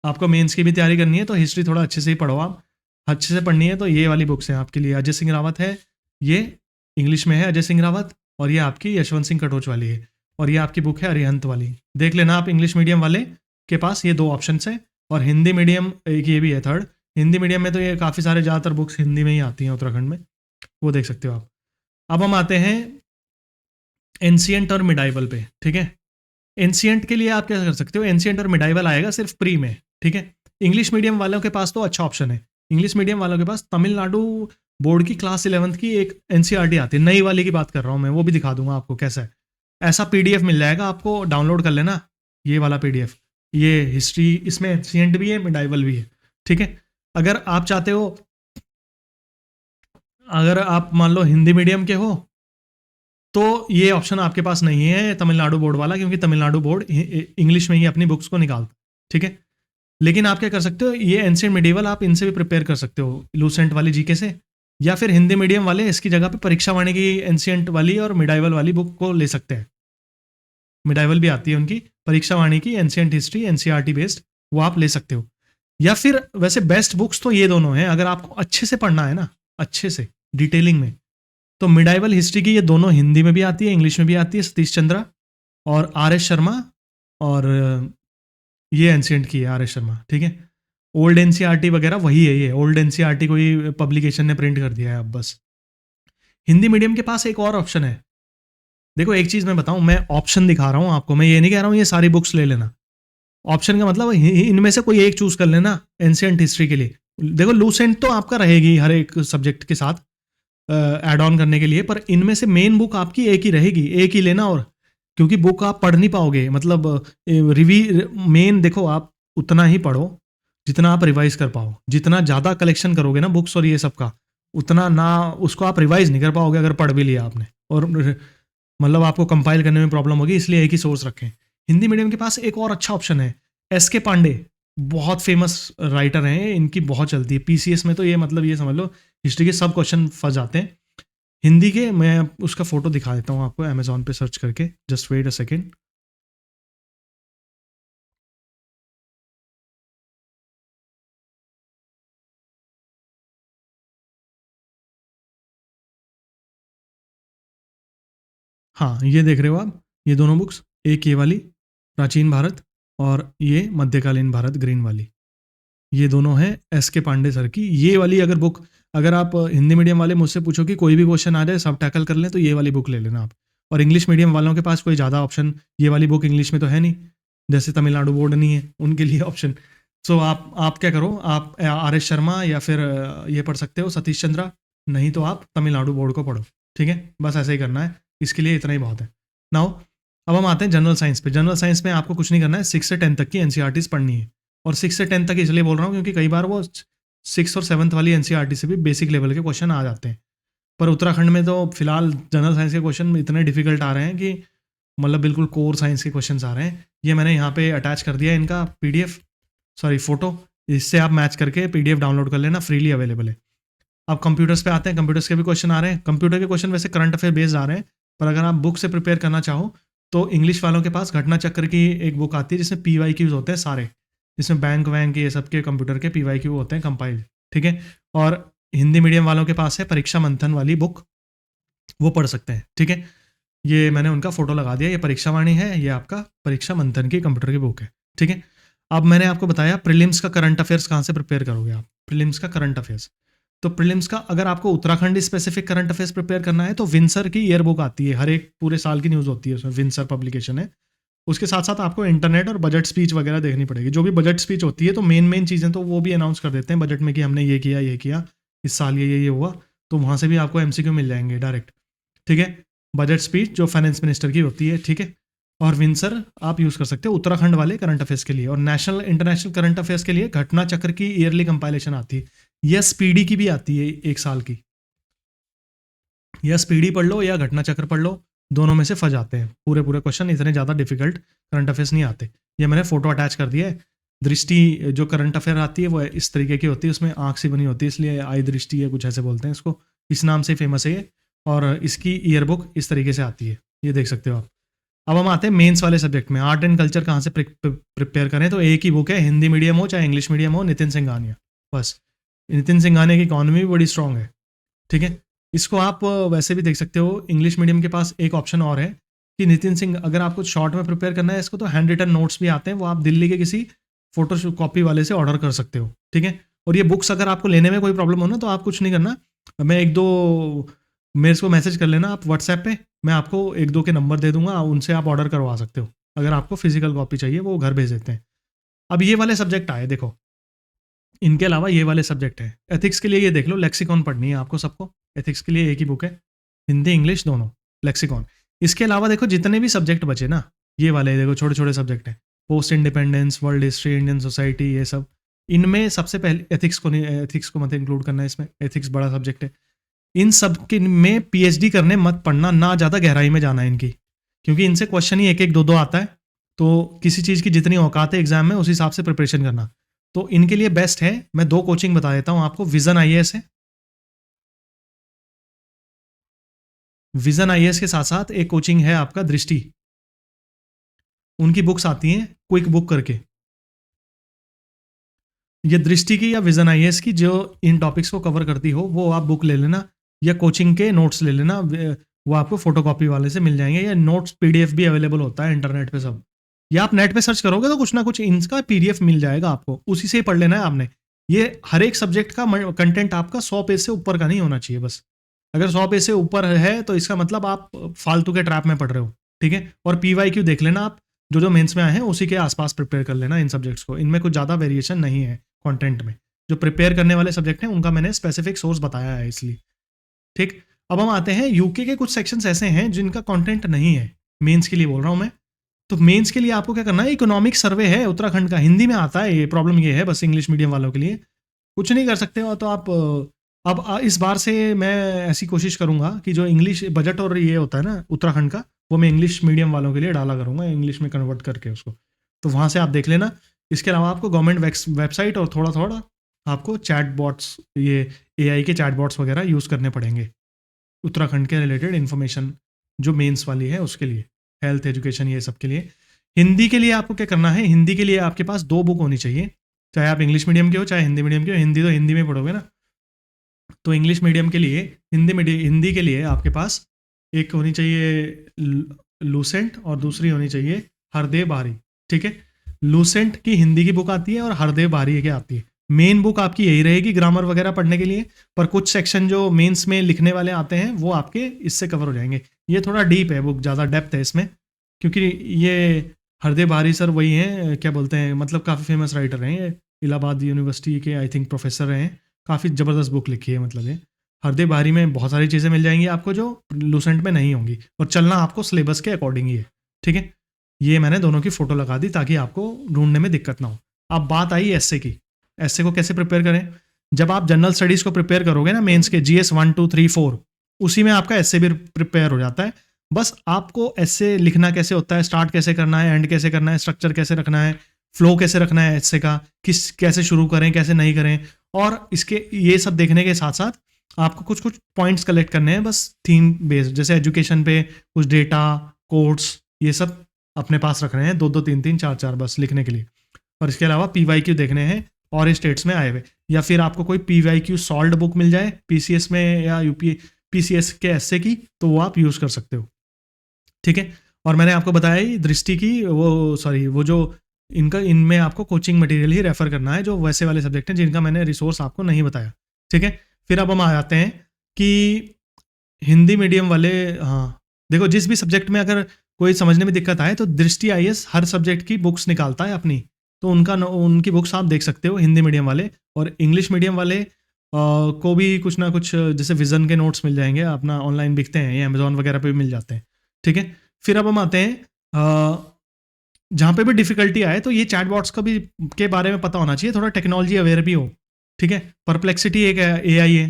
आपको मेंस की भी तैयारी करनी है तो हिस्ट्री थोड़ा अच्छे से ही पढ़ो, आप अच्छे से पढ़नी है तो ये वाली बुक्स हैं आपके लिए। अजय सिंह रावत है, ये इंग्लिश में है अजय सिंह रावत, और ये आपकी यशवंत सिंह कटोच वाली है। और ये आपकी बुक है अरिहंत वाली, देख लेना आप। इंग्लिश मीडियम वाले के पास ये 2 ऑप्शंस हैं, और हिंदी मीडियम एक ये भी है थर्ड। हिंदी मीडियम में तो ये काफ़ी सारे ज़्यादातर बुक्स हिंदी में ही आती हैं उत्तराखंड में, वो देख सकते हो आप। अब हम आते हैं एंशिएंट और मिडाइवल पे, ठीक है। एंशिएंट के लिए आप क्या कर सकते हो, एंशिएंट और मिडाइवल आएगा सिर्फ प्री में, ठीक है। इंग्लिश मीडियम वालों के पास तो अच्छा ऑप्शन है। इंग्लिश मीडियम वालों के पास तमिलनाडु बोर्ड की क्लास 11th की एक एनसीईआरटी आती है, नई वाली की बात कर रहा हूँ मैं, वो भी दिखा दूंगा आपको कैसा है। ऐसा पीडीएफ मिल जाएगा आपको, डाउनलोड कर लेना ये वाला पीडीएफ। ये हिस्ट्री, इसमें एंशिएंट भी है मिडाइवल भी है, ठीक है। अगर आप चाहते हो, अगर आप मान लो हिंदी मीडियम के हो, तो ये ऑप्शन आपके पास नहीं है तमिलनाडु बोर्ड वाला, क्योंकि तमिलनाडु बोर्ड इंग्लिश में ही अपनी बुक्स को निकालता, ठीक है। लेकिन आप क्या कर सकते हो, ये एंशिएंट मिडिवल आप इनसे भी प्रिपेयर कर सकते हो, लूसेंट वाली जीके से, या फिर हिंदी मीडियम वाले इसकी जगह पे परीक्षा वाणी की एंशिएंट वाली और मिडाइवल वाली बुक को ले सकते हैं। मिडाइवल भी आती है उनकी, परीक्षा वाणी की एंशिएंट हिस्ट्री एनसीईआरटी बेस्ड, वो आप ले सकते हो। या फिर वैसे बेस्ट बुक्स तो ये दोनों हैं, अगर आपको अच्छे से पढ़ना है ना, अच्छे से डिटेलिंग में, तो मिडाइवल हिस्ट्री की ये दोनों हिंदी में भी आती है इंग्लिश में भी आती है, सतीश चंद्रा और आर एस शर्मा, और ये एंशिएंट की है आर एस शर्मा, ठीक है। ओल्ड एनसीईआरटी वगैरह वही है, ये ओल्ड एनसीईआरटी कोई पब्लिकेशन ने प्रिंट कर दिया है अब बस। हिंदी मीडियम के पास एक और ऑप्शन है, देखो एक चीज़ मैं बताऊं, मैं ऑप्शन दिखा रहा हूं आपको, मैं ये नहीं कह रहा हूं ये सारी बुक्स ले लेना। ऑप्शन का मतलब इनमें से कोई एक चूज कर लेना एंशिएंट हिस्ट्री के लिए। देखो लूसेंट तो आपका रहेगी हर एक सब्जेक्ट के साथ ऐड ऑन करने के लिए, पर इनमें से मेन बुक आपकी एक ही रहेगी, एक ही लेना। और क्योंकि बुक आप पढ़ नहीं पाओगे, मतलब रिवी मेन देखो आप उतना ही पढ़ो जितना आप रिवाइज कर पाओ। जितना ज़्यादा कलेक्शन करोगे ना बुक्स और ये सब का, उतना ना उसको आप रिवाइज नहीं कर पाओगे अगर पढ़ भी लिया आपने, और मतलब आपको कंपाइल करने में प्रॉब्लम होगी, इसलिए एक ही सोर्स रखें। हिंदी मीडियम के पास एक और अच्छा ऑप्शन है, एस के पांडे, बहुत फेमस राइटर हैं, इनकी बहुत चलती है पीसीएस में, तो ये मतलब ये समझ लो हिस्ट्री के सब क्वेश्चन फंस जाते हैं हिंदी के। मैं उसका फोटो दिखा देता हूँ आपको अमेजोन पे सर्च करके, जस्ट वेट अ सेकेंड। हाँ ये देख रहे हो आप, ये दोनों बुक्स, एक ये वाली प्राचीन भारत और ये मध्यकालीन भारत ग्रीन वाली, ये दोनों हैं एस के पांडे सर की। ये वाली अगर बुक, अगर आप हिंदी मीडियम वाले मुझसे पूछो कि कोई भी क्वेश्चन आ जाए सब टैकल कर लें, तो ये वाली बुक ले लेना आप। और इंग्लिश मीडियम वालों के पास कोई ज़्यादा ऑप्शन, ये वाली बुक इंग्लिश में तो है नहीं, जैसे तमिलनाडु बोर्ड नहीं है उनके लिए ऑप्शन। सो आप क्या करो, आप आर एस शर्मा या फिर ये पढ़ सकते हो सतीश चंद्रा, नहीं तो आप तमिलनाडु बोर्ड को पढ़ो, ठीक है। बस ऐसे ही करना है, इसके लिए इतना ही बहुत है। नाउ अब हम आते हैं जनरल साइंस पे। जनरल साइंस में आपको कुछ नहीं करना है, 6 से 10 तक की एनसीईआरटीज पढ़नी है। और 6 से 10 तक इसलिए बोल रहा हूँ क्योंकि कई बार वो 6 और 7th वाली एनसीईआरटी से भी बेसिक लेवल के क्वेश्चन आ जाते हैं। पर उत्तराखंड में तो फिलहाल जनरल साइंस के क्वेश्चन इतने डिफिकल्ट आ रहे हैं कि मतलब बिल्कुल कोर साइंस के क्वेश्चन आ रहे हैं। ये मैंने यहाँ पे अटैच कर दिया है इनका पीडीएफ, सॉरी फोटो, इससे आप मैच करके पीडीएफ डाउनलोड कर लेना, फ्रीली अवेलेबल है। अब कंप्यूटर्स पे आते हैं, कंप्यूटर्स के भी क्वेश्चन आ रहे हैं। कंप्यूटर के क्वेश्चन वैसे करंट अफेयर बेस्ड आ रहे हैं, पर अगर आप बुक से प्रिपेयर करना चाहो तो इंग्लिश वालों के पास घटना चक्र की एक बुक आती है जिसमें PYQs होते हैं सारे, जिसमें बैंक वैंक ये सब के कंप्यूटर के PYQ होते हैं कंपाइल, ठीक है। और हिंदी मीडियम वालों के पास है परीक्षा मंथन वाली बुक, वो पढ़ सकते हैं, ठीक है। ये मैंने उनका फोटो लगा दिया, ये परीक्षा वाणी है, ये आपका परीक्षा मंथन की कंप्यूटर की बुक है, ठीक है। अब मैंने आपको बताया प्रीलिम्स का करंट अफेयर्स कहाँ से प्रिपेयर करोगे आप, प्रीलिम्स का करंट अफेयर्स। तो प्रीलिम्स का अगर आपको Uttarakhand specific current affairs prepare करना है तो विंसर की ईयर बुक आती है, हर एक पूरे साल की न्यूज़ होती है उसमें, विंसर पब्लिकेशन है। उसके साथ साथ आपको इंटरनेट और बजट स्पीच वगैरह देखनी पड़ेगी। जो भी बजट स्पीच होती है तो मेन चीज़ें तो वो भी अनाउंस कर देते हैं बजट में कि हमने ये किया, इस साल ये हुआ, तो वहाँ से भी आपको MCQ मिल जाएंगे डायरेक्ट, ठीक है। बजट स्पीच जो फाइनेंस मिनिस्टर की होती है, ठीक है। और विंसर आप यूज़ कर सकते हो उत्तराखंड वाले करंट अफेयर्स के लिए। और नेशनल इंटरनेशनल करंट अफेयर्स के लिए घटना चक्र की ईयरली कंपाइलेशन आती है, या स्पीडी की भी आती है एक साल की, या स्पीडी पढ़ लो या घटना चक्र पढ़ लो, दोनों में से फंस जाते हैं पूरे क्वेश्चन, इतने ज़्यादा डिफिकल्ट करंट अफेयर्स नहीं आते। ये मैंने फोटो अटैच कर दिया है। दृष्टि जो करंट अफेयर आती है वो इस तरीके की होती है, उसमें आँख सी बनी होती है, इसलिए आई दृष्टि है कुछ ऐसे बोलते हैं इसको, इस नाम से फेमस है ये। और इसकी ईयर बुक इस तरीके से आती है, ये देख सकते हो आप। अब हम आते हैं मेंस वाले सब्जेक्ट में, आर्ट एंड कल्चर कहाँ से प्रिपेयर करें, तो एक ही बुक है, हिंदी मीडियम हो चाहे इंग्लिश मीडियम हो, नितिन सिंघानिया, बस। नितिन सिंघानिया की इकॉनमी भी बड़ी स्ट्रांग है, ठीक है। इसको आप वैसे भी देख सकते हो, इंग्लिश मीडियम के पास एक ऑप्शन और है, कि नितिन सिंह, अगर आपको शॉर्ट में प्रिपेयर करना है इसको, तो हैंड रिटन नोट्स भी आते हैं, वो आप दिल्ली के किसी फोटो कॉपी वाले से ऑर्डर कर सकते हो, ठीक है। और ये बुक्स अगर आपको लेने में कोई प्रॉब्लम हो ना, तो आप कुछ नहीं करना, मैं एक दो मेरे को मैसेज कर लेना आप व्हाट्सएप पे, मैं आपको एक दो के नंबर दे दूंगा, उनसे आप ऑर्डर करवा सकते हो। अगर आपको फिजिकल कॉपी चाहिए वो घर भेज देते हैं। अब ये वाले सब्जेक्ट आए, देखो इनके अलावा ये वाले सब्जेक्ट है। एथिक्स के लिए ये देख लो, लेक्सिकॉन पढ़नी है आपको सबको, एथिक्स के लिए एक ही बुक है, हिंदी इंग्लिश दोनों, लेक्सिकॉन। इसके अलावा देखो जितने भी सब्जेक्ट बचे ना, ये वाले देखो छोटे छोटे सब्जेक्ट हैं, post independence, world history, Indian society, ये सब। इनमें सबसे पहले एथिक्स को नहीं, एथिक्स को मत इंक्लूड करना है इसमें, एथिक्स बड़ा सब्जेक्ट है। इन सब के में पीएचडी करने मत पढ़ना, ना ज़्यादा गहराई में जाना है इनकी, क्योंकि इनसे क्वेश्चन ही एक एक दो दो आता है। तो किसी चीज़ की जितनी औकात है एग्जाम में, उस हिसाब से प्रिपरेशन करना। तो इनके लिए बेस्ट है, मैं दो कोचिंग बता देता हूँ आपको। विजन आईएएस है, विजन आईएएस के साथ साथ एक कोचिंग है आपका दृष्टि, उनकी बुक्स आती हैं क्विक बुक करके। ये दृष्टि की या विजन आईएएस की जो इन टॉपिक्स को कवर करती हो, वो आप बुक ले लेना, या कोचिंग के नोट्स ले लेना, वो आपको फोटोकॉपी वाले से मिल जाएंगे, या नोट्स पीडीएफ भी अवेलेबल होता है इंटरनेट पे सब, या आप नेट पे सर्च करोगे तो कुछ ना कुछ इनका पीडीएफ मिल जाएगा आपको, उसी से ही पढ़ लेना है आपने। ये हर एक सब्जेक्ट का कंटेंट आपका 100 पेज से ऊपर का नहीं होना चाहिए बस। अगर 100 पेज से ऊपर है तो इसका मतलब आप फालतू के ट्रैप में पढ़ रहे हो, ठीक है। और पीवाईक्यू देख लेना आप, जो जो मेंस में आए हैं उसी के आसपास प्रिपेयर कर लेना इन सब्जेक्ट्स को, इनमें कुछ ज़्यादा वेरिएशन नहीं है कंटेंट में। जो प्रिपेयर करने वाले सब्जेक्ट हैं उनका मैंने स्पेसिफिक सोर्स बताया है इसलिए, ठीक। अब हम आते हैं यूके के कुछ सेक्शंस ऐसे हैं जिनका कंटेंट नहीं है, मेंस के लिए बोल रहा हूं मैं। तो मेंस के लिए आपको क्या करना है, इकोनॉमिक सर्वे है उत्तराखंड का, हिंदी में आता है, ये प्रॉब्लम ये है बस इंग्लिश मीडियम वालों के लिए, कुछ नहीं कर सकते हो तो आप। अब इस बार से मैं ऐसी कोशिश करूंगा कि जो इंग्लिश बजट और ये होता है ना उत्तराखंड का, वो मैं इंग्लिश मीडियम वालों के लिए डाला करूंगा, इंग्लिश में कन्वर्ट करके उसको, तो वहाँ से आप देख लेना। इसके अलावा आपको गवर्नमेंट वेबसाइट और थोड़ा थोड़ा आपको चैट बॉट्स, ये एआई के चैट बॉट्स वगैरह यूज़ करने पड़ेंगे उत्तराखंड के रिलेटेड इन्फॉर्मेशन जो मेंस वाली है उसके लिए, हेल्थ एजुकेशन ये सब के लिए। हिंदी के लिए आपको क्या करना है, हिंदी के लिए आपके पास दो बुक होनी चाहिए, चाहे आप इंग्लिश मीडियम के हो चाहे हिंदी मीडियम के हो। हिंदी तो हिंदी में पढ़ोगे ना, तो इंग्लिश मीडियम के लिए, हिंदी के लिए आपके पास एक होनी चाहिए लूसेंट और दूसरी होनी चाहिए हरदेव बारी, ठीक है। लूसेंट की हिंदी की बुक आती है और हरदेव बारी की आती है। मेन बुक आपकी यही रहेगी ग्रामर वगैरह पढ़ने के लिए, पर कुछ सेक्शन जो मेंस में लिखने वाले आते हैं वो आपके इससे कवर हो जाएंगे। ये थोड़ा डीप है बुक, ज़्यादा डेप्थ है इसमें, क्योंकि ये हरदेव बारी सर वही हैं, क्या बोलते हैं, मतलब काफ़ी फेमस राइटर हैं ये, इलाहाबाद यूनिवर्सिटी के आई थिंक प्रोफेसर हैं, काफ़ी ज़बरदस्त बुक लिखी है मतलब ये। हरदेव बारी में बहुत सारी चीज़ें मिल जाएंगी आपको जो लूसेंट में नहीं होंगी, और चलना आपको सिलेबस के अकॉर्डिंग ही है, ठीक है। ये मैंने दोनों की फ़ोटो लगा दी ताकि आपको ढूंढने में दिक्कत ना हो। अब बात आई एसए की, एसए को कैसे प्रिपेयर करें। जब आप जनरल स्टडीज़ को प्रिपेयर करोगे ना मेंस के, जीएस 1 2 3 4, उसी में आपका एसए भी प्रिपेयर हो जाता है। बस आपको एसए लिखना कैसे होता है, स्टार्ट कैसे करना है, एंड कैसे करना है, स्ट्रक्चर कैसे रखना है, फ्लो कैसे रखना है एसए का, कैसे शुरू करें कैसे नहीं करें, और इसके ये सब देखने के साथ साथ आपको कुछ कुछ पॉइंट्स कलेक्ट करने हैं बस थीम बेस्ड, जैसे एजुकेशन पे कुछ डेटा, कोड्स, ये सब अपने पास रख रहे हैं, 2 2 3 3 4 4 बस लिखने के लिए। और इसके अलावा पीवाईक्यू देखने हैं और स्टेट्स में आए हुए, या फिर आपको कोई पीवाईक्यू सॉल्व्ड बुक मिल जाए पीसीएस में या यूपी पीसीएस के एसए की, तो वो आप यूज़ कर सकते हो, ठीक है। और मैंने आपको बताया ही दृष्टि की, वो जो इनका, इनमें आपको कोचिंग मटेरियल ही रेफर करना है जो वैसे वाले सब्जेक्ट हैं जिनका मैंने रिसोर्स आपको नहीं बताया, ठीक है। फिर अब हम आ जाते हैं कि हिंदी मीडियम वाले, हाँ देखो जिस भी सब्जेक्ट में अगर कोई समझने में दिक्कत आए तो दृष्टि आईएएस हर सब्जेक्ट की बुक्स निकालता है अपनी, तो उनकी बुक्स आप देख सकते हो हिंदी मीडियम वाले। और इंग्लिश मीडियम वाले को भी कुछ ना कुछ जैसे विजन के नोट्स मिल जाएंगे, अपना ऑनलाइन बिकते हैं, ये अमेजोन वगैरह पे भी मिल जाते हैं, ठीक है। फिर अब हम आते हैं जहाँ पे भी डिफिकल्टी आए तो ये चैटबॉट्स का भी के बारे में पता होना चाहिए, थोड़ा टेक्नोलॉजी अवेयर भी हो, ठीक है। परप्लेक्सिटी एक एआई है,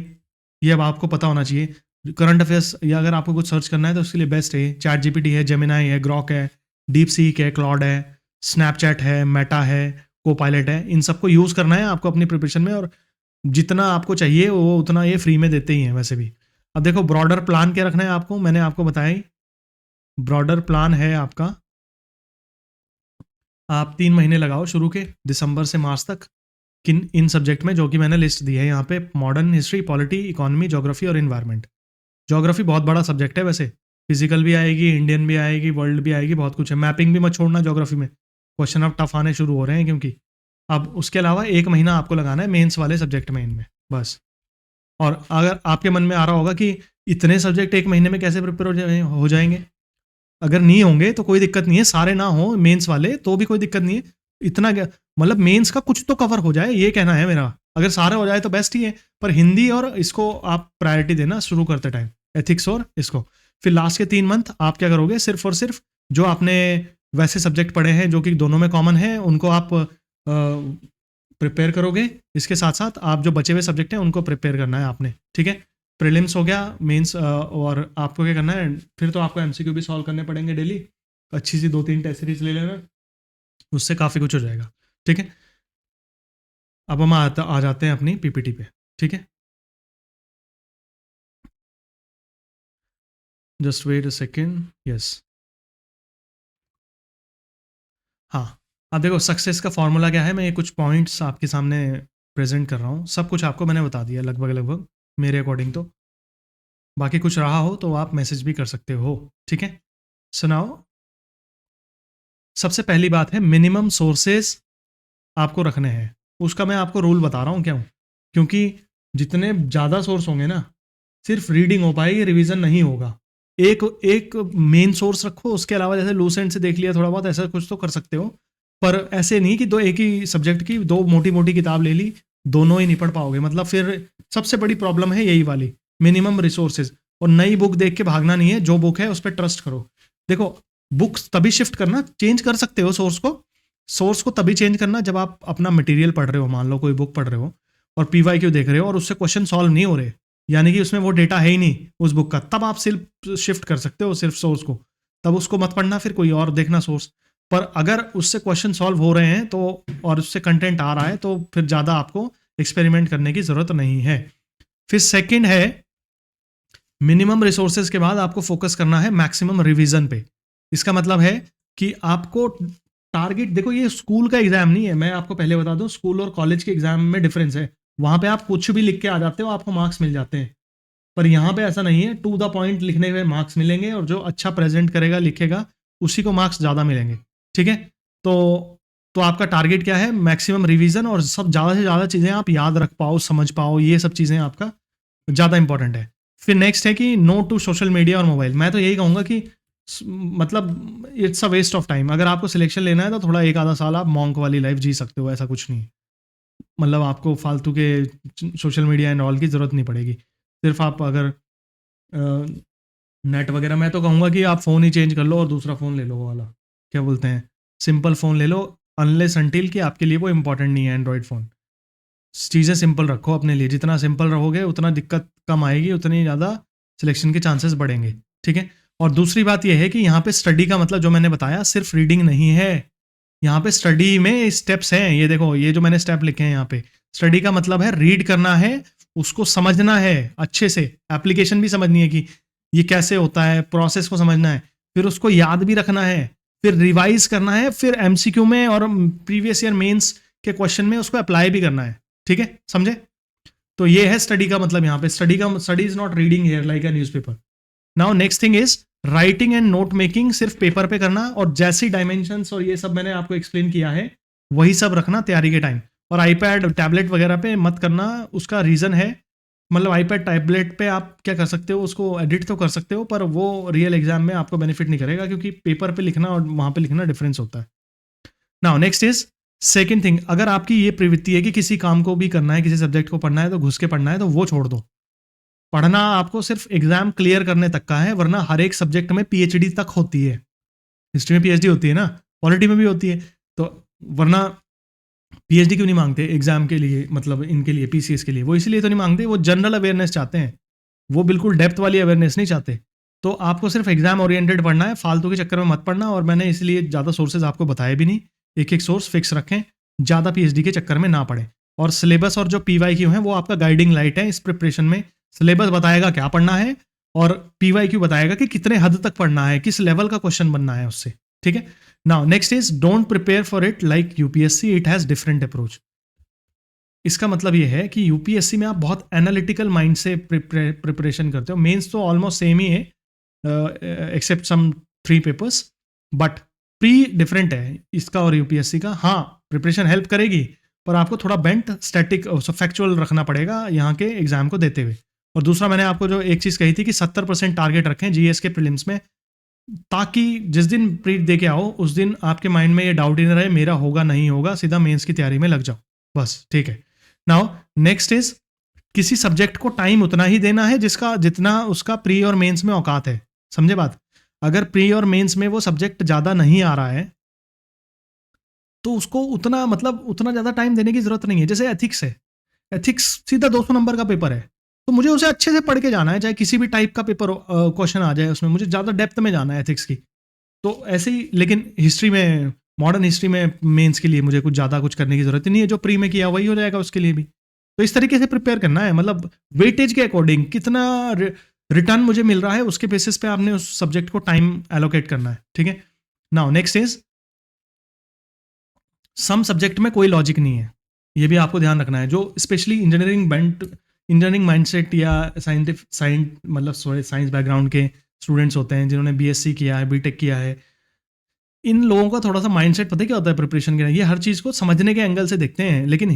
ये अब आपको पता होना चाहिए। करंट अफेयर्स या अगर आपको कुछ सर्च करना है तो उसके लिए बेस्ट है चैट जीपीटी है, जेमिनाई है, ग्रॉक है, डीप सीक है, क्लॉड है, स्नैपचैट है, मेटा है, कोपायलट है। इन सबको यूज़ करना है आपको अपनी प्रिपरेशन में, और जितना आपको चाहिए वो उतना ये फ्री में देते ही हैं वैसे भी। अब देखो ब्रॉडर प्लान क्या रखना है आपको, मैंने आपको बताया ही, ब्रॉडर प्लान है आपका, आप 3 महीने लगाओ शुरू के दिसंबर से मार्च तक, किन इन सब्जेक्ट में जो कि मैंने लिस्ट दी है यहाँ पे, modern history, polity, economy, geography और इन्वायरमेंट। ज्योग्राफी बहुत बड़ा सब्जेक्ट है वैसे, फिजिकल भी आएगी, इंडियन भी आएगी, वर्ल्ड भी आएगी, बहुत कुछ है। मैपिंग भी मत छोड़ना ज्योग्राफी में, क्वेश्चन अब टफ आने शुरू हो रहे हैं, क्योंकि अब उसके अलावा 1 महीना आपको लगाना है मेंस वाले सब्जेक्ट में इनमें बस। और अगर आपके मन में आ रहा होगा कि इतने सब्जेक्ट 1 महीने में कैसे प्रिपेयर हो जाएंगे, अगर नहीं होंगे तो कोई दिक्कत नहीं है, सारे ना हो मेंस वाले तो भी कोई दिक्कत नहीं है। इतना मतलब मेंस का कुछ तो कवर हो जाए, ये कहना है मेरा। अगर सारे हो जाए तो बेस्ट ही है, पर हिंदी और इसको आप प्रायोरिटी देना शुरू करते टाइम, एथिक्स और इसको। फिर लास्ट के 3 मंथ आप क्या करोगे, सिर्फ और सिर्फ जो आपने वैसे सब्जेक्ट पढ़े हैं जो कि दोनों में कॉमन है उनको आप प्रिपेयर करोगे। इसके साथ साथ आप जो बचे हुए सब्जेक्ट हैं उनको प्रिपेयर करना है आपने, ठीक है। प्रीलिम्स हो गया, मेंस और आपको क्या करना है, फिर तो आपको एमसीक्यू भी सॉल्व करने पड़ेंगे डेली। अच्छी सी 2-3 टेस्ट सीरीज ले लेना, उससे काफ़ी कुछ हो जाएगा, ठीक है। अब हम आ जाते हैं अपनी पीपीटी पे, ठीक है। Just wait a second, yes. हाँ, अब देखो सक्सेस का फॉर्मूला क्या है, मैं ये कुछ पॉइंट्स आपके सामने प्रेजेंट कर रहा हूँ। सब कुछ आपको मैंने बता दिया लगभग लगभग मेरे अकॉर्डिंग तो। बाकी कुछ रहा हो तो आप मैसेज भी कर सकते हो, ठीक है। सुनाओ। सबसे पहली बात है मिनिमम सोर्सेज आपको रखने हैं। उसका मैं आपको रूल बता रहा हूँ क्यों, क्योंकि जितने ज़्यादा सोर्स होंगे ना, सिर्फ रीडिंग हो पाएगी, रिवीजन नहीं होगा। एक एक मेन सोर्स रखो, उसके अलावा जैसे लूसेंट से देख लिया थोड़ा बहुत, ऐसा कुछ तो कर सकते हो। पर ऐसे नहीं कि दो एक ही सब्जेक्ट की 2 मोटी मोटी किताब ले ली, दोनों ही नहीं पढ़ पाओगे। मतलब फिर सबसे बड़ी प्रॉब्लम है यही वाली, मिनिमम रिसोर्सेज। और नई बुक देख के भागना नहीं है, जो बुक है उस पर ट्रस्ट करो। देखो, बुक्स तभी शिफ्ट करना, चेंज कर सकते हो सोर्स को तभी चेंज करना जब आप अपना मटेरियल पढ़ रहे हो। मान लो कोई बुक पढ़ रहे हो और पीवाईक्यू देख रहे हो और उससे क्वेश्चन सॉल्व नहीं हो रहे, यानी कि उसमें वो डेटा है ही नहीं उस बुक का, तब आप सिर्फ शिफ्ट कर सकते हो सिर्फ सोर्स को। तब उसको मत पढ़ना, फिर कोई और देखना सोर्स। पर अगर उससे क्वेश्चन सॉल्व हो रहे हैं तो, और उससे कंटेंट आ रहा है, तो फिर ज़्यादा आपको एक्सपेरिमेंट करने की ज़रूरत नहीं है। फिर सेकंड है, मिनिमम रिसोर्सेज के बाद आपको फोकस करना है मैक्सिमम रिवीजन पे। इसका मतलब है कि आपको टारगेट, देखो ये स्कूल का एग्जाम नहीं है, मैं आपको पहले बता दूं, स्कूल और कॉलेज के एग्जाम में डिफरेंस है। वहां पे आप कुछ भी लिख के आ जाते हो, आपको मार्क्स मिल जाते हैं। पर यहाँ पे ऐसा नहीं है, टू द पॉइंट लिखने में मार्क्स मिलेंगे, और जो अच्छा प्रेजेंट करेगा लिखेगा उसी को मार्क्स ज़्यादा मिलेंगे, ठीक है। तो तो आपका टारगेट क्या है, मैक्सिमम रिवीजन, और सब ज़्यादा से ज़्यादा चीज़ें आप याद रख पाओ, समझ पाओ, ये सब चीज़ें आपका ज़्यादा इंपॉर्टेंट है। फिर नेक्स्ट है कि नो टू सोशल मीडिया और मोबाइल। मैं तो यही कहूँगा कि मतलब it's a waste of time. अगर आपको सिलेक्शन लेना है तो थोड़ा 1 आधा साल आप मॉन्क वाली लाइफ जी सकते हो, ऐसा कुछ नहीं। मतलब आपको फालतू के सोशल मीडिया एंड ऑल की ज़रूरत नहीं पड़ेगी। सिर्फ आप अगर नेट वगैरह, मैं तो कहूँगा कि आप फ़ोन ही चेंज कर लो और दूसरा फ़ोन ले लो, वो वाला क्या बोलते हैं, सिंपल फ़ोन ले लो, अनलेस अनटिल कि आपके लिए वो इंपॉर्टेंट नहीं है एंड्रॉयड फ़ोन। चीज़ें सिंपल रखो अपने लिए, जितना सिंपल रहोगे उतना दिक्कत कम आएगी, उतनी ज़्यादा सिलेक्शन के चांसेस बढ़ेंगे, ठीक है। और दूसरी बात यह है कि यहाँ पे स्टडी का मतलब जो मैंने बताया सिर्फ रीडिंग नहीं है, यहाँ पे स्टडी में स्टेप्स हैं। ये देखो, ये जो मैंने स्टेप लिखे हैं यहाँ पे, स्टडी का मतलब है रीड करना है, उसको समझना है अच्छे से, एप्लीकेशन भी समझनी है कि ये कैसे होता है, प्रोसेस को समझना है, फिर उसको याद भी रखना है, फिर रिवाइज करना है, फिर एमसीक्यू में और प्रीवियस ईयर मेंस के क्वेश्चन में उसको अप्लाई भी करना है, ठीक है, समझे। तो ये है स्टडी का मतलब। यहाँ पे study is not reading here like a newspaper. Now next thing is writing and note making, सिर्फ पेपर पे करना, और जैसी डायमेंशंस और ये सब मैंने आपको एक्सप्लेन किया है वही सब रखना तैयारी के टाइम। और आईपैड टैबलेट वगैरह पे मत करना। उसका रीज़न है, मतलब आईपैड टैबलेट पे आप क्या कर सकते हो, उसको एडिट तो कर सकते हो, पर वो रियल एग्जाम में आपको बेनिफिट नहीं करेगा, क्योंकि पेपर पे लिखना और वहाँ पे लिखना डिफरेंस होता है। Now next is second thing, अगर आपकी ये प्रवृत्ति है कि किसी काम को भी करना है, किसी सब्जेक्ट को पढ़ना है तो घुस के पढ़ना है, तो वो छोड़ दो। पढ़ना आपको सिर्फ एग्जाम क्लियर करने तक का है, वरना हर एक सब्जेक्ट में पीएचडी तक होती है। हिस्ट्री में पीएचडी होती है ना, पॉलिटी में भी होती है, तो वरना पीएचडी क्यों नहीं मांगते एग्जाम के लिए, मतलब इनके लिए, पीसीएस के लिए? वो इसलिए तो नहीं मांगते, वो जनरल अवेयरनेस चाहते हैं, वो बिल्कुल डेप्थ वाली अवेयरनेस नहीं चाहते। तो आपको सिर्फ एग्जाम ओरिएंटेड पढ़ना है, फालतू के चक्कर में मत पढ़ना। और मैंने इसलिए ज़्यादा सोर्सेज आपको बताए भी नहीं, एक एक सोर्स फिक्स रखें, ज़्यादा पीएचडी के चक्कर में ना पड़े। और सिलेबस और जो पीवाईक्यू है वो आपका गाइडिंग लाइट है इस प्रिपरेशन में। सिलेबस बताएगा क्या पढ़ना है, और पीवाईक्यू बताएगा कि कितने हद तक पढ़ना है, किस लेवल का क्वेश्चन बनना है उससे, ठीक है। Now next is don't prepare for it like UPSC, it has different approach. इसका मतलब ये है कि यूपीएससी में आप बहुत एनालिटिकल माइंड से प्रिपरेशन करते हो। मेंस तो ऑलमोस्ट सेम ही है, except some 3 papers, but pre different है इसका और यूपीएससी का। हाँ, प्रिपरेशन हेल्प करेगी, पर आपको थोड़ा बेंट स्टैटिक फैक्चुअल रखना पड़ेगा यहाँ के एग्जाम को देते हुए। और दूसरा, मैंने आपको जो एक चीज़ कही थी कि 70% टारगेट रखें जीएस के प्रीलिम्स में, ताकि जिस दिन प्री दे के आओ उस दिन आपके माइंड में ये डाउट ही नहीं रहे मेरा होगा नहीं होगा, सीधा मेंस की तैयारी में लग जाओ बस, ठीक है। नाउ नेक्स्ट इज, किसी सब्जेक्ट को टाइम उतना ही देना है जिसका जितना उसका प्री और मेंस में औकात है, समझे बात। अगर प्री और मेंस में वो सब्जेक्ट ज़्यादा नहीं आ रहा है तो उसको उतना मतलब उतना ज़्यादा टाइम देने की जरूरत नहीं है। जैसे एथिक्स है, एथिक्स सीधा 200 नंबर का पेपर है, तो मुझे उसे अच्छे से पढ़ के जाना है, चाहे किसी भी टाइप का पेपर क्वेश्चन आ जाए उसमें, मुझे ज़्यादा डेप्थ में जाना है एथिक्स की। तो ऐसे ही, लेकिन हिस्ट्री में, मॉडर्न हिस्ट्री में मेंस के लिए मुझे कुछ ज़्यादा कुछ करने की जरूरत ही नहीं है, जो प्री में किया वही हो जाएगा उसके लिए भी। तो इस तरीके से प्रिपेयर करना है, मतलब वेटेज के अकॉर्डिंग कितना रिटर्न मुझे मिल रहा है उसके बेसिस पे आपने उस सब्जेक्ट को टाइम एलोकेट करना है, ठीक है। Now next is, some subject में कोई लॉजिक नहीं है, ये भी आपको ध्यान रखना है। जो स्पेशली इंजीनियरिंग माइंडसेट या साइंस बैकग्राउंड के स्टूडेंट्स होते हैं, जिन्होंने बीएससी किया है, बीटेक किया है, इन लोगों का थोड़ा सा माइंडसेट पता है क्या होता है प्रिपरेशन के लिए, ये हर चीज़ को समझने के एंगल से देखते हैं, लेकिन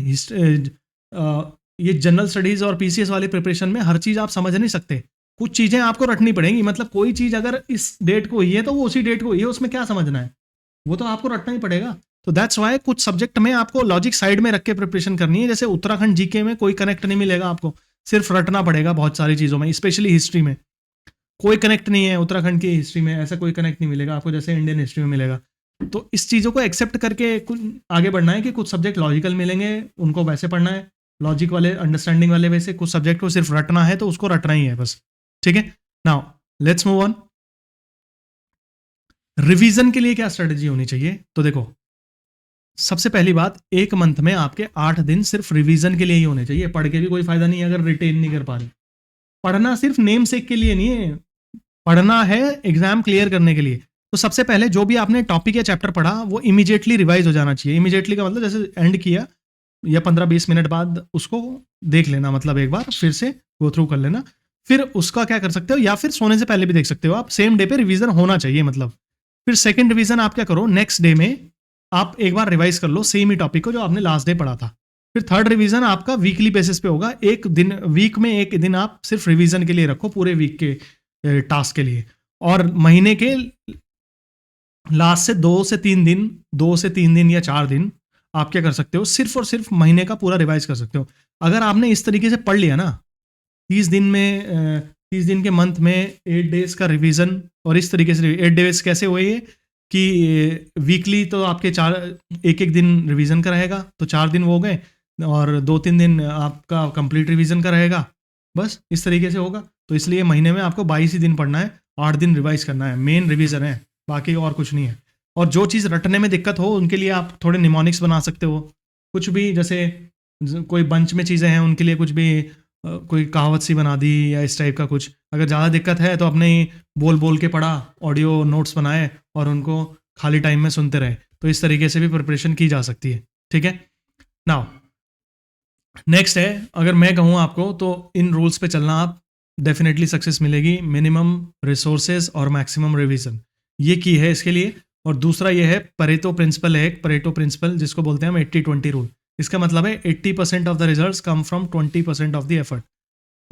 ये जनरल स्टडीज़ और पीसीएस वाली प्रिपरेशन में हर चीज़ आप समझ नहीं सकते, कुछ चीज़ें आपको रटनी पड़ेंगी। मतलब कोई चीज़ अगर इस डेट को हुई है तो वो उसी डेट को हुई है, उसमें क्या समझना है, वो तो आपको रटना ही पड़ेगा। तो दैट्स वाई कुछ सब्जेक्ट में आपको लॉजिक साइड में रख के प्रिपरेशन करनी है। जैसे उत्तराखंड जीके में कोई कनेक्ट नहीं मिलेगा आपको, सिर्फ रटना पड़ेगा बहुत सारी चीज़ों में, स्पेशली हिस्ट्री में कोई कनेक्ट नहीं है, उत्तराखंड की हिस्ट्री में ऐसा कोई कनेक्ट नहीं मिलेगा आपको जैसे इंडियन हिस्ट्री में मिलेगा। तो इस चीज़ों को एक्सेप्ट करके कुछ आगे बढ़ना है कि कुछ सब्जेक्ट लॉजिकल मिलेंगे, उनको वैसे पढ़ना है, लॉजिक वाले अंडरस्टैंडिंग वाले वैसे, कुछ सब्जेक्ट को सिर्फ रटना है तो उसको रटना ही है बस, ठीक है। Now let's move on. Revision के लिए क्या स्ट्रेटजी होनी चाहिए, तो देखो सबसे पहली बात, एक मंथ में आपके 8 दिन सिर्फ रिवीजन के लिए ही होने चाहिए। पढ़ के भी कोई फायदा नहीं है अगर रिटेन नहीं कर पा रहे। पढ़ना सिर्फ नेम सेक के लिए नहीं है, पढ़ना है एग्जाम क्लियर करने के लिए। तो सबसे पहले जो भी आपने टॉपिक या चैप्टर पढ़ा वो इमीडिएटली रिवाइज हो जाना चाहिए। इमीडिएटली का मतलब जैसे एंड किया या 15-20 मिनट बाद उसको देख लेना, मतलब एक बार फिर से गो थ्रू कर लेना, फिर उसका क्या कर सकते हो, या फिर सोने से पहले भी देख सकते हो आप, सेम डे पे रिवीजन होना चाहिए। मतलब फिर सेकंड रिवीजन आप क्या करो, नेक्स्ट डे में आप एक बार रिवाइज कर लो सेम ही टॉपिक को जो आपने लास्ट डे पढ़ा था। फिर थर्ड रिवीजन आपका वीकली बेसिस पे होगा, एक दिन वीक में एक दिन आप सिर्फ रिवीजन के लिए रखो पूरे वीक के टास्क के लिए, और महीने के लास्ट से 2 से 3 दिन या 4 दिन आप क्या कर सकते हो, सिर्फ और सिर्फ महीने का पूरा रिवाइज कर सकते हो। अगर आपने इस तरीके से पढ़ लिया ना, 30 दिन के मंथ में 8 डेज का रिवीजन, और इस तरीके से 8 डेज कैसे हुए ये कि वीकली तो आपके एक दिन रिवीजन का रहेगा, तो 4 दिन वो हो गए, और 2-3 दिन आपका कंप्लीट रिवीजन का रहेगा, बस इस तरीके से होगा। तो इसलिए महीने में आपको 22 ही दिन पढ़ना है, 8 दिन रिवाइज करना है, मेन रिवीजन है, बाकी और कुछ नहीं है। और जो चीज़ रटने में दिक्कत हो उनके लिए आप थोड़े निमोनिक्स बना सकते हो, कुछ भी, जैसे कोई बंच में चीज़ें हैं उनके लिए कुछ भी, कोई कहावत सी बना दी या इस टाइप का कुछ। अगर ज़्यादा दिक्कत है तो अपने ही बोल बोल के पढ़ा, ऑडियो नोट्स बनाए और उनको खाली टाइम में सुनते रहे। तो इस तरीके से भी प्रिपरेशन की जा सकती है, ठीक है। नाउ नेक्स्ट है, अगर मैं कहूँ आपको तो इन रूल्स पे चलना, आप डेफिनेटली सक्सेस मिलेगी। मिनिमम रिसोर्सेज और मैक्सिमम रिवीजन, ये की है इसके लिए। और दूसरा ये है परेटो प्रिंसिपल है, एक परेटो प्रिंसिपल जिसको बोलते हैं हम 80-20 रूल। इसका मतलब है 80% of the results come from 20% of the effort.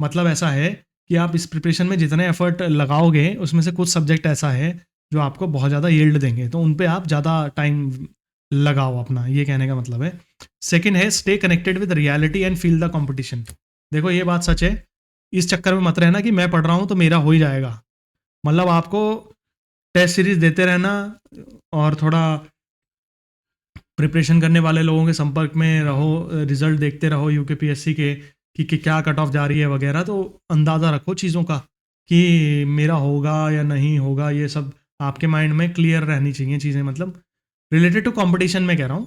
मतलब ऐसा है कि आप इस प्रिपरेशन में जितने एफर्ट लगाओगे उसमें से कुछ सब्जेक्ट ऐसा है जो आपको बहुत ज़्यादा यील्ड देंगे, तो उन पे आप ज़्यादा टाइम लगाओ अपना, ये कहने का मतलब है। सेकंड है stay connected with reality and feel the competition. देखो ये बात सच है, इस चक्कर में मत रहना कि मैं पढ़ रहा हूँ तो मेरा हो ही जाएगा। मतलब आपको टेस्ट सीरीज देते रहना और थोड़ा प्रिपरेशन करने वाले लोगों के संपर्क में रहो, रिजल्ट देखते रहो यूकेपीएससी के कि क्या कट ऑफ जा रही है वगैरह, तो अंदाज़ा रखो चीज़ों का कि मेरा होगा या नहीं होगा। ये सब आपके माइंड में क्लियर रहनी चाहिए चीज़ें, मतलब रिलेटेड टू कंपटीशन में कह रहा हूँ।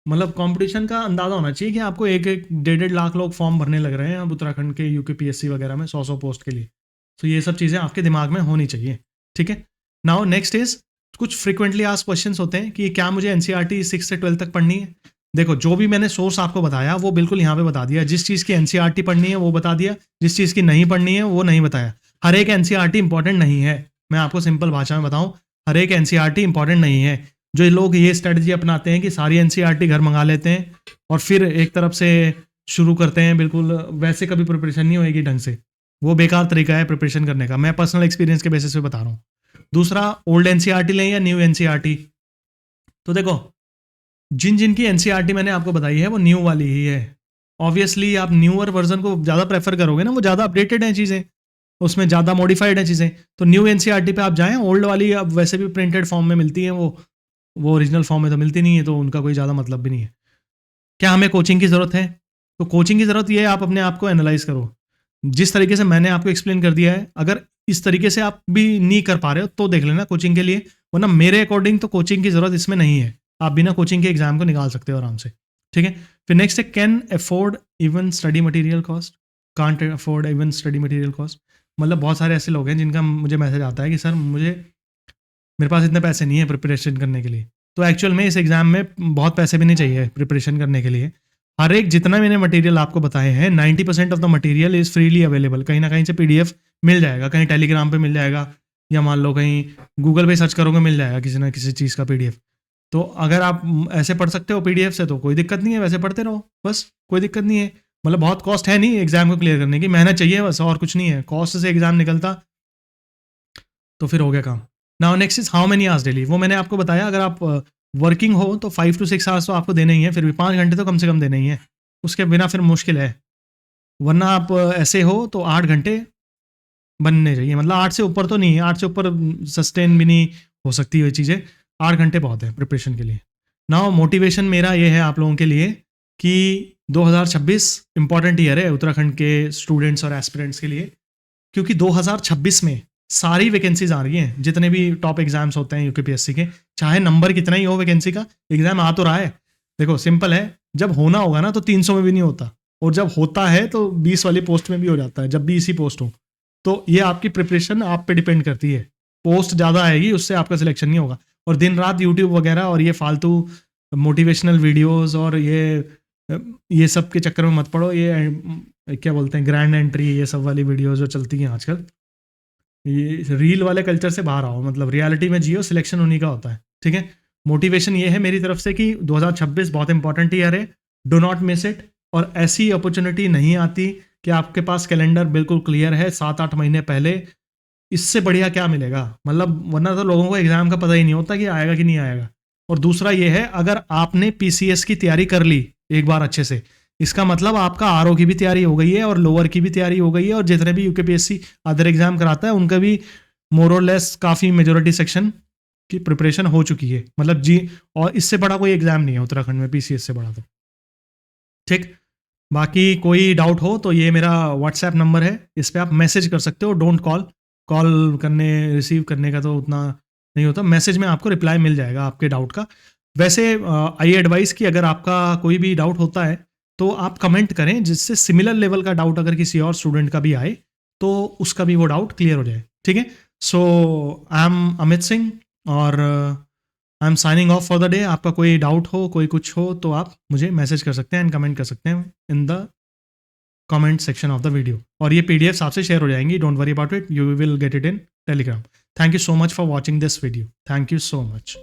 मतलब कंपटीशन का अंदाज़ा होना चाहिए कि आपको 1-1, 1.5 लाख लोग फॉर्म भरने लग रहे हैं अब उत्तराखंड के यूकेपीएससी वगैरह में 100 पोस्ट के लिए। तो ये सब चीज़ें आपके दिमाग में होनी चाहिए, ठीक है। नाउ नेक्स्ट इज, कुछ फ्रिक्वेंटली आस्क्ड क्वेश्चंस होते हैं कि क्या मुझे एनसीईआरटी 6 से 12 तक पढ़नी है। देखो जो भी मैंने सोर्स आपको बताया वो बिल्कुल यहाँ पे बता दिया। जिस चीज़ की एनसीईआरटी पढ़नी है वो बता दिया, जिस चीज़ की नहीं पढ़नी है वो नहीं बताया। हर एक एनसीईआरटी इंपॉर्टेंट नहीं है, मैं आपको सिंपल भाषा में बताऊं, हर एक एनसीईआरटी इंपॉर्टेंट नहीं है। जो लोग ये स्ट्रेटजी अपनाते हैं कि सारी एनसीईआरटी घर मंगा लेते हैं और फिर एक तरफ से शुरू करते हैं, बिल्कुल वैसे कभी प्रिपरेशन नहीं होएगी ढंग से। वो बेकार तरीका है प्रिपरेशन करने का, मैं पर्सनल एक्सपीरियंस के बेसिस पे बता रहा हूँ। दूसरा, ओल्ड एनसीईआरटी लें या न्यू एनसीईआरटी। तो देखो, जिन जिन की एनसीईआरटी मैंने आपको बताई है वो न्यू वाली ही है। ऑब्वियसली आप न्यूअर वर्जन को ज़्यादा प्रेफर करोगे ना, वो ज़्यादा अपडेटेड हैं चीज़ें, उसमें ज़्यादा मॉडिफाइड है चीज़ें। तो न्यू एनसीईआरटी पे आप जाएं, ओल्ड वाली अब वैसे भी प्रिंटेड फॉर्म में मिलती है, वो ओरिजिनल फॉर्म में तो मिलती नहीं है, तो उनका कोई ज़्यादा मतलब भी नहीं है। क्या हमें कोचिंग की ज़रूरत है? तो कोचिंग की ज़रूरत ये है, आप अपने आप को एनालाइज करो। जिस तरीके से मैंने आपको एक्सप्लेन कर दिया है, अगर इस तरीके से आप भी नहीं कर पा रहे हो तो देख लेना कोचिंग के लिए, वरना मेरे अकॉर्डिंग तो कोचिंग की ज़रूरत इसमें नहीं है। आप बिना कोचिंग के एग्जाम को निकाल सकते हो आराम से, ठीक है। फिर नेक्स्ट है, can afford even study material cost, can't afford even study material cost. मतलब बहुत सारे ऐसे लोग हैं जिनका मुझे मैसेज आता है कि सर मेरे पास इतने पैसे नहीं है प्रिपरेशन करने के लिए। तो एक्चुअल में इस एग्ज़ाम में बहुत पैसे भी नहीं चाहिए प्रिपरेशन करने के लिए। हर एक जितना मैंने मटेरियल आपको बताए हैं, 90% of the material is freely available. कहीं ना कहीं से PDF मिल जाएगा, कहीं टेलीग्राम पे मिल जाएगा, या मान लो कहीं गूगल पे सर्च करोगे मिल जाएगा किसी ना किसी चीज़ का PDF। तो अगर आप ऐसे पढ़ सकते हो PDF से तो कोई दिक्कत नहीं है, वैसे पढ़ते रहो बस, कोई दिक्कत नहीं है। मतलब बहुत कॉस्ट है नहीं एग्जाम को क्लियर करने की, मेहनत चाहिए बस, और कुछ नहीं है। कॉस्ट से एग्जाम निकलता तो फिर हो गया काम। Now next is how many hours daily. वो मैंने आपको बताया, अगर आप वर्किंग हो तो 5 to 6 आवर्स तो आपको देने ही है, फिर भी 5 घंटे तो कम से कम देने ही है, उसके बिना फिर मुश्किल है। वरना आप ऐसे हो तो 8 घंटे बनने चाहिए, मतलब 8 से ऊपर तो नहीं है, 8 से ऊपर सस्टेन भी नहीं हो सकती ये चीज़ें। 8 घंटे बहुत है प्रिपरेशन के लिए। नाउ मोटिवेशन मेरा ये है आप लोगों के लिए कि 2026 इंपॉर्टेंट ईयर है उत्तराखंड के स्टूडेंट्स और एस्पिरेंट्स के लिए, क्योंकि 2026 में सारी वैकेंसीज आ रही हैं, जितने भी टॉप एग्जाम्स होते हैं यूकेपीएससी के, चाहे नंबर कितना ही हो वैकेंसी का, एग्जाम आ तो रहा है। देखो सिंपल है, जब होना होगा ना तो 300 में भी नहीं होता, और जब होता है तो 20 वाली पोस्ट में भी हो जाता है, जब भी इसी पोस्ट हो। तो ये आपकी प्रिपरेशन आप पे डिपेंड करती है, पोस्ट ज़्यादा आएगी उससे आपका सिलेक्शन नहीं होगा। और दिन रात यूट्यूब वगैरह और ये फालतू मोटिवेशनल वीडियोज़ और ये सब के चक्कर में मत पड़ो। ये क्या बोलते हैं, ग्रैंड एंट्री, ये सब वाली वीडियोज़ जो चलती हैं आजकल, ये रील वाले कल्चर से बाहर आओ, मतलब रियलिटी में जियो, सिलेक्शन उन्हीं का होता है, ठीक है। मोटिवेशन ये है मेरी तरफ से कि 2026 बहुत इंपॉर्टेंट ईयर है, डो नॉट मिस इट। और ऐसी अपॉर्चुनिटी नहीं आती कि आपके पास कैलेंडर बिल्कुल क्लियर है 7-8 महीने पहले, इससे बढ़िया क्या मिलेगा। मतलब वरना तो लोगों को एग्जाम का पता ही नहीं होता कि आएगा कि नहीं आएगा। और दूसरा ये है, अगर आपने PCS की तैयारी कर ली एक बार अच्छे से, इसका मतलब आपका RO की भी तैयारी हो गई है और लोअर की भी तैयारी हो गई है, और जितने भी यूकेपीएससी अदर एग्जाम कराता है उनका भी मोर और लेस काफ़ी मेजोरिटी सेक्शन की प्रिपरेशन हो चुकी है। मतलब जी, और इससे बड़ा कोई एग्जाम नहीं है उत्तराखंड में PCS से बड़ा, तो ठीक। बाकी कोई डाउट हो तो ये मेरा व्हाट्सएप नंबर है, इस पर आप मैसेज कर सकते हो, डोंट कॉल करने रिसीव करने का तो उतना नहीं होता, मैसेज में आपको रिप्लाई मिल जाएगा आपके डाउट का। वैसे आई एडवाइस कि अगर आपका कोई भी डाउट होता है तो आप कमेंट करें, जिससे सिमिलर लेवल का डाउट अगर किसी और स्टूडेंट का भी आए तो उसका भी वो डाउट क्लियर हो जाए, ठीक है। सो आई एम अमित सिंह और I am signing off for the day. आपका कोई डाउट हो, कोई कुछ हो तो आप मुझे मैसेज कर सकते हैं एंड कमेंट कर सकते हैं in the comment section of the video, और ये PDFs आपसे शेयर हो जाएंगी, don't worry about it, you will get it in Telegram. Thank you so much for watching this video, thank you so much.